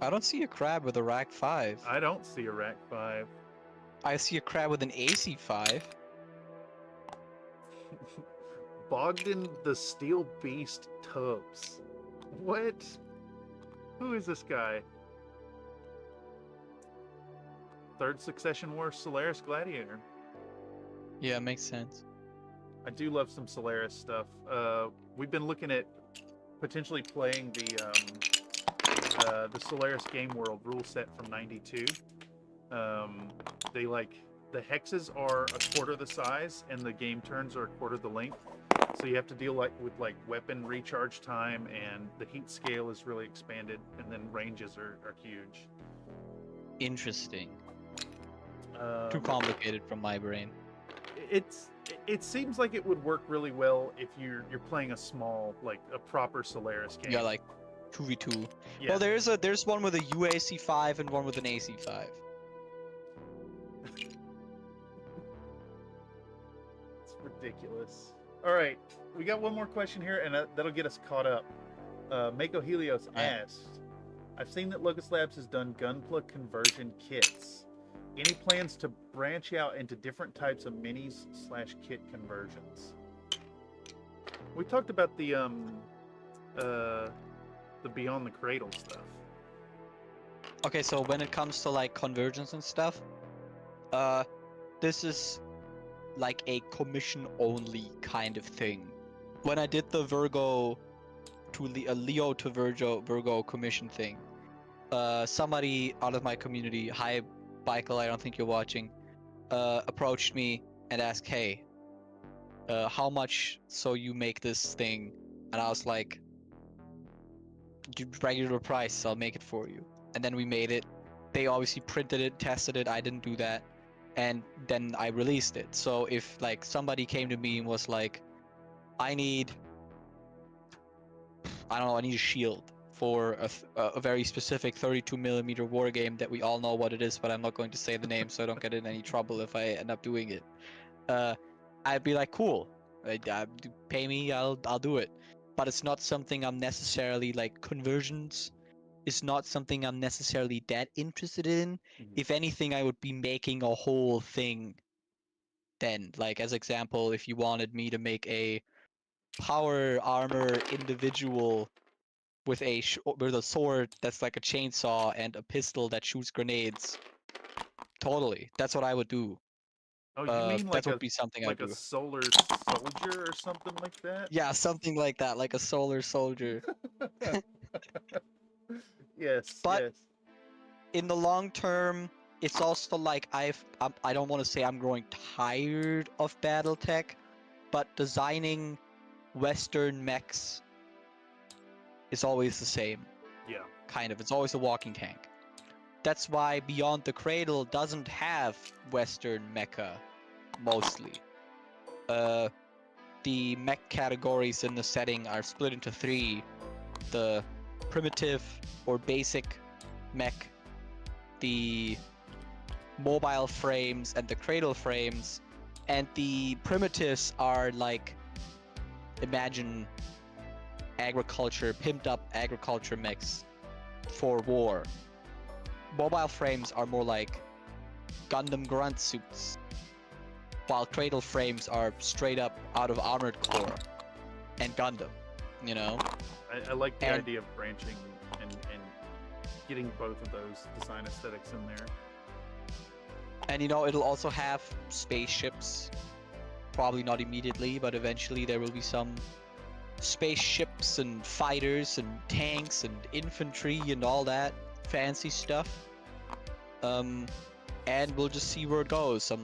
I don't see a crab with a rack 5. I don't see a rack 5. I see a crab with an AC5. Bogdan the Steel Beast Tubbs. What? Who is this guy? Third Succession War Solaris Gladiator. Yeah, it makes sense. I do love some Solaris stuff. We've been looking at potentially playing the Solaris Game World rule set from '92. The hexes are a quarter the size and the game turns are a quarter the length. So you have to deal with weapon recharge time, and the heat scale is really expanded, and then ranges are huge. Interesting. Too complicated from my brain. It seems like it would work really well if you're playing a small, like a proper Solaris game. Yeah, like 2v2. Yeah. Well, there's one with a UAC5 and one with an AC5. It's ridiculous. All right, we got one more question here, and that'll get us caught up. Mako Helios asked, I've seen that Locust Labs has done gunpla conversion kits. Any plans to branch out into different types of minis/kit conversions? We talked about the Beyond the Cradle stuff. Okay, so when it comes to like conversions and stuff, this is like a commission-only kind of thing. When I did the Virgo to Leo to Virgo commission thing, somebody out of my community, hi Michael, I don't think you're watching, approached me and asked, hey, how much so you make this thing? And I was like, regular price, I'll make it for you. And then we made it. They obviously printed it, tested it, I didn't do that. And then I released it. So if like somebody came to me and was like, I need a shield for a very specific 32mm war game that we all know what it is, but I'm not going to say the name so I don't get in any trouble if I end up doing it. I'd be like, cool, pay me, I'll do it. But it's not something I'm necessarily like conversions. Is not something I'm necessarily that interested in. If anything, I would be making a whole thing. Then, like as example, if you wanted me to make a power armor individual with a sword that's like a chainsaw and a pistol that shoots grenades, totally, that's what I would do. Oh, you mean that would be something I would do. a solar soldier or something like that? Yeah, something like that, like a solar soldier. Yes, but yes. In the long term, it's also like I don't want to say I'm growing tired of BattleTech, but designing Western mechs is always the same. Yeah. Kind of. It's always a walking tank. That's why Beyond the Cradle doesn't have Western mecha, mostly. The mech categories in the setting are split into 3. The primitive or basic mech, the mobile frames and the cradle frames, and the primitives are like, imagine agriculture, pimped up agriculture mechs for war. Mobile frames are more like Gundam grunt suits, while cradle frames are straight up out of Armored Core and Gundam, you know? I like the idea of branching and getting both of those design aesthetics in there. And you know, it'll also have spaceships. Probably not immediately, but eventually there will be some spaceships and fighters and tanks and infantry and all that fancy stuff. And we'll just see where it goes. I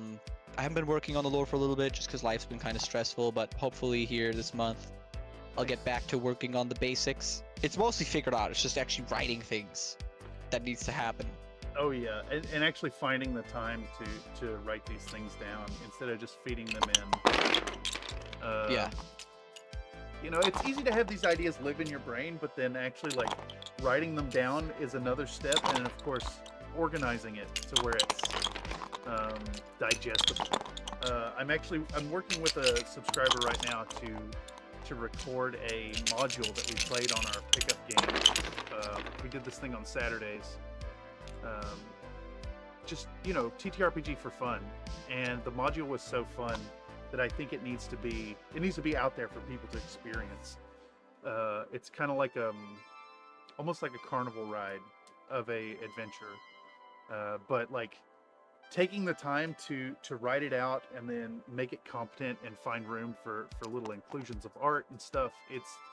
haven't been working on the lore for a little bit just because life's been kind of stressful, but hopefully here this month I'll get back to working on the basics. It's mostly figured out. It's just actually writing things that needs to happen. Oh yeah, and actually finding the time to write these things down instead of just feeding them in. Yeah. You know, it's easy to have these ideas live in your brain, but then actually like writing them down is another step, and of course organizing it to where it's digestible. I'm working with a subscriber right now to record a module that we played on our pickup game. We did this thing on Saturdays. Just, you know, TTRPG for fun, and the module was so fun that I think it needs to be out there for people to experience. It's kind of like almost like a carnival ride of a adventure, but like taking the time to write it out and then make it competent and find room for little inclusions of art and stuff.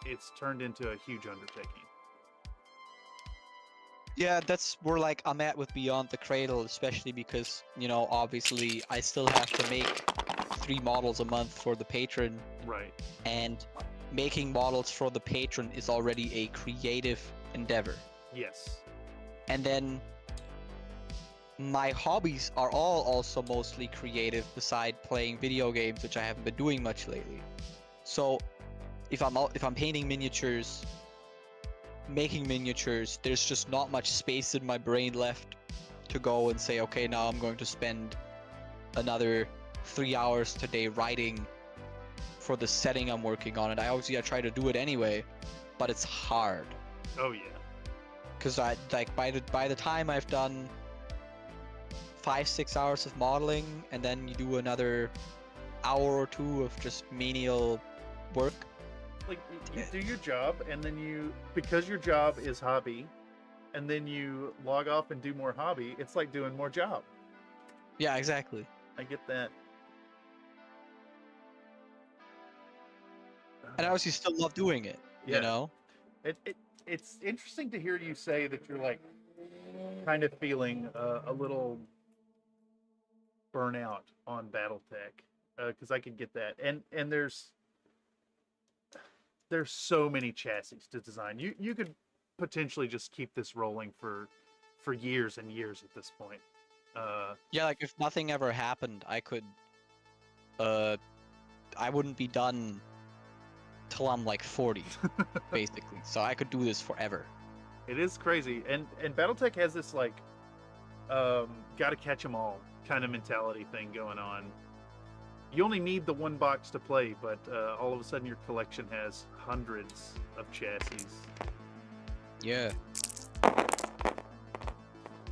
It's turned into a huge undertaking. Yeah, that's where like I'm at with Beyond the Cradle, especially because, you know, obviously I still have to make 3 models a month for the patron. Right. And making models for the patron is already a creative endeavor. Yes. And then my hobbies are all also mostly creative beside playing video games, which I haven't been doing much lately. So if I'm painting miniatures, making miniatures, there's just not much space in my brain left to go and say, okay, now I'm going to spend another 3 hours today writing for the setting I'm working on. And I try to do it anyway, but it's hard. Oh yeah. Because by the time I've done 5-6 hours of modeling, and then you do another hour or 2 of just menial work. Like, you do your job, and then because your job is hobby, and then you log off and do more hobby, it's like doing more job. Yeah, exactly. I get that. And I obviously still love doing it, yeah. You know? It's interesting to hear you say that you're like kind of feeling a little burnout on BattleTech, because I could get that. And there's so many chassis to design. You could potentially just keep this rolling for years and years at this point. Yeah, like if nothing ever happened, I could I wouldn't be done till I'm like 40 basically. So I could do this forever. It is crazy, and BattleTech has this like, gotta catch 'em all kind of mentality thing going on. You only need the one box to play, but all of a sudden your collection has hundreds of chassis. Yeah.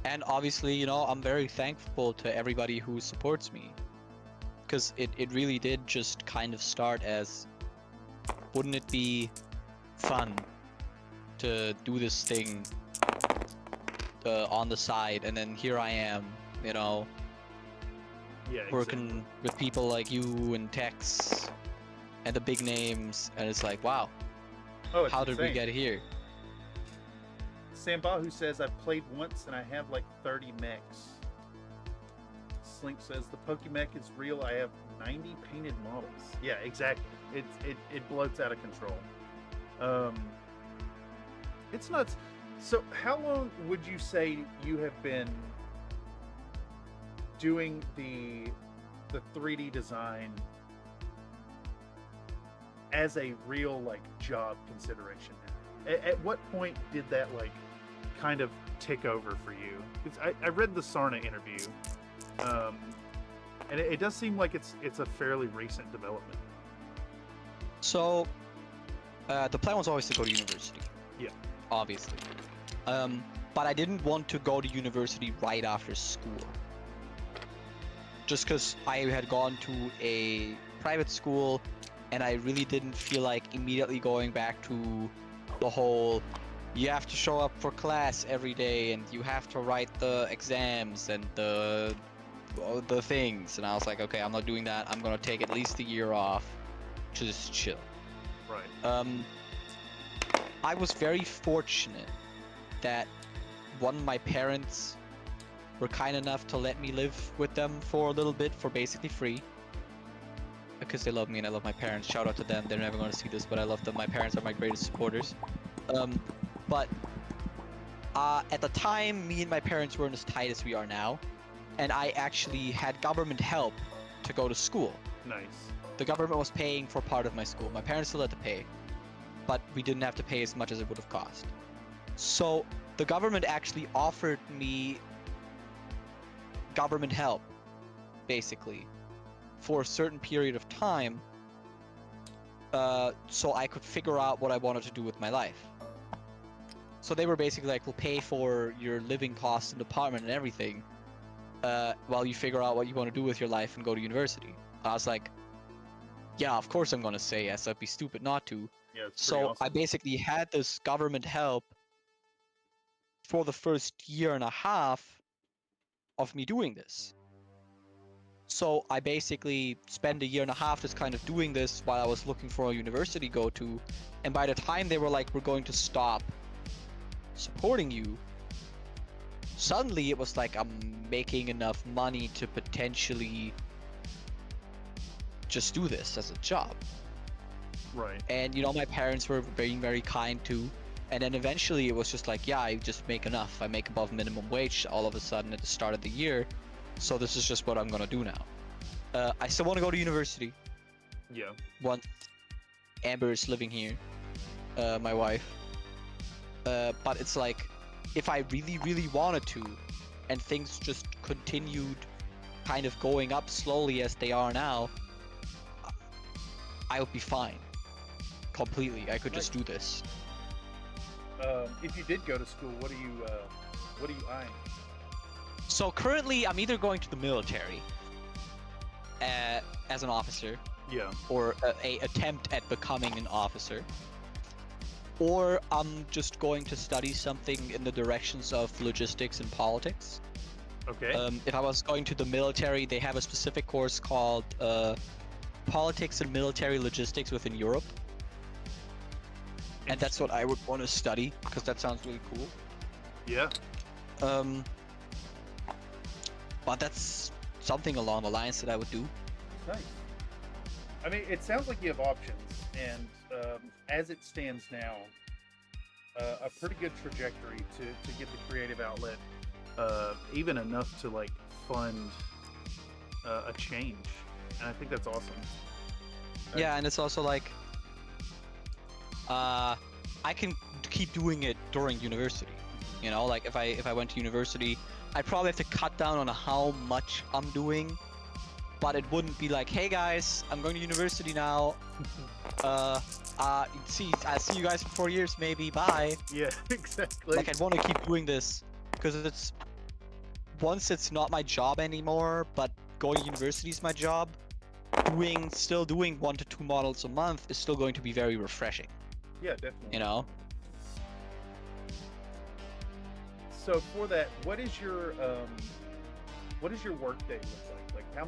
And obviously, you know, I'm very thankful to everybody who supports me. Because it really did just kind of start as, wouldn't it be fun to do this thing on the side, and then here I am, you know, working with people like you and Tex and the big names, and it's like, wow, how did we get here? Sambahu says, I've played once and I have like 30 mechs. Slink says, the Pokemech is real. I have 90 painted models. Yeah, exactly. It bloats out of control. It's nuts. So how long would you say you have been doing the 3D design as a real like job consideration now? At what point did that like kind of tick over for you? Because I read the Sarna interview, and it does seem like it's a fairly recent development. So the plan was always to go to university. Yeah. Obviously. But I didn't want to go to university right after school. Just because I had gone to a private school and I really didn't feel like immediately going back to the whole, you have to show up for class every day and you have to write the exams and the things. And I was like, okay, I'm not doing that. I'm gonna take at least a year off to just chill. Right. I was very fortunate that my parents were kind enough to let me live with them for a little bit for basically free. Because they love me and I love my parents. Shout out to them. They're never going to see this, but I love them. My parents are my greatest supporters. But at the time, me and my parents weren't as tight as we are now. And I actually had government help to go to school. Nice. The government was paying for part of my school. My parents still had to pay, but we didn't have to pay as much as it would have cost. So the government actually offered me government help, basically, for a certain period of time, so I could figure out what I wanted to do with my life. So they were basically like, we'll pay for your living costs and apartment and everything, while you figure out what you want to do with your life and go to university. I was like, yeah, of course I'm gonna say yes. I'd be stupid not to. Yeah, it's so awesome. I basically had this government help for the first year and a half of me doing this. So I basically spent a year and a half just kind of doing this while I was looking for a university to go to, and by the time they were like, we're going to stop supporting you, suddenly it was like I'm making enough money to potentially just do this as a job. Right. And you know, my parents were being very kind too. And then eventually it was just like, yeah, I just make enough. I make above minimum wage all of a sudden at the start of the year. So this is just what I'm gonna do now. I still want to go to university. Yeah. Once Amber is living here, my wife. But it's like, if I really, really wanted to, and things just continued kind of going up slowly as they are now, I would be fine. Completely. I could just do this. If you did go to school, what are you eyeing? So currently, I'm either going to the military as an officer, yeah, or a attempt at becoming an officer, or I'm just going to study something in the directions of logistics and politics. Okay. If I was going to the military, they have a specific course called Politics and Military Logistics within Europe. And that's what I would want to study, because that sounds really cool. Yeah. But that's something along the lines that I would do. Nice. I mean, it sounds like you have options, and as it stands now, a pretty good trajectory to get the creative outlet, even enough to like fund a change, and I think that's awesome. Yeah, and it's also like, I can keep doing it during university. You know, like if I went to university, I'd probably have to cut down on how much I'm doing, but it wouldn't be like, hey guys, I'm going to university now. I'll see you guys for 4 years maybe. Bye. Yeah, exactly. Like I'd want to keep doing this because once it's not my job anymore, but going to university is my job. Still doing 1 to 2 models a month is still going to be very refreshing. Yeah, definitely. You know. So for that, what is your work day look like? Like how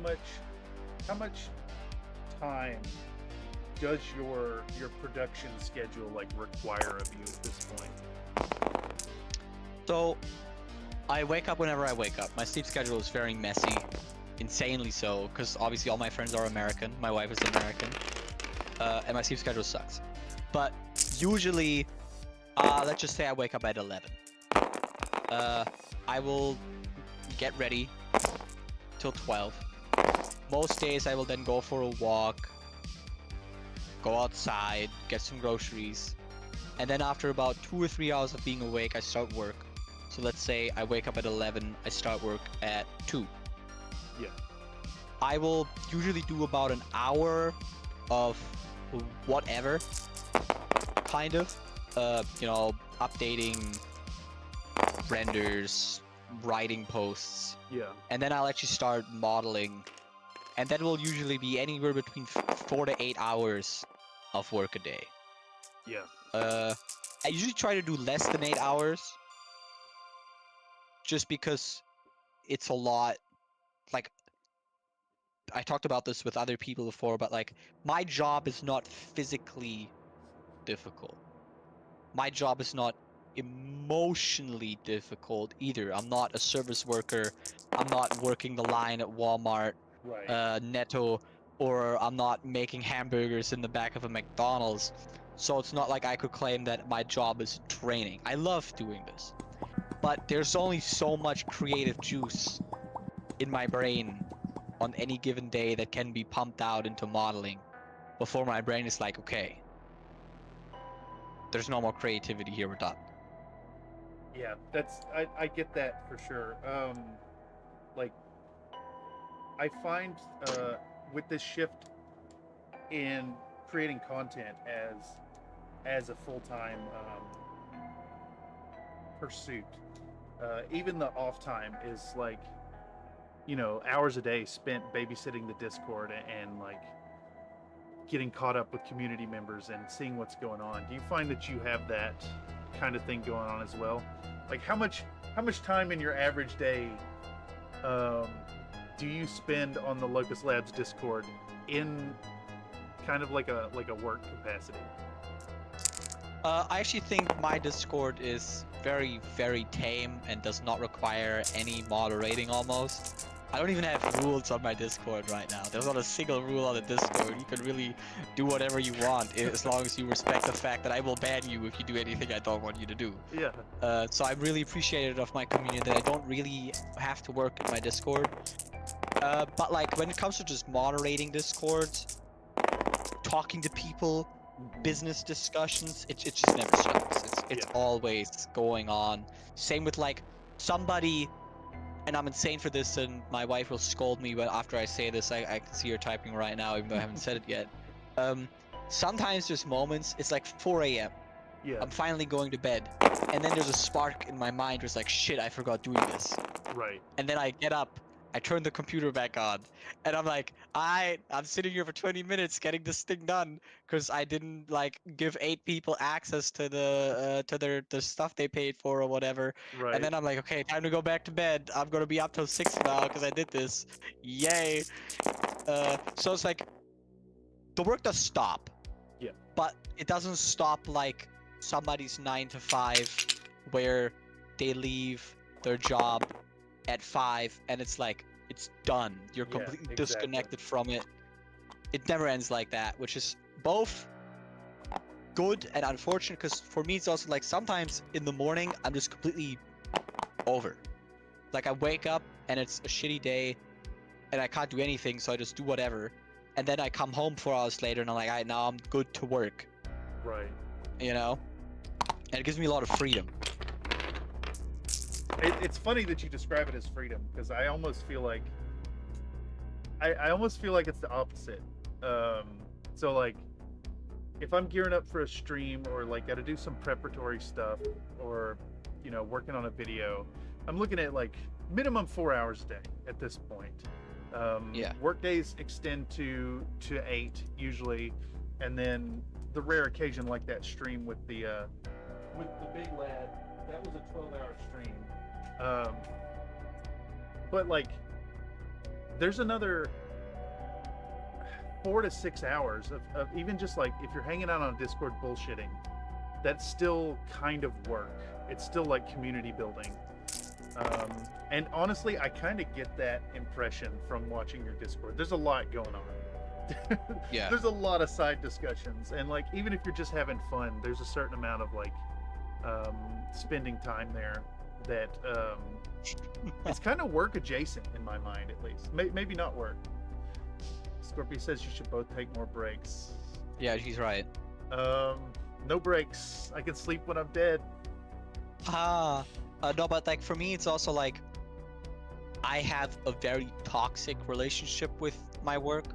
much time does your production schedule like require of you at this point? So I wake up whenever I wake up. My sleep schedule is very messy, insanely so, because obviously all my friends are American. My wife is American, and my sleep schedule sucks. But usually, let's just say I wake up at 11. I will get ready till 12. Most days I will then go for a walk, go outside, get some groceries, and then after about 2 or 3 hours of being awake, I start work. So let's say I wake up at 11, I start work at 2. Yeah. I will usually do about an hour of whatever, kind of, you know, updating renders, writing posts. Yeah. And then I'll actually start modeling, and that will usually be anywhere between 4 to 8 hours of work a day. Yeah. I usually try to do less than 8 hours, just because it's a lot. Like, I talked about this with other people before, but like, my job is not physically difficult. My job is not emotionally difficult either. I'm not a service worker. I'm not working the line at Walmart, Right. Netto, or I'm not making hamburgers in the back of a McDonald's. So it's not like I could claim that my job is draining. I love doing this, but there's only so much creative juice in my brain on any given day that can be pumped out into modeling before my brain is like, okay, there's no more creativity here, we're done. Yeah, I get that for sure. Like I find with this shift in creating content as a full-time pursuit, even the off time is like, you know, hours a day spent babysitting the Discord and like getting caught up with community members and seeing what's going on. Do you find that you have that kind of thing going on as well? Like how much time in your average day do you spend on the Locust Labs Discord in kind of like a work capacity? I actually think my Discord is very, very tame and does not require any moderating almost. I don't even have rules on my Discord right now. There's not a single rule on the Discord. You can really do whatever you want as long as you respect the fact that I will ban you if you do anything I don't want you to do. Yeah. So I'm really appreciative of my community that I don't really have to work in my Discord. But like when it comes to just moderating Discords, talking to people, business discussions, it just never stops. It's always going on. Same with like somebody, and I'm insane for this, and my wife will scold me, but after I say this, I can see her typing right now, even though I haven't said it yet. Sometimes there's moments, it's like 4 a.m. Yeah. I'm finally going to bed, and then there's a spark in my mind where it's like, shit, I forgot doing this. Right. And then I get up, I turn the computer back on, and I'm like, I'm sitting here for 20 minutes getting this thing done, because I didn't like give 8 people access to the stuff they paid for or whatever. Right. And then I'm like, okay, time to go back to bed. I'm gonna be up till 6 now because I did this. Yay. So it's like, the work does stop. Yeah. But it doesn't stop like somebody's 9 to 5 where they leave their job at 5 and it's like, it's done. You're completely disconnected from it. It never ends like that, which is both good and unfortunate, because for me it's also like sometimes in the morning I'm just completely over. Like I wake up and it's a shitty day and I can't do anything, so I just do whatever. And then I come home 4 hours later and I'm like, all right, now I'm good to work. Right. You know? And it gives me a lot of freedom. It's funny that you describe it as freedom, because I almost feel like I almost feel like it's the opposite. So like, if I'm gearing up for a stream, or like got to do some preparatory stuff, or you know, working on a video, I'm looking at like minimum 4 hours a day at this point. Yeah. Work days extend to 8 usually, and then the rare occasion like that stream with the big lad, that was a 12-hour stream. But like, there's another 4 to 6 hours of even just like, if you're hanging out on Discord bullshitting, that's still kind of work. It's still like community building. And honestly, I kind of get that impression from watching your Discord. There's a lot going on. Yeah. There's a lot of side discussions, and like, even if you're just having fun, there's a certain amount of like spending time there that it's kind of work adjacent in my mind, at least. Maybe not work. Scorpio says you should both take more breaks. Yeah, she's right. No breaks. I can sleep when I'm dead. No, but like for me, it's also like I have a very toxic relationship with my work.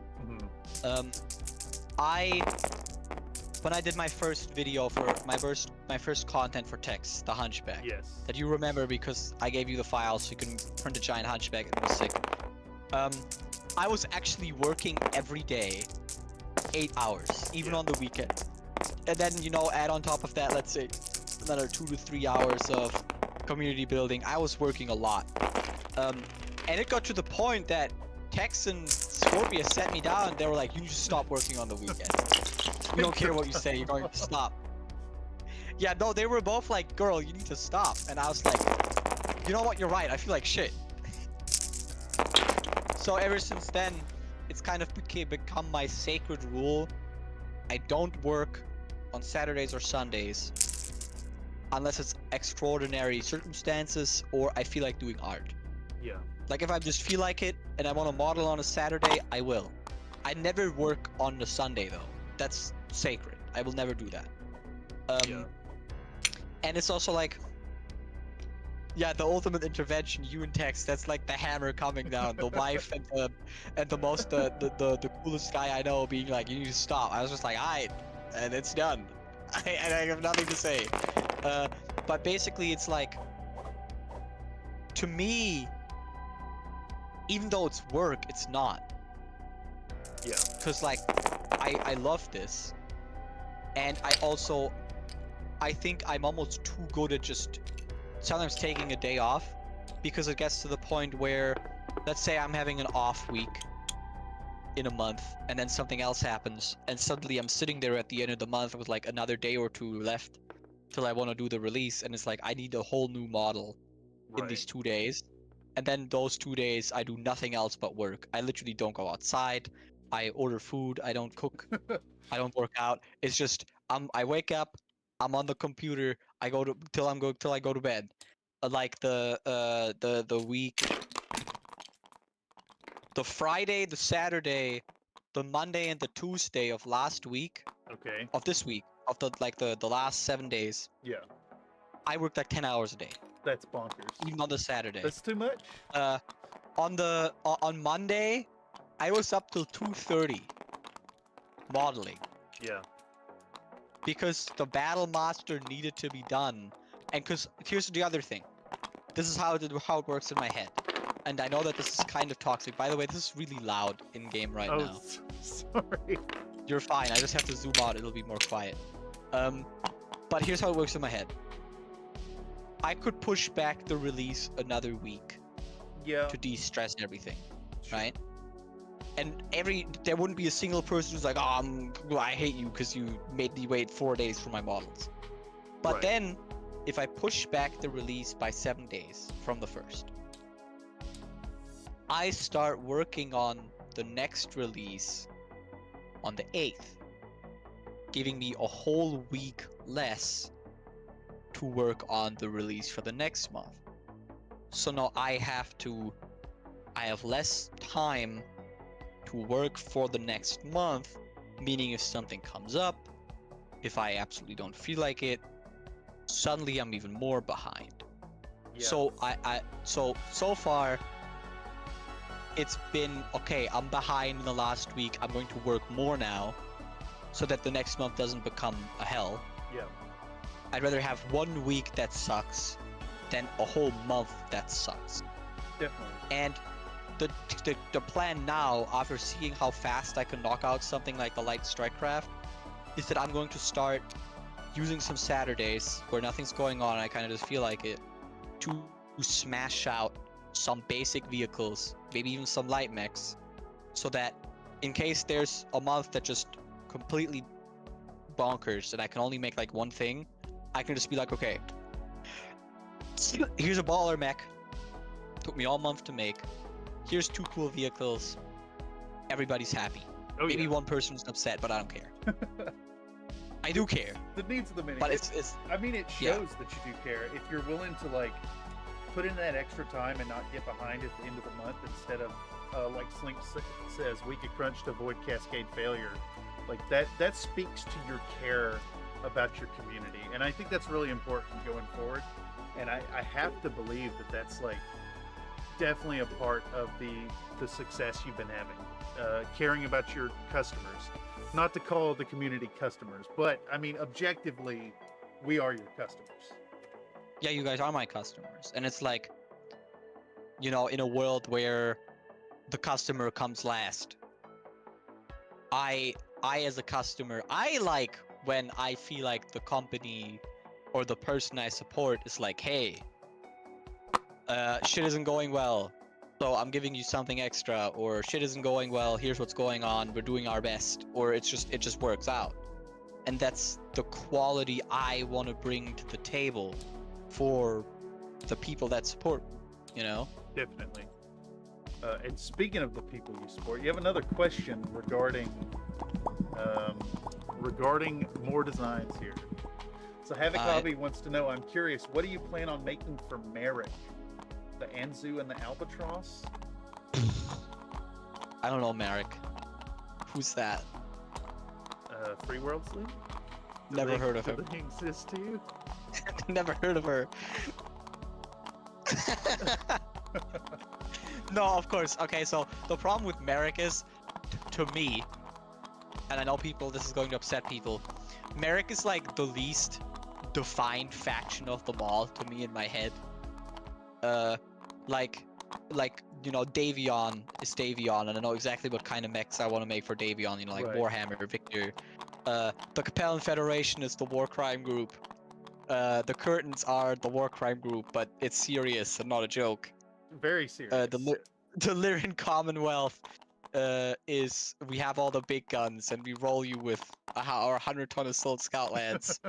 When I did my first video for my first content for text, the Hunchback. Yes. That you remember because I gave you the files so you can print a giant Hunchback. It was sick. I was actually working every day, 8 hours, even on the weekend. And then, you know, add on top of that, let's say, another 2 to 3 hours of community building. I was working a lot. And it got to the point that Tex and Scorpia sat me down. They were like, you need to stop working on the weekend. We don't care what you say, you're going to stop. Yeah, no, they were both like, girl, you need to stop. And I was like, you know what, you're right, I feel like shit. So ever since then, it's kind of become my sacred rule. I don't work on Saturdays or Sundays unless it's extraordinary circumstances or I feel like doing art. Yeah. Like if I just feel like it and I want to model on a Saturday, I will. I never work on a Sunday though. That's sacred. I will never do that. Yeah. And it's also like, yeah, the ultimate intervention, you and Tex, that's like the hammer coming down. The wife and the most the coolest guy I know being like, you need to stop. I was just like, alright, and it's done. And I have nothing to say. But basically it's like, to me, even though it's work, it's not. Yeah. Cause like, I love this. And I think I'm almost too good at just sometimes taking a day off, because it gets to the point where, let's say I'm having an off week in a month and then something else happens and suddenly I'm sitting there at the end of the month with like another day or 2 left till I want to do the release, and it's like I need a whole new model in these 2 days, and then those 2 days I do nothing else but work. I literally don't go outside, I order food, I don't cook, I don't work out. It's just I wake up, I'm on the computer, I go to till I go to bed. Like the week, the Friday, the Saturday, the Monday, and the Tuesday of last week. Okay. Of this week, of the last 7 days. Yeah. I worked like 10 hours a day. That's bonkers. Even on the Saturday. That's too much. On Monday, I was up till 2:30 modeling. Yeah. Because the battle master needed to be done, and because here's the other thing. This is how it works in my head, and I know that this is kind of toxic. By the way, this is really loud in game right now. Sorry. You're fine. I just have to zoom out. It'll be more quiet. But here's how it works in my head. I could push back the release another week. Yeah. To de-stress everything, right? And there wouldn't be a single person who's like, oh, I hate you because you made me wait 4 days for my models. But then, if I push back the release by 7 days from the first, I start working on the next release on the 8th, giving me a whole week less to work on the release for the next month. So now I have less time to work for the next month, meaning if something comes up, if I absolutely don't feel like it, suddenly I'm even more behind. Yeah. So so far it's been okay, I'm behind in the last week. I'm going to work more now so that the next month doesn't become a hell. Yeah. I'd rather have 1 week that sucks than a whole month that sucks. Definitely. And the plan now, after seeing how fast I can knock out something like the light StrikeCraft, is that I'm going to start using some Saturdays where nothing's going on and I kind of just feel like it, to smash out some basic vehicles, maybe even some light mechs, so that in case there's a month that just completely bonkers and I can only make like one thing, I can just be like, okay, here's a baller mech, took me all month to make, here's 2 cool vehicles, everybody's happy. Oh, Maybe yeah. one person's upset, but I don't care. I do care. The needs of the mini. But it's I mean, it shows that you do care if you're willing to like put in that extra time and not get behind at the end of the month instead of like Slink says, week of crunch to avoid cascade failure. Like that speaks to your care about your community, and I think that's really important going forward. And I have to believe that that's like definitely a part of the success you've been having, caring about your customers. Not to call the community customers, but I mean, objectively, we are your customers. Yeah, you guys are my customers. And it's like, you know, in a world where the customer comes last, I as a customer, I like when I feel like the company or the person I support is like, hey, shit isn't going well, so I'm giving you something extra, or shit isn't going well, here's what's going on, we're doing our best, or it just works out. And that's the quality I want to bring to the table for the people that support, you know? Definitely. And speaking of the people you support, you have another question regarding more designs here. So Havoc Hobby wants to know, I'm curious, what do you plan on making for Merrick? The Anzu and the Albatross? I don't know, Merrick. Who's that? Free World Sleep? Never heard of do him. they exist to you? Never heard of her. No, of course. Okay, so the problem with Merrick is, to me, and I know this is going to upset people, Merrick is like the least defined faction of them all to me in my head. Like you know, Davion is Davion, and I know exactly what kind of mechs I want to make for Davion. You know, like Right. Warhammer, Victor. The Capellan Federation is the war crime group. The Curtains are the war crime group, but it's serious and not a joke. Very serious. The Lyran Commonwealth is, we have all the big guns and we roll you with our 100-ton assault scout lads.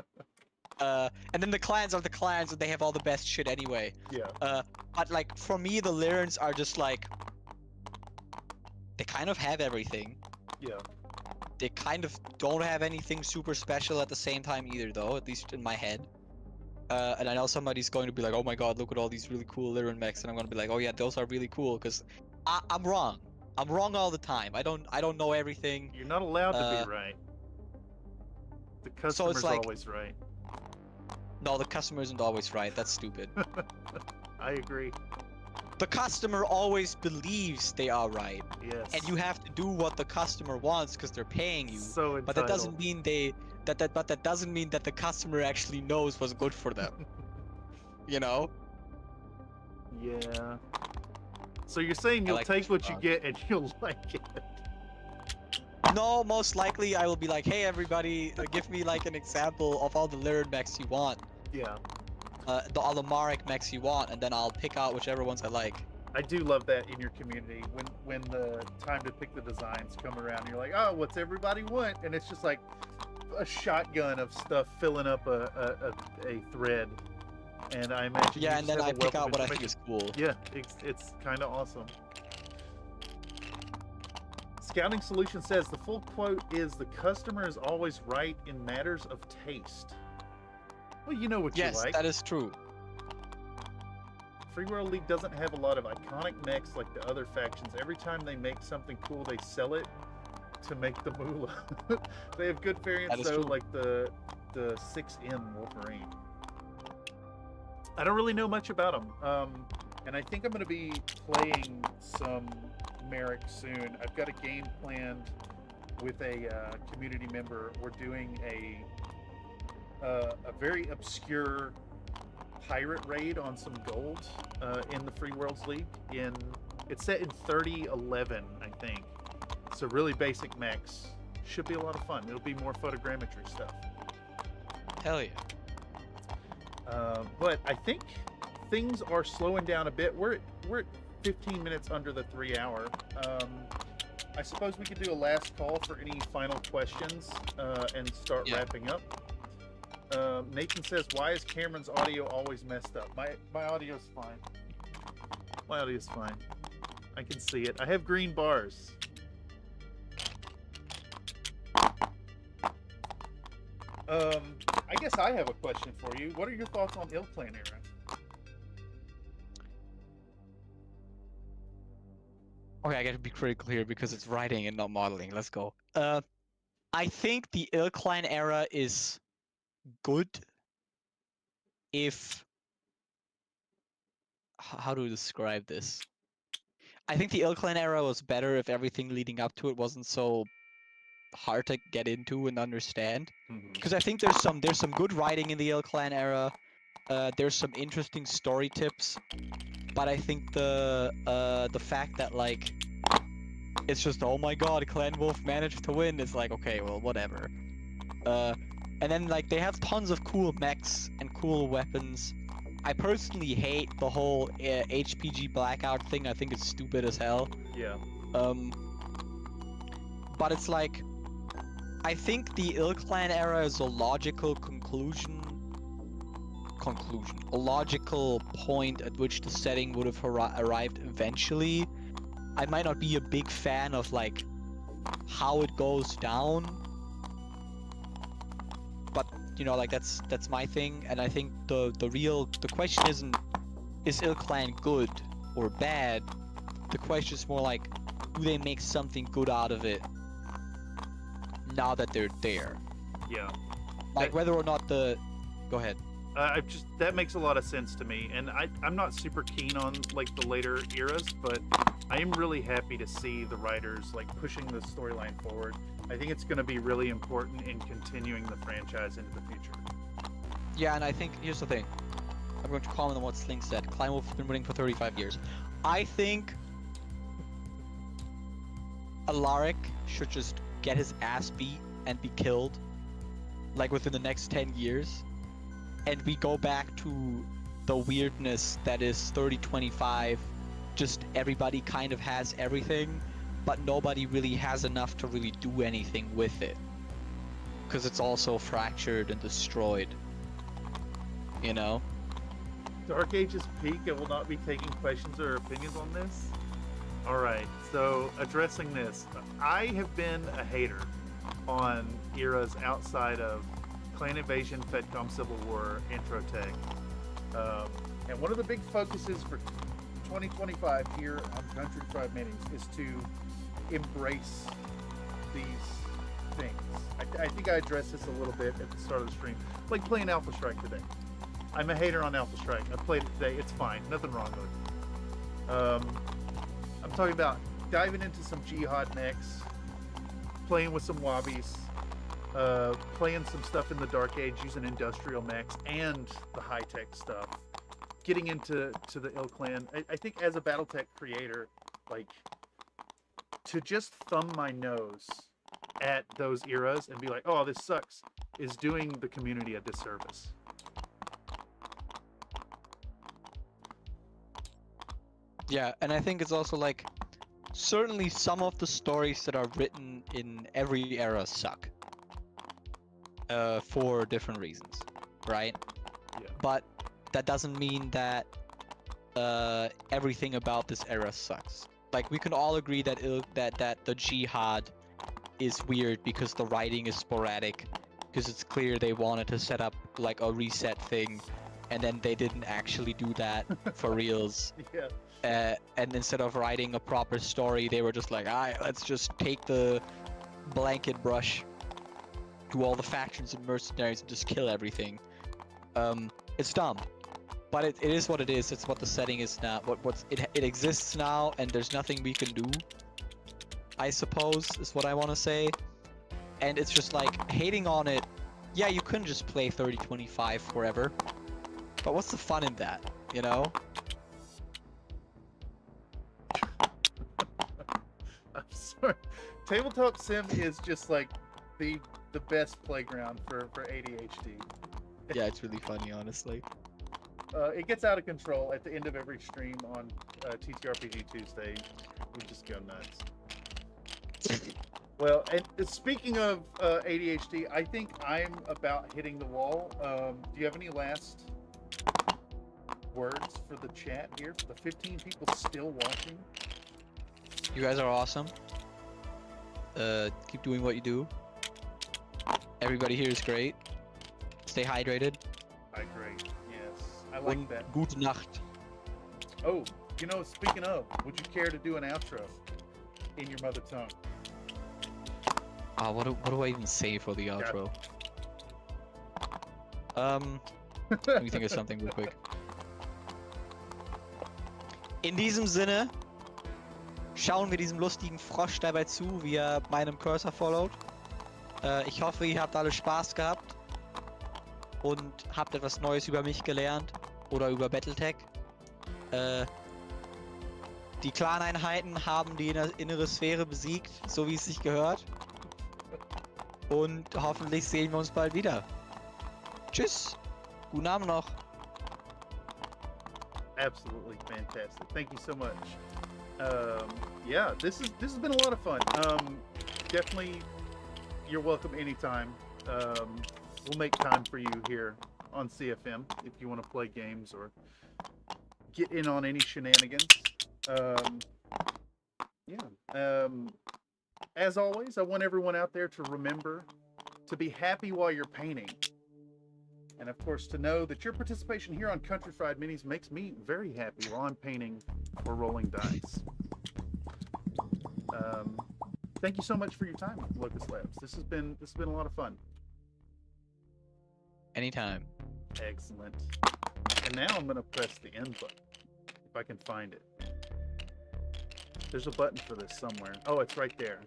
And then the clans are the clans and they have all the best shit anyway. Yeah. But like for me, the Lyrans are just like, they kind of have everything. Yeah. They kind of don't have anything super special at the same time either, though, at least in my head. And I know somebody's going to be like, oh my god, look at all these really cool Lyran mechs, and I'm going to be like, oh yeah, those are really cool, because I'm wrong. I'm wrong all the time. I don't know everything. You're not allowed to be right. The customer's like, always right. No, the customer isn't always right. That's stupid. I agree. The customer always believes they are right. Yes. And you have to do what the customer wants because they're paying you. So entitled. But that doesn't mean that doesn't mean that the customer actually knows what's good for them. You know? Yeah. So you're saying you'll take what you get and you'll like it? No, most likely I will be like, hey everybody, give me like an example of all the Lyran mechs you want. Yeah. All the Marek mechs you want, and then I'll pick out whichever ones I like. I do love that in your community when the time to pick the designs come around. You're like, oh, what's everybody want? And it's just like a shotgun of stuff filling up a thread. And I imagine. Yeah, and then I pick out what I think is cool. Yeah, it's kind of awesome. Scouting Solution says the full quote is, "The customer is always right in matters of taste." Well, you know what you like. Yes, that is true. Free World League doesn't have a lot of iconic mechs like the other factions. Every time they make something cool, they sell it to make the moolah. They have good variants though, like the 6M Wolverine. I don't really know much about them. And I think I'm going to be playing some Merrick soon. I've got a game planned with a community member. We're doing a very obscure pirate raid on some gold in the Free Worlds League. It's set in 3011, I think. So really basic mechs. Should be a lot of fun. It'll be more photogrammetry stuff. Hell yeah. But I think things are slowing down a bit. We're at 15 minutes under the 3 hour. I suppose we could do a last call for any final questions and start wrapping up. Nathan says, "Why is Cameron's audio always messed up?" My audio's fine. My audio's fine. I can see it. I have green bars. I guess I have a question for you. What are your thoughts on Ill Clan era? Okay, I gotta be critical here because it's writing and not modeling. Let's go. I think the Ill Clan era is good if... How do we describe this? I think the Ill Clan era was better if everything leading up to it wasn't so hard to get into and understand. Because I think there's some good writing in the Ill Clan era. There's some interesting story tips, but I think the fact that like it's just, oh my god, Clan Wolf managed to win, is like, okay, well, whatever. And then like they have tons of cool mechs and cool weapons. I personally hate the whole HPG blackout thing. I think it's stupid as hell. Yeah. But it's like, I think the Ill Clan era is a logical conclusion, a logical point at which the setting would have arrived eventually. I might not be a big fan of like how it goes down, but you know, like that's my thing. And I think the question isn't, is Ill Clan good or bad? The question is more like, do they make something good out of it now that they're there? Yeah. Like whether or not the... Go ahead. That makes a lot of sense to me, and I'm not super keen on like the later eras, but I am really happy to see the writers like pushing the storyline forward. I think it's going to be really important in continuing the franchise into the future. Yeah, and I think here's the thing. I'm going to comment on what Sling said. Clan Wolf has been winning for 35 years. I think Alaric should just get his ass beat and be killed like within the next 10 years. And we go back to the weirdness that is 3025. Just everybody kind of has everything, but nobody really has enough to really do anything with it. Because it's also fractured and destroyed. You know? Dark Ages peak. I will not be taking questions or opinions on this. Alright, so addressing this. I have been a hater on eras outside of Clan Invasion, FedCom Civil War, Intro Tech. And one of the big focuses for 2025 here on Country Fried Minis is to embrace these things. I think I addressed this a little bit at the start of the stream. Like playing Alpha Strike today. I'm a hater on Alpha Strike. I played it today. It's fine. Nothing wrong with it. I'm talking about diving into some Jihad mechs, playing with some Wobbies, playing some stuff in the Dark Age using industrial mechs and the high-tech stuff. Getting into the Ill Clan. I think as a Battletech creator, like, to just thumb my nose at those eras and be like, oh, this sucks, is doing the community a disservice. Yeah, and I think it's also like, certainly some of the stories that are written in every era suck. For different reasons, right? Yeah. But that doesn't mean that everything about this era sucks. Like, we can all agree that that the Jihad is weird because the writing is sporadic, because it's clear they wanted to set up like a reset thing, and then they didn't actually do that for reals. Yeah. And instead of writing a proper story, they were just like, alright, let's just take the blanket brush to all the factions and mercenaries and just kill everything. It's dumb. But it is what it is. It's what the setting is now. It exists now, and there's nothing we can do. I suppose is what I want to say. And it's just like hating on it. Yeah, you couldn't just play 30-25 forever. But what's the fun in that? You know? I'm sorry. Tabletop Sim is just like the best playground for ADHD. Yeah, it's really funny, honestly. It gets out of control at the end of every stream on TTRPG Tuesday. We just go nuts. Well, and speaking of ADHD, I think I'm about hitting the wall. Do you have any last words for the chat here? For the 15 people still watching? You guys are awesome. Keep doing what you do. Everybody here is great. Stay hydrated. Hydrate, yes. I like that. Gute Nacht. Oh, you know, speaking of, would you care to do an outro in your mother tongue? What do I even say for the outro? Let me think of something real quick. In diesem Sinne schauen wir diesem lustigen Frosch dabei zu, wie er meinem Cursor followt. Ich hoffe, ihr habt alle Spaß gehabt und habt etwas Neues über mich gelernt oder über Battletech. Die Clan-Einheiten haben die innere Sphäre besiegt, so wie es sich gehört. Und hoffentlich sehen wir uns bald wieder. Tschüss. Guten Abend noch. Absolutely fantastic. Thank you so much. Yeah, this has been a lot of fun. Definitely, you're welcome anytime. We'll make time for you here on CFM if you want to play games or get in on any shenanigans. As always, I want everyone out there to remember to be happy while you're painting. And of course, to know that your participation here on Country Fried Minis makes me very happy while I'm painting or rolling dice. Thank you so much for your time, Locust Labs. This has been a lot of fun. Anytime. Excellent. And now I'm gonna press the end button if I can find it. There's a button for this somewhere. Oh, it's right there.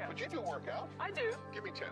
Would you do a workout? I do. Give me 10.